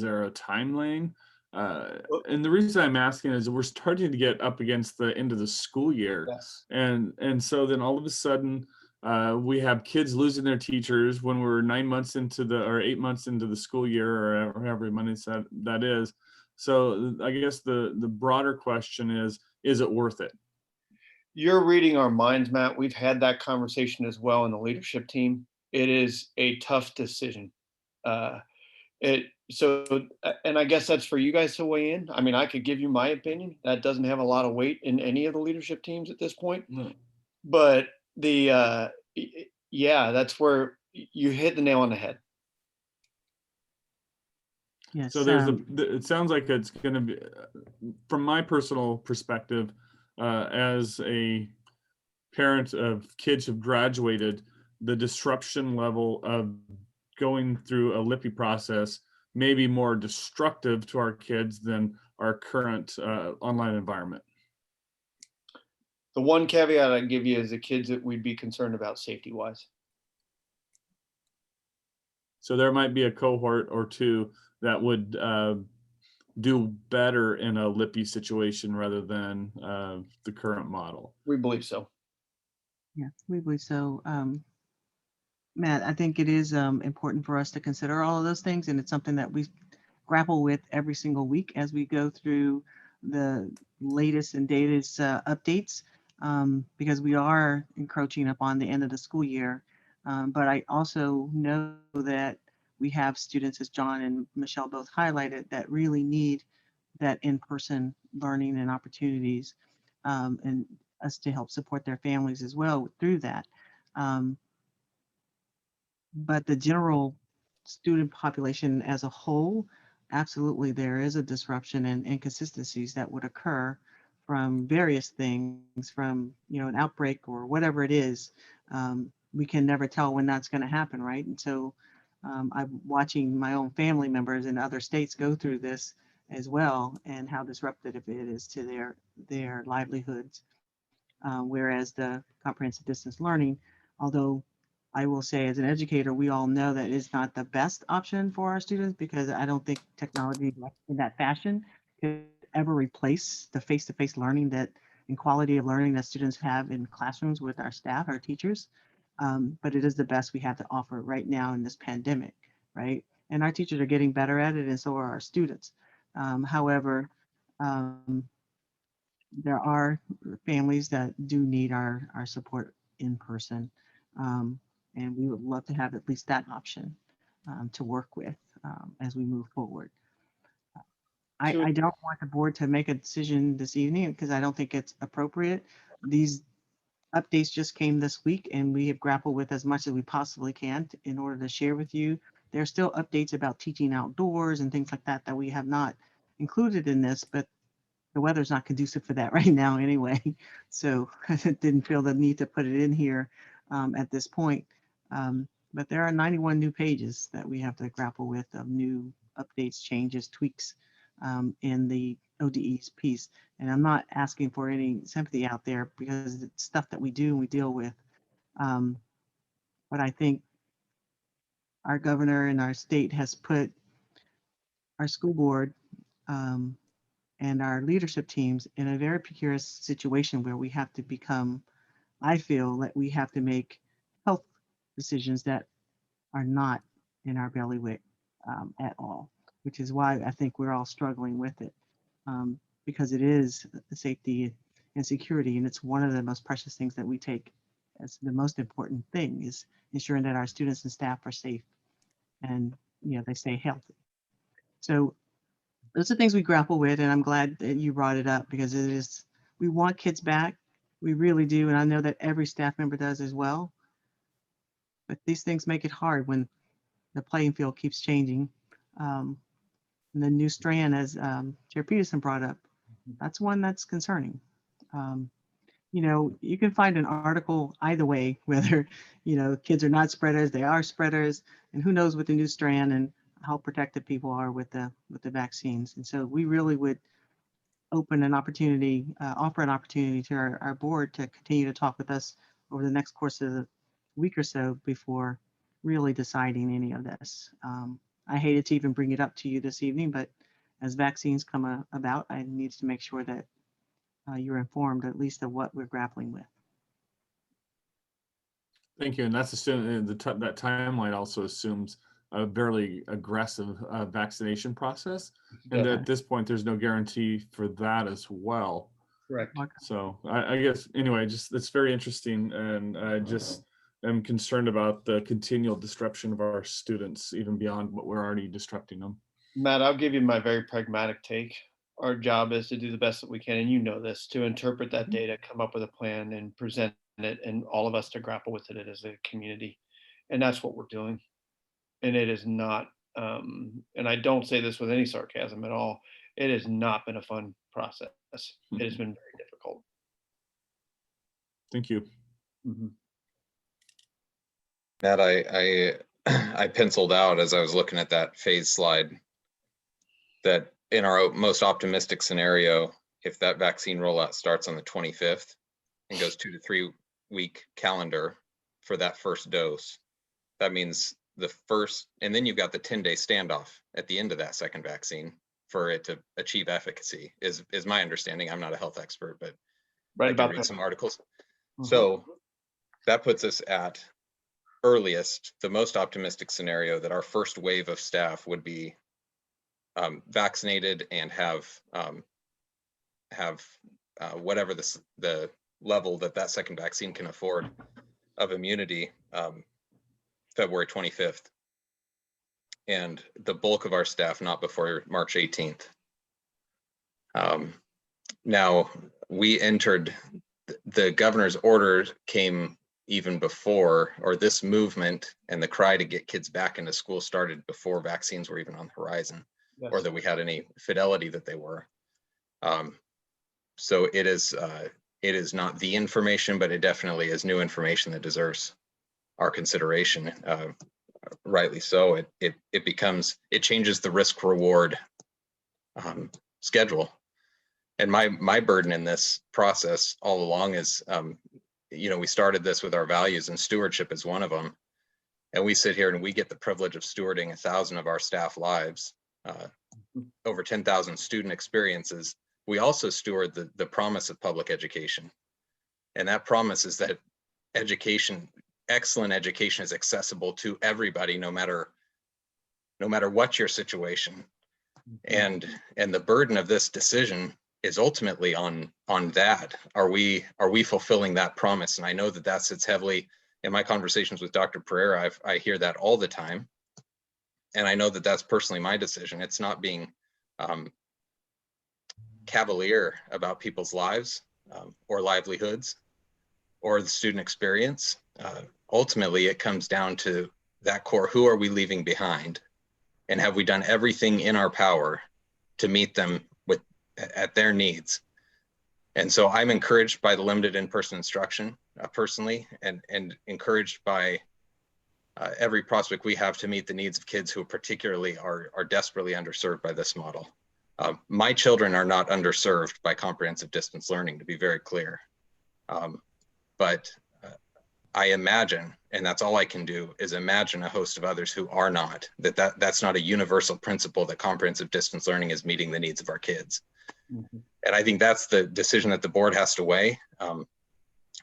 there a timeline? And the reason I'm asking is we're starting to get up against the end of the school year. Yes. And so then all of a sudden we have kids losing their teachers when we're 9 months into or 8 months into the school year, or however many that is. So I guess the broader question is it worth it? You're reading our minds, Matt. We've had that conversation as well in the leadership team. It is a tough decision. And I guess that's for you guys to weigh in. I mean, I could give you my opinion. That doesn't have a lot of weight in any of the leadership teams at this point. No. But that's where you hit the nail on the head. Yes. So it sounds like it's going to be, from my personal perspective, as a parent of kids who've graduated, the disruption level of going through a Lippy process may be more destructive to our kids than our current online environment. The one caveat I'd give you is the kids that we'd be concerned about safety-wise. So there might be a cohort or two that would do better in a Lippy situation rather than the current model. We believe so. Yeah, we believe so. Matt, I think it is important for us to consider all of those things, and it's something that we grapple with every single week as we go through the latest and latest updates because we are encroaching upon the end of the school year. But I also know that we have students, as John and Michelle both highlighted, that really need that in-person learning and opportunities, and us to help support their families as well through that. But the general student population as a whole, absolutely there is a disruption and inconsistencies that would occur from various things, from an outbreak or whatever it is. We can never tell when that's going to happen, right? And so I'm watching my own family members in other states go through this as well, and how disruptive it is to their livelihoods. Whereas the comprehensive distance learning, although I will say as an educator, we all know that it's not the best option for our students, because I don't think technology in that fashion could ever replace the face-to-face learning and quality of learning that students have in classrooms with our staff, our teachers. But it is the best we have to offer right now in this pandemic, right? And our teachers are getting better at it, and so are our students. However, there are families that do need our support in person. And we would love to have at least that option to work with as we move forward. I don't want the board to make a decision this evening because I don't think it's appropriate. These updates just came this week, and we have grappled with as much as we possibly can in order to share with you. There are still updates about teaching outdoors and things like that that we have not included in this, but the weather's not conducive for that right now anyway. So I didn't feel the need to put it in here at this point. But there are 91 new pages that we have to grapple with of new updates, changes, tweaks in the ODE's piece. And I'm not asking for any sympathy out there because it's stuff that we do and we deal with. But I think our governor and our state has put our school board and our leadership teams in a very precarious situation where we have to I feel that we have to make health decisions that are not in our bailiwick at all, which is why I think we're all struggling with it, because it is safety and security, and it's one of the most precious things that we take as the most important thing, is ensuring that our students and staff are safe and they stay healthy. So those are things we grapple with, and I'm glad that you brought it up because we want kids back. We really do, and I know that every staff member does as well. But these things make it hard when the playing field keeps changing. And the new strand, as Chair Peterson brought up, that's one that's concerning. You can find an article either way, whether, kids are not spreaders, they are spreaders, and who knows with the new strand and how protected people are with the vaccines. And so we really would offer an opportunity to our board to continue to talk with us over the next course of the week or so before really deciding any of this. I hated to even bring it up to you this evening, but as vaccines come about, I need to make sure that you're informed at least of what we're grappling with. Thank you. And that's assuming that timeline also assumes a fairly aggressive vaccination process. And at this point, there's no guarantee for that as well. Correct. So I guess, anyway, it's very interesting. And I just am concerned about the continual disruption of our students, even beyond what we're already disrupting them. Matt, I'll give you my very pragmatic take. Our job is to do the best that we can, and you know this, to interpret that data, come up with a plan, and present it, and all of us to grapple with it as a community. And that's what we're doing. And it is not, and I don't say this with any sarcasm at all, it has not been a fun process. It has been very difficult. Thank you. Mm-hmm. Matt, I penciled out as I was looking at that phase slide that in our most optimistic scenario, if that vaccine rollout starts on the 25th and goes 2 to 3 week calendar for that first dose, that means the first, and then you've got the 10-day standoff at the end of that second vaccine for it to achieve efficacy is my understanding. I'm not a health expert, but right, I can read some articles. So that puts us at earliest, the most optimistic scenario, that our first wave of staff would be vaccinated and have have whatever the level that second vaccine can afford of immunity February 25th. And the bulk of our staff not before March 18th. Now, we entered, the governor's order came even before, or this movement and the cry to get kids back into school started before vaccines were even on the horizon, Yes. or that we had any fidelity that they were. So it is not the information, but it definitely is new information that deserves our consideration. Rightly so. It changes the risk reward schedule. And my burden in this process all along is, we started this with our values, and stewardship is one of them. And we sit here and we get the privilege of stewarding 1,000 of our staff lives, over 10,000 student experiences. We also steward the promise of public education. And that promise is that excellent education is accessible to everybody, no matter what your situation. And the burden of this decision is ultimately on that. Are we fulfilling that promise? And I know that sits heavily in my conversations with Dr. Pereira. I hear that all the time. And I know that that's personally my decision. It's not being cavalier about people's lives or livelihoods or the student experience. Ultimately, it comes down to that core. Who are we leaving behind? And have we done everything in our power to meet them at their needs? And so I'm encouraged by the limited in-person instruction personally, and encouraged by every prospect we have to meet the needs of kids who particularly are desperately underserved by this model. My children are not underserved by comprehensive distance learning, to be very clear. But I imagine, and that's all I can do, is imagine a host of others who are not, that's not a universal principle that comprehensive distance learning is meeting the needs of our kids. Mm-hmm. And I think that's the decision that the board has to weigh. I'm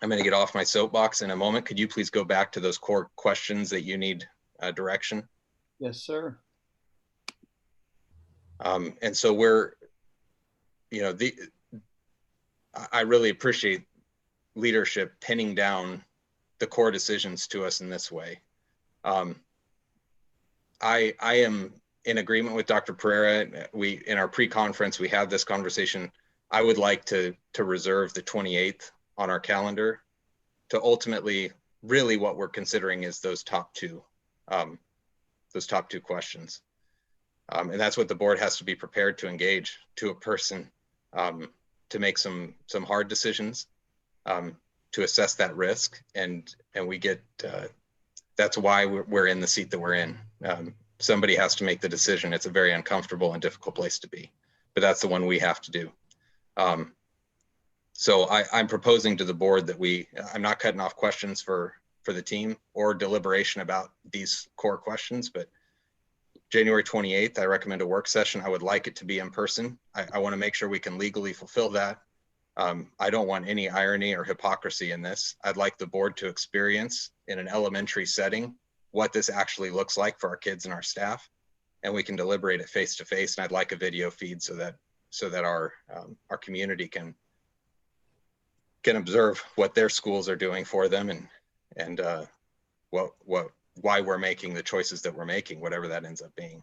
going to get off my soapbox in a moment. Could you please go back to those core questions that you need direction? Yes, sir. And so I really appreciate leadership pinning down the core decisions to us in this way. I am in agreement with Dr. Pereira. In our pre-conference, we had this conversation. I would like to reserve the 28th on our calendar to ultimately, really what we're considering is those top two questions. And that's what the board has to be prepared to engage to a person to make some hard decisions, to assess that risk. And we get, that's why we're in the seat that we're in. Somebody has to make the decision. It's a very uncomfortable and difficult place to be, but that's the one we have to do. So I'm proposing to the board that I'm not cutting off questions for the team or deliberation about these core questions, but January 28th, I recommend a work session. I would like it to be in person. I want to make sure we can legally fulfill that. I don't want any irony or hypocrisy in this. I'd like the board to experience in an elementary setting what this actually looks like for our kids and our staff, and we can deliberate it face to face. And I'd like a video feed so that our community can observe what their schools are doing for them, and why we're making the choices that we're making, whatever that ends up being.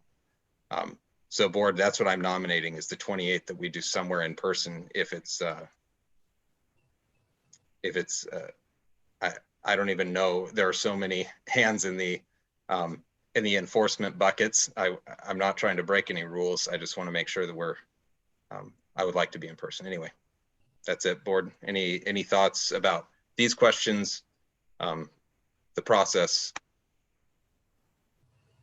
So board, that's what I'm nominating, is the 28th, that we do somewhere in person. I don't even know, there are so many hands in the enforcement buckets. I'm not trying to break any rules. I just want to make sure that I would like to be in person anyway. That's it, board. Any thoughts about these questions, the process?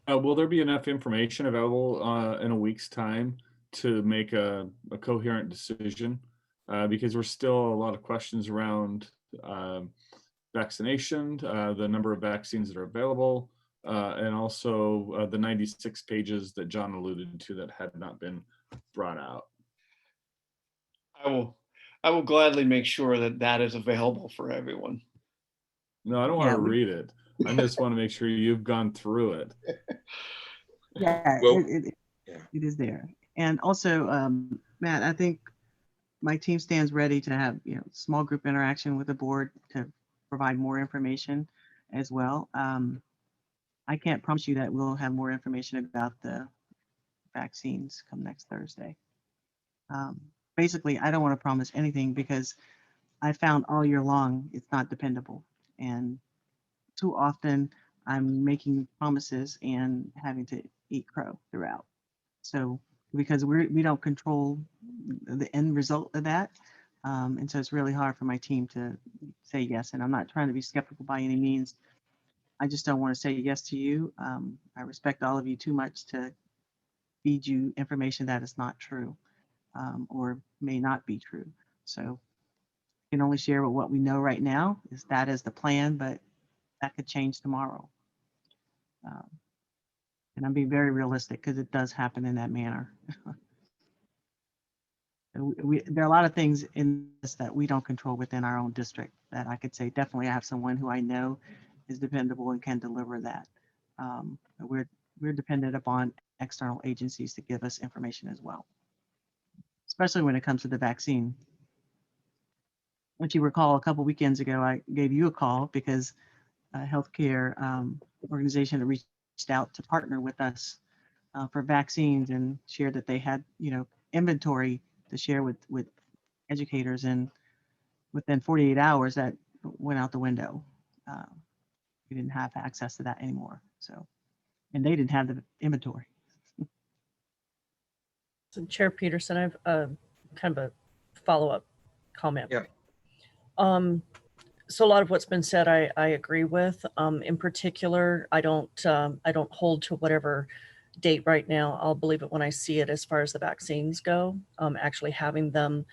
Will there be enough information available in a week's time to make a coherent decision? Because there's still a lot of questions around vaccination, the number of vaccines that are available, and also the 96 pages that John alluded to that had not been brought out. I will gladly make sure that is available for everyone. No, I don't want to read it. I just want to make sure you've gone through it. Yeah, Well, it is there. And also, Matt, I think my team stands ready to have, small group interaction with the board to provide more information as well. I can't promise you that we'll have more information about the vaccines come next Thursday. Basically, I don't want to promise anything because I found all year long it's not dependable. And too often I'm making promises and having to eat crow throughout. So because we don't control the end result of that. And so it's really hard for my team to say yes. And I'm not trying to be skeptical by any means. I just don't want to say yes to you. I respect all of you too much to feed you information that is not true or may not be true. So I can only share what we know right now is that is the plan, but that could change tomorrow. And I'm being very realistic because it does happen in that manner. There are a lot of things in this that we don't control within our own district that I could say definitely I have someone who I know is dependable and can deliver that. We're dependent upon external agencies to give us information as well, especially when it comes to the vaccine. If you recall, a couple weekends ago, I gave you a call because a healthcare organization that reached out to partner with us for vaccines and shared that they had, inventory to share with educators, and within 48 hours that went out the window. We didn't have access to that anymore. So, and they didn't have the inventory. So Chair Peterson, I have kind of a follow-up comment. Yeah. So a lot of what's been said, I agree with. In particular, I don't hold to whatever date right now. I'll believe it when I see it as far as the vaccines go. Actually having them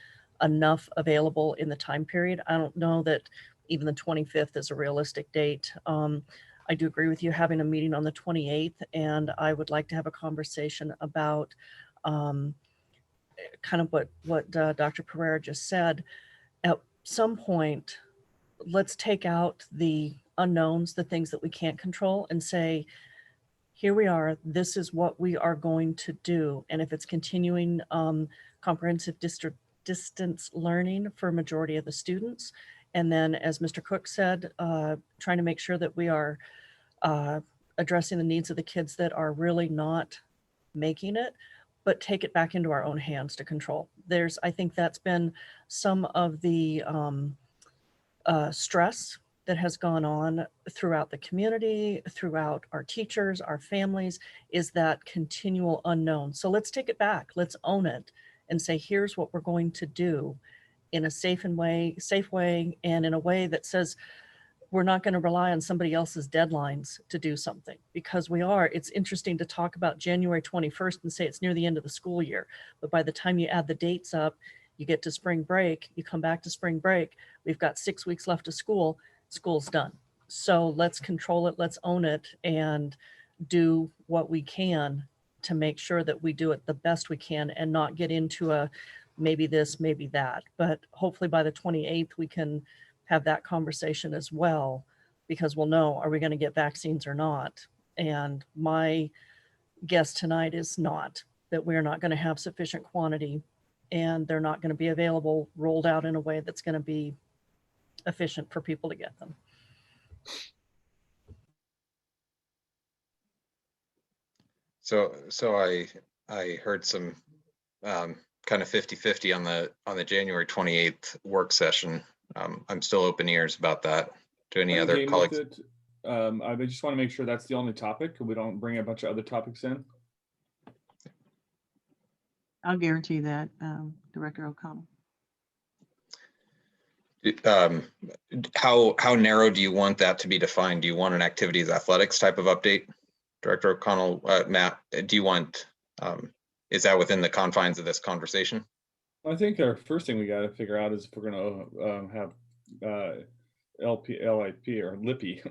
enough available in the time period. I don't know that even the 25th is a realistic date. I do agree with you having a meeting on the 28th, and I would like to have a conversation about kind of what Dr. Pereira just said. At some point, let's take out the unknowns, the things that we can't control, and say, here we are, this is what we are going to do. And if it's continuing comprehensive distance learning for a majority of the students, and then as Mr. Cook said, trying to make sure that we are addressing the needs of the kids that are really not making it, but take it back into our own hands to control. I think that's been some of the stress that has gone on throughout the community, throughout our teachers, our families, is that continual unknown. So let's take it back, let's own it and say, here's what we're going to do in a safe way, and in a way that says, we're not going to rely on somebody else's deadlines to do something, because it's interesting to talk about January 21st and say it's near the end of the school year. But by the time you add the dates up, you get to spring break, you come back to spring break, we've got 6 weeks left of school, school's done. So let's control it, let's own it, and do what we can to make sure that we do it the best we can and not get into a maybe this, maybe that. But hopefully by the 28th, we can have that conversation as well, because we'll know, are we going to get vaccines or not? And my guess tonight is not, that we're not going to have sufficient quantity, and they're not going to be available, rolled out in a way that's going to be efficient for people to get them. So I heard some kind of 50-50 on the January 28th work session. I'm still open ears about that. To any other colleagues? I just want to make sure that's the only topic. We don't bring a bunch of other topics in. I'll guarantee that, Director O'Connell. How narrow do you want that to be defined? Do you want an activities athletics type of update? Director O'Connell, Matt, do you want, is that within the confines of this conversation? I think our first thing we got to figure out is if we're going to have LIP or LIPI.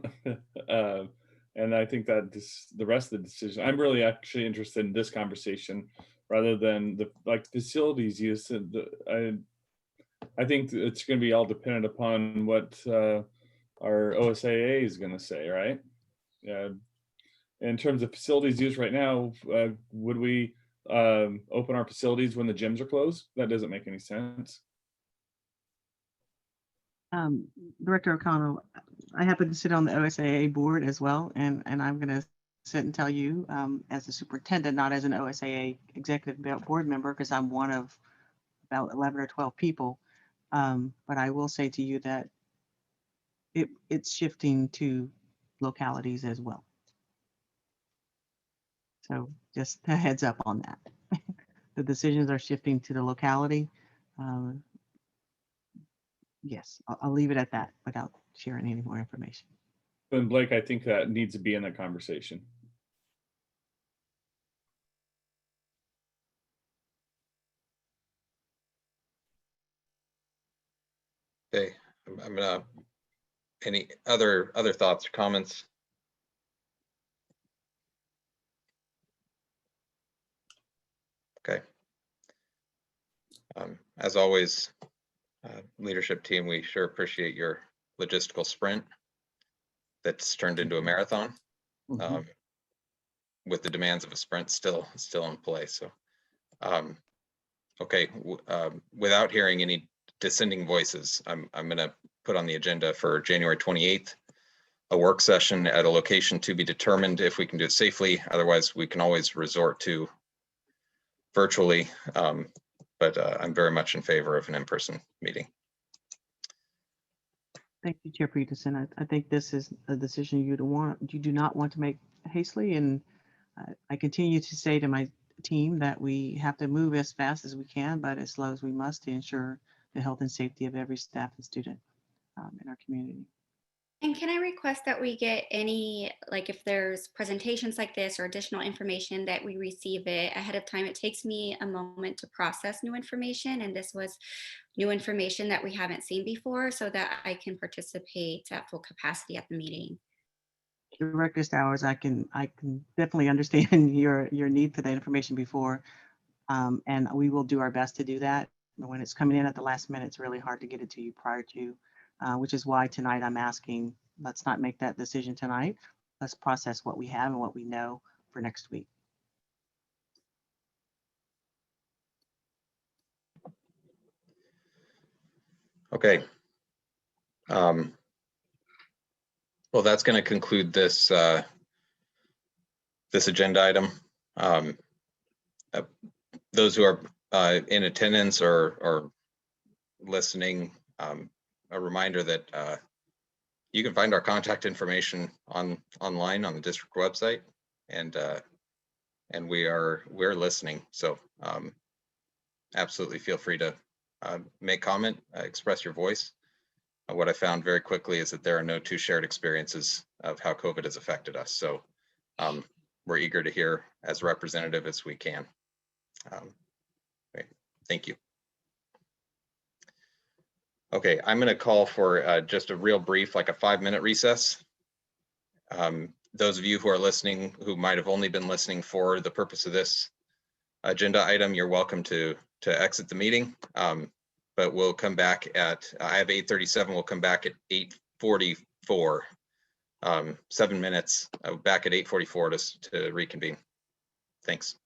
And I think that the rest of the decision, I'm really actually interested in this conversation rather than the facilities use. I think it's going to be all dependent upon what our OSAA is going to say, right? In terms of facilities use right now, would we open our facilities when the gyms are closed? That doesn't make any sense. Director O'Connell, I happen to sit on the OSAA board as well, and I'm going to sit and tell you as a superintendent, not as an OSAA executive board member, because I'm one of about 11 or 12 people. But I will say to you that it's shifting to localities as well. So just a heads up on that. The decisions are shifting to the locality. Yes, I'll leave it at that without sharing any more information. And Blake, I think that needs to be in the conversation. Okay, I'm gonna, any other thoughts or comments? Okay. As always, leadership team, we sure appreciate your logistical sprint that's turned into a marathon, with the demands of a sprint still in play. So, okay, without hearing any dissenting voices, I'm gonna put on the agenda for January 28th, a work session at a location to be determined if we can do it safely. Otherwise, we can always resort to virtually, but I'm very much in favor of an in-person meeting. Thank you, Chair Peterson. I think this is a decision you do not want to make hastily, and I continue to say to my team that we have to move as fast as we can, but as slow as we must to ensure the health and safety of every staff and student in our community. And can I request that we get any, like if there's presentations like this or additional information, that we receive it ahead of time? It takes me a moment to process new information, and this was new information that we haven't seen before, so that I can participate at full capacity at the meeting. Director Stowers, I can definitely understand your need for that information before, and we will do our best to do that. But when it's coming in at the last minute, it's really hard to get it to you prior to, which is why tonight I'm asking, let's not make that decision tonight. Let's process what we have and what we know for next week. Okay. Well, that's going to conclude this this agenda item. Those who are in attendance or listening, a reminder that you can find our contact information online on the district website, and we're listening. So absolutely feel free to make comment, express your voice. What I found very quickly is that there are no two shared experiences of how COVID has affected us. So we're eager to hear as representative as we can. Okay, thank you. Okay, I'm going to call for just a real brief, like a 5-minute recess. Those of you who are listening, who might have only been listening for the purpose of this agenda item, you're welcome to exit the meeting. But we'll come back at, I have 8:37, we'll come back at 8:44. 7 minutes, back at 8:44 to reconvene. Thanks.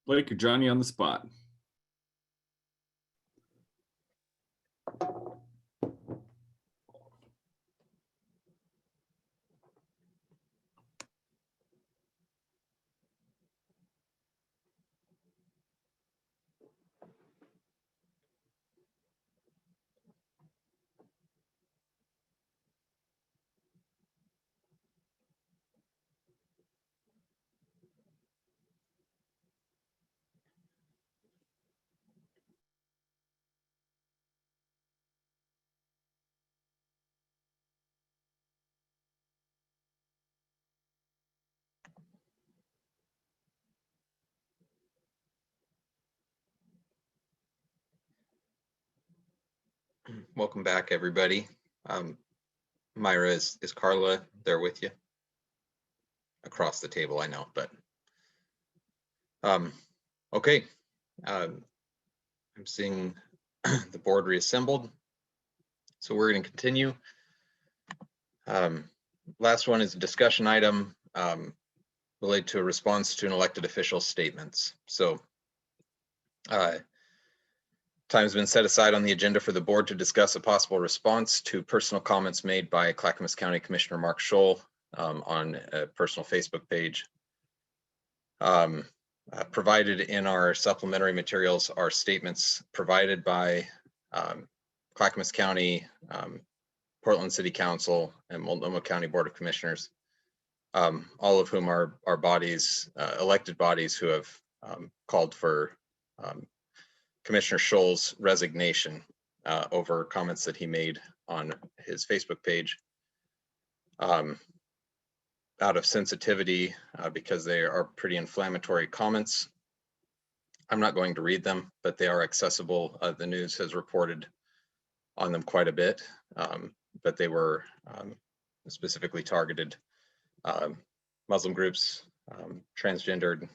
Blake or Johnny on the spot. Welcome back, everybody. Myra, is Carla there with you? Across the table, I know, but okay. I'm seeing the board reassembled, so we're going to continue. Last one is a discussion item related to a response to an elected official's statements. So time has been set aside on the agenda for the board to discuss a possible response to personal comments made by Clackamas County Commissioner Mark Scholl on a personal Facebook page. Provided in our supplementary materials are statements provided by Clackamas County, Portland City Council, and Multnomah County Board of Commissioners, all of whom are bodies, elected bodies who have called for Commissioner Scholl's resignation over comments that he made on his Facebook page. Out of sensitivity, because they are pretty inflammatory comments. I'm not going to read them, but they are accessible. The news has reported on them quite a bit, but they were specifically targeted Muslim groups, transgendered,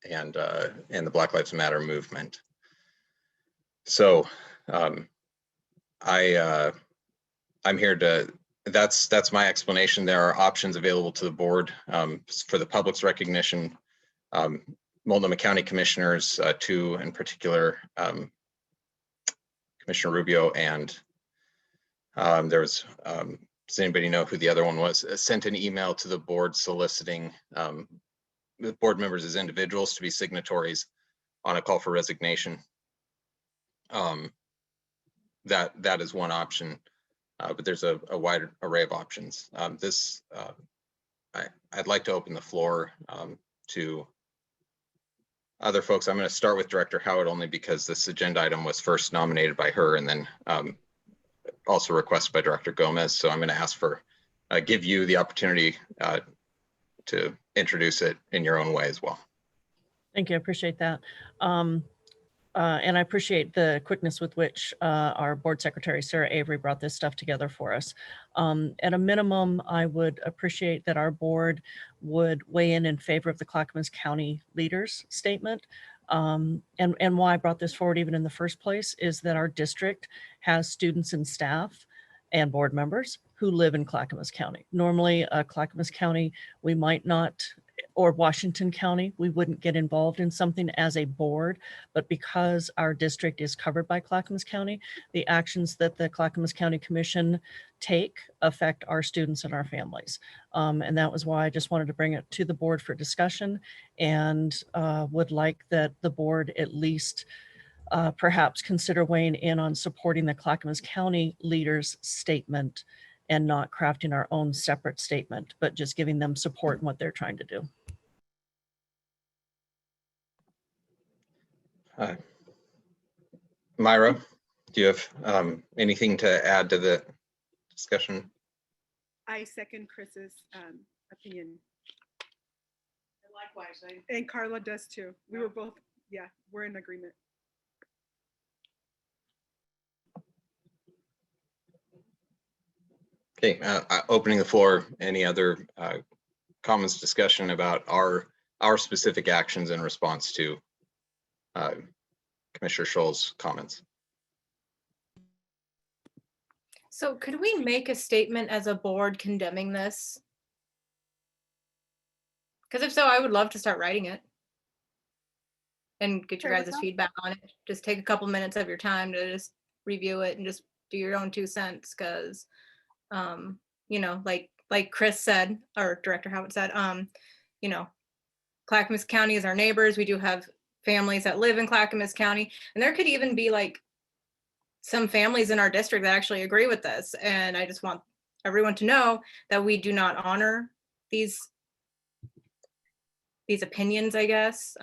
and the Black Lives Matter movement. So I'm here to. That's my explanation. There are options available to the board for the public's recognition. Multnomah County commissioners, two in particular, Commissioner Rubio and there was, does anybody know who the other one was? Sent an email to the board soliciting the board members as individuals to be signatories on a call for resignation. That is one option. But there's a wide array of options. I'd like to open the floor to other folks. I'm going to start with Director Howard only because this agenda item was first nominated by her and then also requested by Director Gomez. So I'm going to ask for, give you the opportunity to introduce it in your own way as well. Thank you. I appreciate that. And I appreciate the quickness with which our board secretary, Sarah Avery, brought this stuff together for us. At a minimum, I would appreciate that our board would weigh in favor of the Clackamas County leaders statement. And why I brought this forward even in the first place is that our district has students and staff and board members who live in Clackamas County. Normally, Clackamas County, we might not, or Washington County, we wouldn't get involved in something as a board, but because our district is covered by Clackamas County, the actions that the Clackamas County Commission take affect our students and our families. And that was why I just wanted to bring it to the board for discussion and would like that the board at least perhaps consider weighing in on supporting the Clackamas County leaders' statement and not crafting our own separate statement, but just giving them support in what they're trying to do. Myra, do you have anything to add to the discussion? I second Chris's opinion. And likewise, And Carla does too. We were both, yeah, we're in agreement. Okay, opening the floor. Any other comments, discussion about our specific actions in response to Commissioner Scholl's comments? So could we make a statement as a board condemning this? Because if so, I would love to start writing it. and get your Sure, guys' what's up? feedback on it. Just take a couple minutes of your time to just review it and just do your own 2 cents, because you know, like Chris said, or Director Howard said, you know, Clackamas County is our neighbors. We do have families that live in Clackamas County, and there could even be like some families in our district that actually agree with this. And I just want everyone to know that we do not honor these opinions, I guess.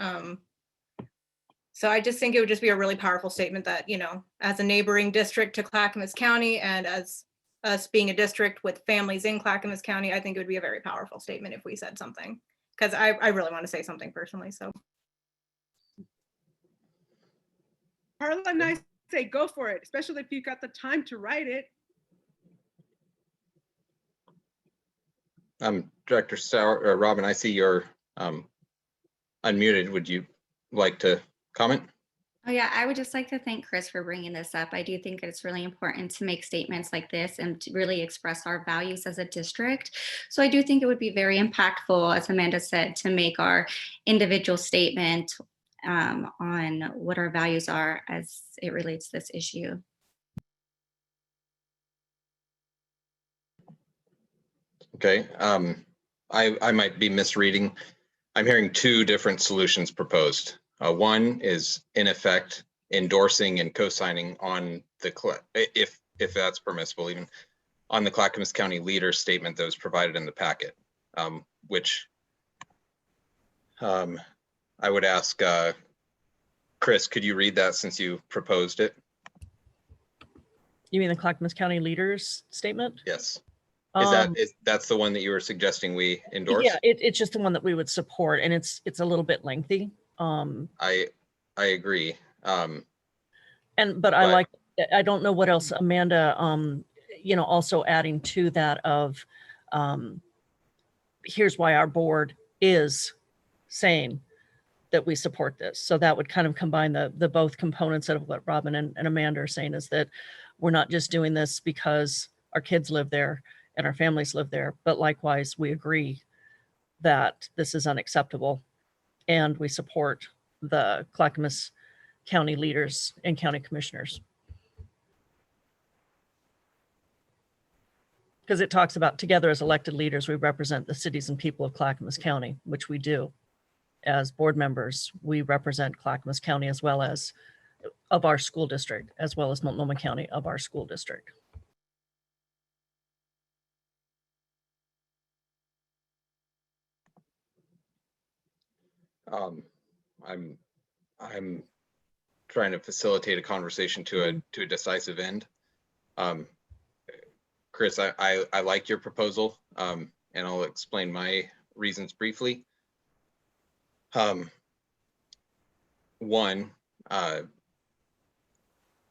So I just think it would just be a really powerful statement that, you know, as a neighboring district to Clackamas County, and as us being a district with families in Clackamas County, I think it would be a very powerful statement if we said something, because I really want to say something personally. So Carla and I say go for it, especially if you've got the time to write it. Director Sauer, Robin, I see you're unmuted. Would you like to comment? Oh yeah, I would just like to thank Chris for bringing this up. I do think that it's really important to make statements like this and to really express our values as a district. So I do think it would be very impactful, as Amanda said, to make our individual statement on what our values are as it relates to this issue. Okay, I might be misreading. I'm hearing 2 different solutions proposed. One is in effect endorsing and co-signing on the, if that's permissible, even on the Clackamas County leader statement that was provided in the packet, which I would ask, Chris, could you read that since you proposed it? You mean the Clackamas County leaders statement? Yes. That's the one that you were suggesting we endorse? Yeah, it's just the one that we would support, and it's a little bit lengthy. I agree. But I don't know what else Amanda, you know, also adding to that of, here's why our board is saying that we support this. So that would kind of combine the both components of what Robin and Amanda are saying, is that we're not just doing this because our kids live there and our families live there, but likewise, we agree that this is unacceptable, and we support the Clackamas County leaders and county commissioners. Because it talks about, together as elected leaders, we represent the cities and people of Clackamas County, which we do. As board members, we represent Clackamas County as well as of our school district, as well as Multnomah County of our school district. I'm trying to facilitate a conversation to a decisive end. Chris, I like your proposal, and I'll explain my reasons briefly. One,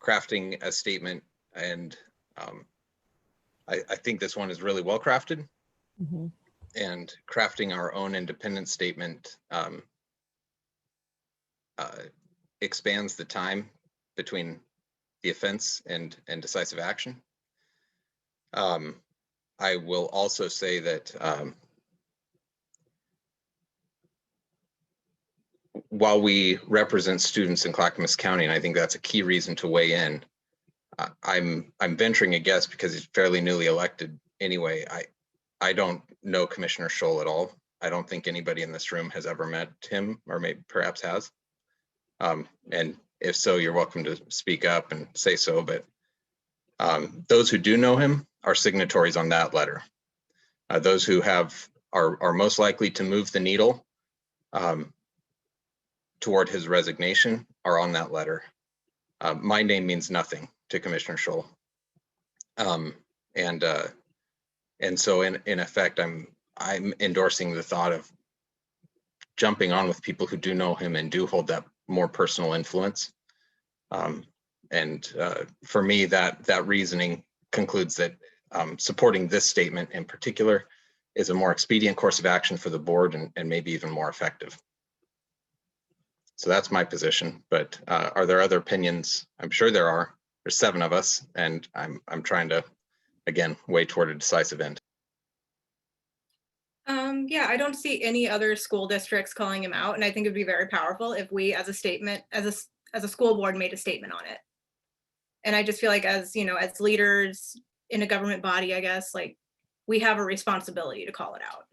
crafting a statement, and I think this one is really well crafted. Mm-hmm. And crafting our own independent statement expands the time between the offense and decisive action. I will also say that while we represent students in Clackamas County, and I think that's a key reason to weigh in, I'm venturing a guess because he's fairly newly elected anyway. I don't know Commissioner Scholl at all. I don't think anybody in this room has ever met him, or maybe perhaps has. And if so, you're welcome to speak up and say so, but those who do know him are signatories on that letter. Those who are most likely to move the needle toward his resignation are on that letter. My name means nothing to Commissioner Scholl. And so in effect, I'm endorsing the thought of jumping on with people who do know him and do hold that more personal influence. For me, that reasoning concludes that supporting this statement in particular is a more expedient course of action for the board, and maybe even more effective. So that's my position, but are there other opinions? I'm sure there are. There's 7 of us, and I'm trying to, again, weigh toward a decisive end. Yeah, I don't see any other school districts calling him out, and I think it'd be very powerful if we, as a statement, as a school board, made a statement on it. And I just feel like, as you know, as leaders in a government body, I guess, like, we have a responsibility to call it out.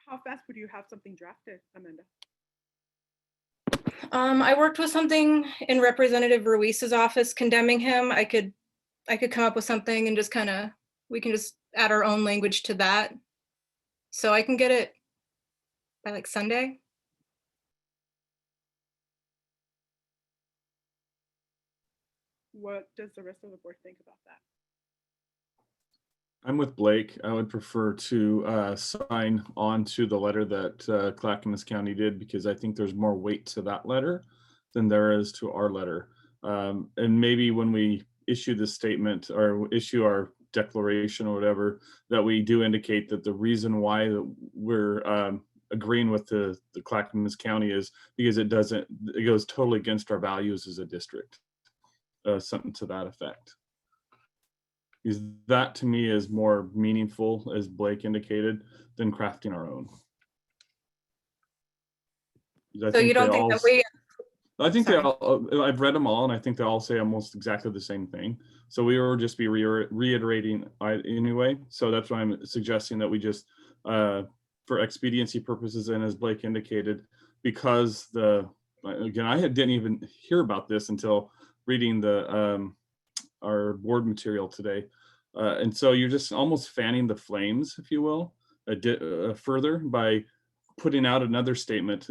How fast would you have something drafted, Amanda? I worked with something in Representative Ruiz's office condemning him. I could come up with something and just we can just add our own language to that. So I can get it by like Sunday. What does the rest of the board think about that? I'm with Blake. I would prefer to sign on to the letter that Clackamas County did, because I think there's more weight to that letter than there is to our letter. And maybe when we issue this statement or issue our declaration or whatever, that we do indicate that the reason why we're agreeing with the Clackamas County is because it goes totally against our values as a district. Something to that effect. Because that to me is more meaningful, as Blake indicated, than crafting our own. So you don't think that we... I think they all, I've read them all, and I think they all say almost exactly the same thing. So we will just be reiterating anyway. So that's why I'm suggesting that we just, for expediency purposes, and as Blake indicated, because again, I didn't even hear about this until reading our board material today. And so you're just almost fanning the flames, if you will, further by putting out another statement.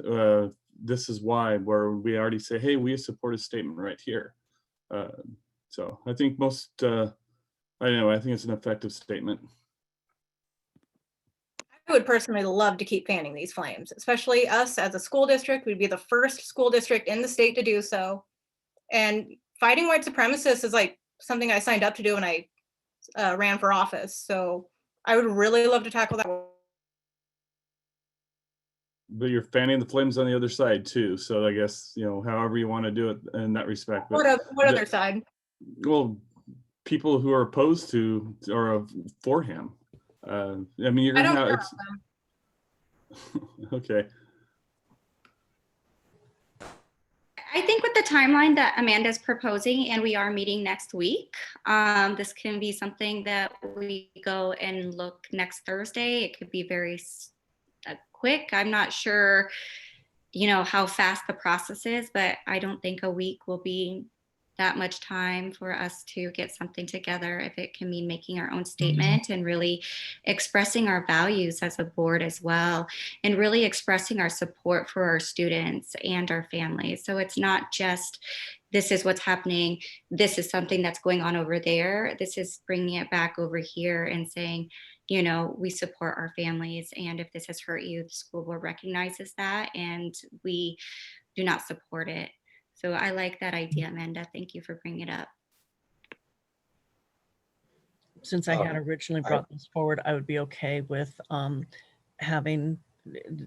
This is why, where we already say, hey, we support a statement right here. So I think I think it's an effective statement. I would personally love to keep fanning these flames, especially us as a school district. We'd be the first school district in the state to do so. And fighting white supremacists is like something I signed up to do when I ran for office. So I would really love to tackle that. But you're fanning the flames on the other side too. So I guess, however you want to do it in that respect. But what other side? Well, people who are opposed to or for him. I mean, you're gonna have it's okay. I think with the timeline that Amanda's proposing, and we are meeting next week, this can be something that we go and look next Thursday. It could be very quick. I'm not sure, how fast the process is, but I don't think a week will be that much time for us to get something together, if it can mean making our own statement and really expressing our values as a board as well, and really expressing our support for our students and our families. So it's not just, this is what's happening, this is something that's going on over there. This is bringing it back over here and saying, we support our families, and if this has hurt you, the school board recognizes that, and we do not support it. So I like that idea, Amanda. Thank you for bringing it up. Since I had originally brought this forward, I would be okay with having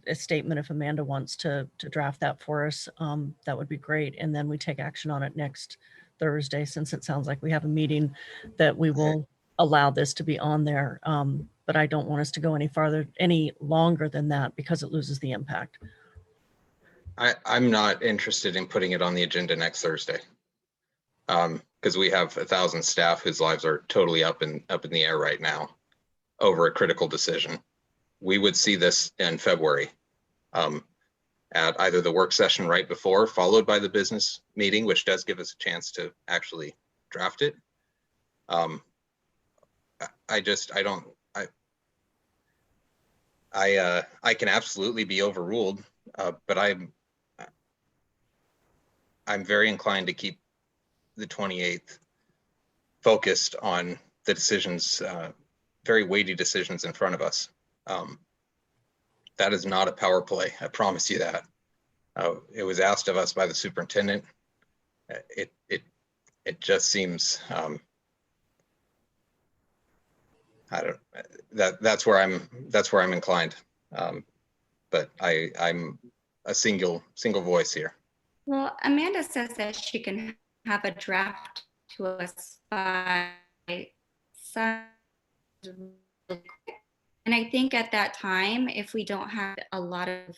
a statement if Amanda wants to draft that for us. That would be great. And then we take action on it next Thursday, since it sounds like we have a meeting that we will allow this to be on there. But I don't want us to go any longer than that, because it loses the impact. I'm not interested in putting it on the agenda next Thursday, because we have 1,000 staff whose lives are totally up in the air right now over a critical decision. We would see this in February at either the work session right before, followed by the business meeting, which does give us a chance to actually draft it. I can absolutely be overruled, but I'm very inclined to keep the 28th focused on the decisions, very weighty decisions in front of us. That is not a power play, I promise you that. It was asked of us by the superintendent. It just seems, that's where I'm inclined. But I'm a single voice here. Well, Amanda says that she can have a draft to us by some, and I think at that time, if we don't have a lot of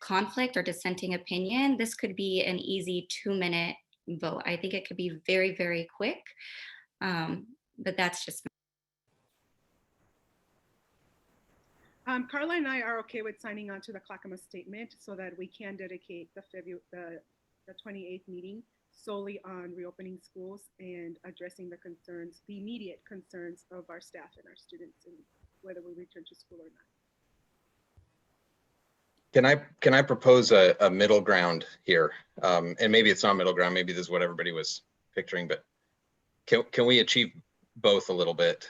conflict or dissenting opinion, this could be an easy 2-minute vote. I think it could be very, very quick, but that's just. Carla and I are okay with signing on to the Clackamas statement so that we can dedicate the 28th meeting solely on reopening schools and addressing the concerns, the immediate concerns of our staff and our students, and whether we return to school or not. Can I propose a middle ground here? And maybe it's not middle ground, maybe this is what everybody was picturing, but can we achieve both a little bit?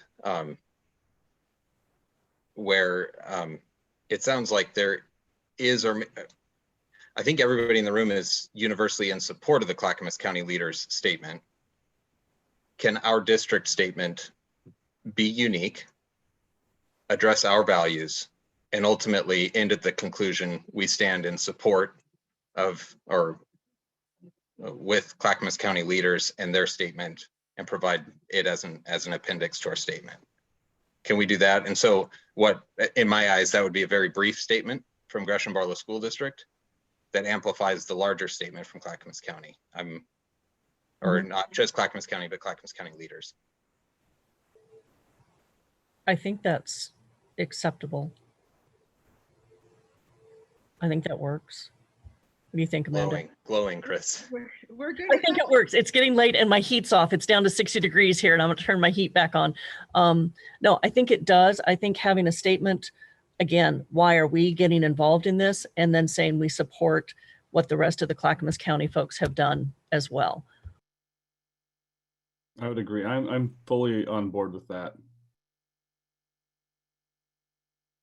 Where it sounds like there is, or I think everybody in the room is universally in support of the Clackamas County leaders statement. Can our district statement be unique, address our values, and ultimately end at the conclusion we stand in support of or with Clackamas County leaders and their statement, and provide it as an appendix to our statement? Can we do that? And so what, in my eyes, that would be a very brief statement from Gresham-Barlow School District that amplifies the larger statement from Clackamas County. Or not just Clackamas County, but Clackamas County leaders. I think that's acceptable. I think that works. What do you think, Amanda? Glowing, Chris. We're good. I think it works. It's getting late and my heat's off. It's down to 60 degrees here and I'm gonna turn my heat back on. No, I think it does. I think having a statement, again, why are we getting involved in this? And then saying we support what the rest of the Clackamas County folks have done as well. I would agree. I'm fully on board with that.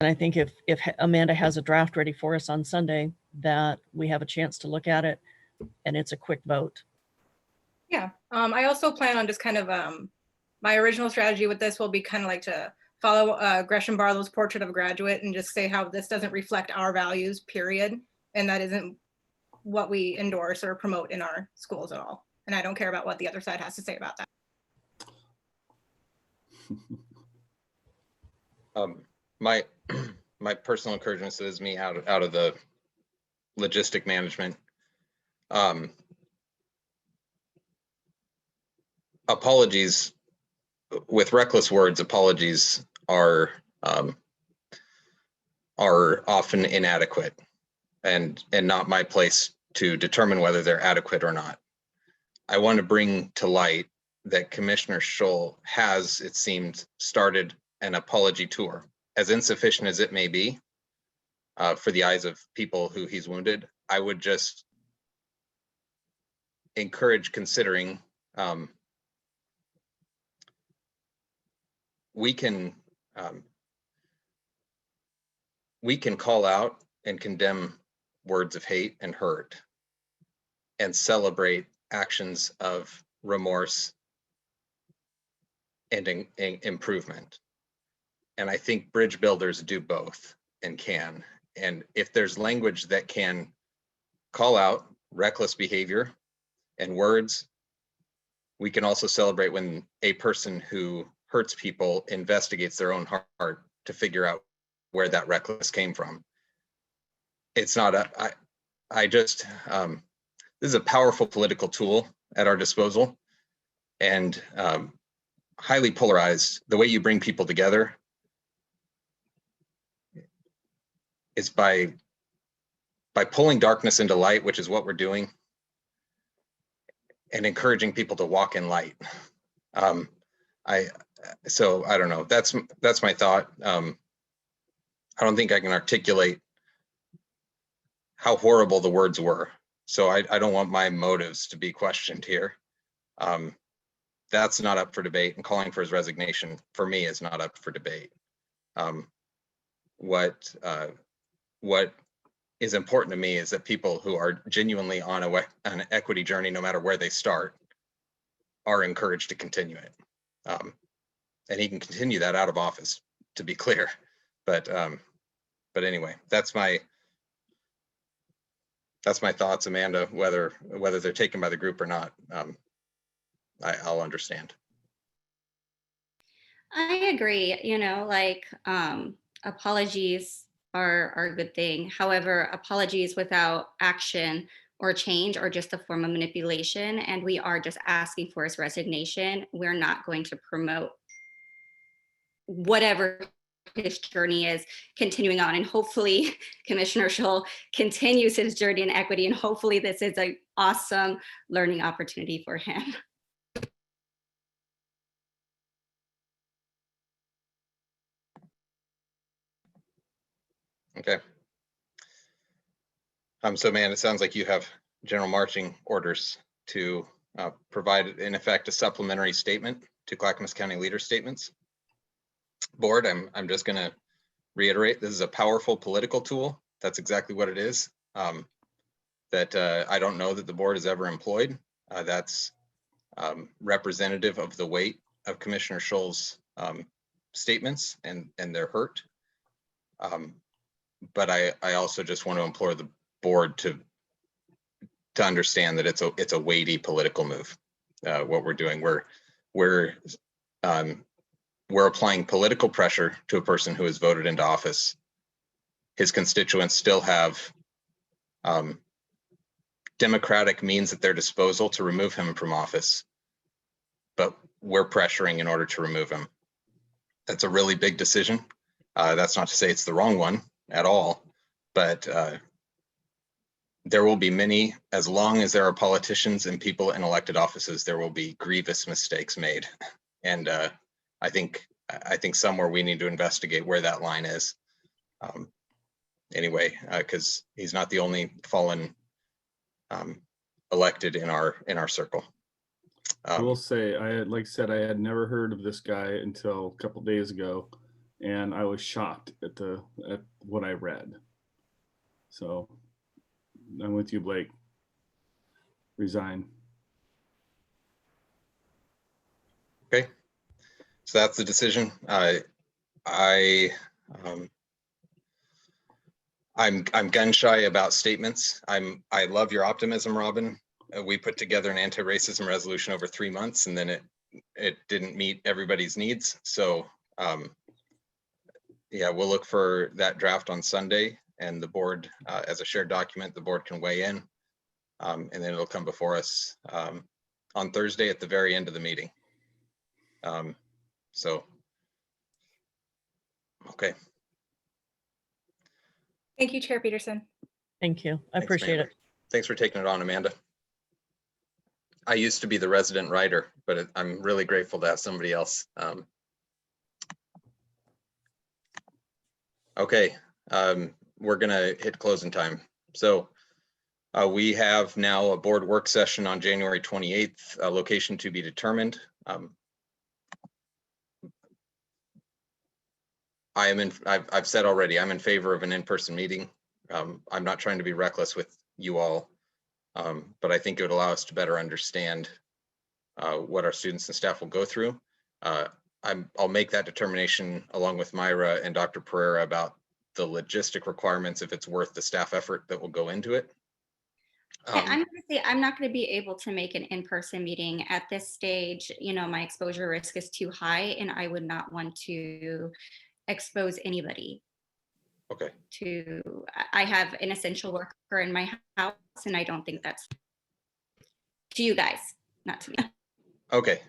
And I think if Amanda has a draft ready for us on Sunday, that we have a chance to look at it and it's a quick vote. Yeah, I also plan on just kind of, my original strategy with this will be kind of like to follow Gresham-Barlow's portrait of a graduate and just say how this doesn't reflect our values, period. And that isn't what we endorse or promote in our schools at all. And I don't care about what the other side has to say about that. My personal encouragement is me out of the logistic management. Apologies, with reckless words, apologies are often inadequate and not my place to determine whether they're adequate or not. I want to bring to light that Commissioner Scholl has, it seems, started an apology tour, as insufficient as it may be for the eyes of people who he's wounded. I would just encourage considering we can call out and condemn words of hate and hurt and celebrate actions of remorse and improvement. And I think bridge builders do both and can. And if there's language that can call out reckless behavior and words, we can also celebrate when a person who hurts people investigates their own heart to figure out where that reckless came from. It's not this is a powerful political tool at our disposal, and highly polarized. The way you bring people together is by pulling darkness into light, which is what we're doing, and encouraging people to walk in light. So I don't know. That's my thought. I don't think I can articulate how horrible the words were. So I don't want my motives to be questioned here. That's not up for debate, and calling for his resignation for me is not up for debate. What is important to me is that people who are genuinely on an equity journey, no matter where they start, are encouraged to continue it. And he can continue that out of office, to be clear. But anyway, that's my thoughts, Amanda. Whether they're taken by the group or not, I'll understand. I agree, like apologies are a good thing. However, apologies without action or change are just a form of manipulation, and we are just asking for his resignation. We're not going to promote whatever his journey is continuing on, and hopefully Commissioner Scholl continues his journey in equity, and hopefully this is an awesome learning opportunity for him. Okay. So man, it sounds like you have general marching orders to provide, in effect, a supplementary statement to Clackamas County leader statements. Board, I'm just going to reiterate, this is a powerful political tool. That's exactly what it is. That I don't know that the board has ever employed. That's representative of the weight of Commissioner Scholl's statements and their hurt. But I also just want to implore the board to understand that it's a weighty political move. What we're doing, we're applying political pressure to a person who is voted into office. His constituents still have democratic means at their disposal to remove him from office, but we're pressuring in order to remove him. That's a really big decision. That's not to say it's the wrong one at all, but there will be many, as long as there are politicians and people in elected offices, there will be grievous mistakes made. And I think somewhere we need to investigate where that line is. Anyway, because he's not the only fallen elected in our circle. I will say, like I said, I had never heard of this guy until a couple days ago, and I was shocked at what I read. So I'm with you, Blake. Resign. Okay, so that's the decision. I'm gun shy about statements. I love your optimism, Robin. We put together an anti-racism resolution over 3 months, and then it didn't meet everybody's needs. So yeah, we'll look for that draft on Sunday, and the board, as a shared document, the board can weigh in, and then it'll come before us on Thursday at the very end of the meeting. So, okay. Thank you, Chair Peterson. Thank you. I Thanks, appreciate Amanda. it. Thanks for taking it on, Amanda. I used to be the resident writer, but I'm really grateful to have somebody else. Okay, we're gonna hit closing time. So we have now a board work session on January 28th, location to be determined. I've said already, I'm in favor of an in-person meeting. I'm not trying to be reckless with you all, but I think it would allow us to better understand what our students and staff will go through. I'll make that determination along with Myra and Dr. Pereira about the logistic requirements, if it's worth the staff effort that will go into it. I'm going to say I'm not going to be able to make an in-person meeting at this stage. My exposure risk is too high, and I would not want to expose anybody. Okay. I have an essential worker in my house, and I don't think that's to you guys, not to me. Okay.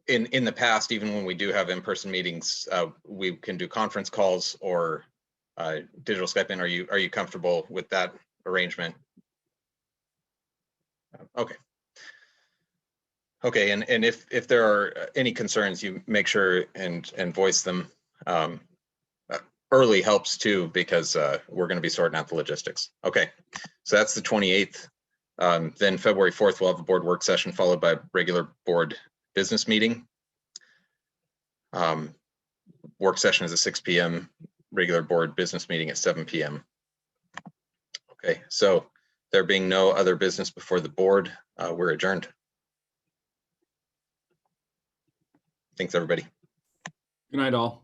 In the past, even when we do have in-person meetings, we can do conference calls or digital Skype in. Are you comfortable with that arrangement? Okay. Okay, and if there are any concerns, you make sure and voice them. Early helps too, because we're going to be sorting out the logistics. Okay, so that's the 28th. Then February 4th, we'll have a board work session followed by a regular board business meeting. Work session is at 6 p.m. Regular board business meeting at 7 p.m. Okay, so there being no other business before the board, we're adjourned. Thanks, everybody. Good night, all.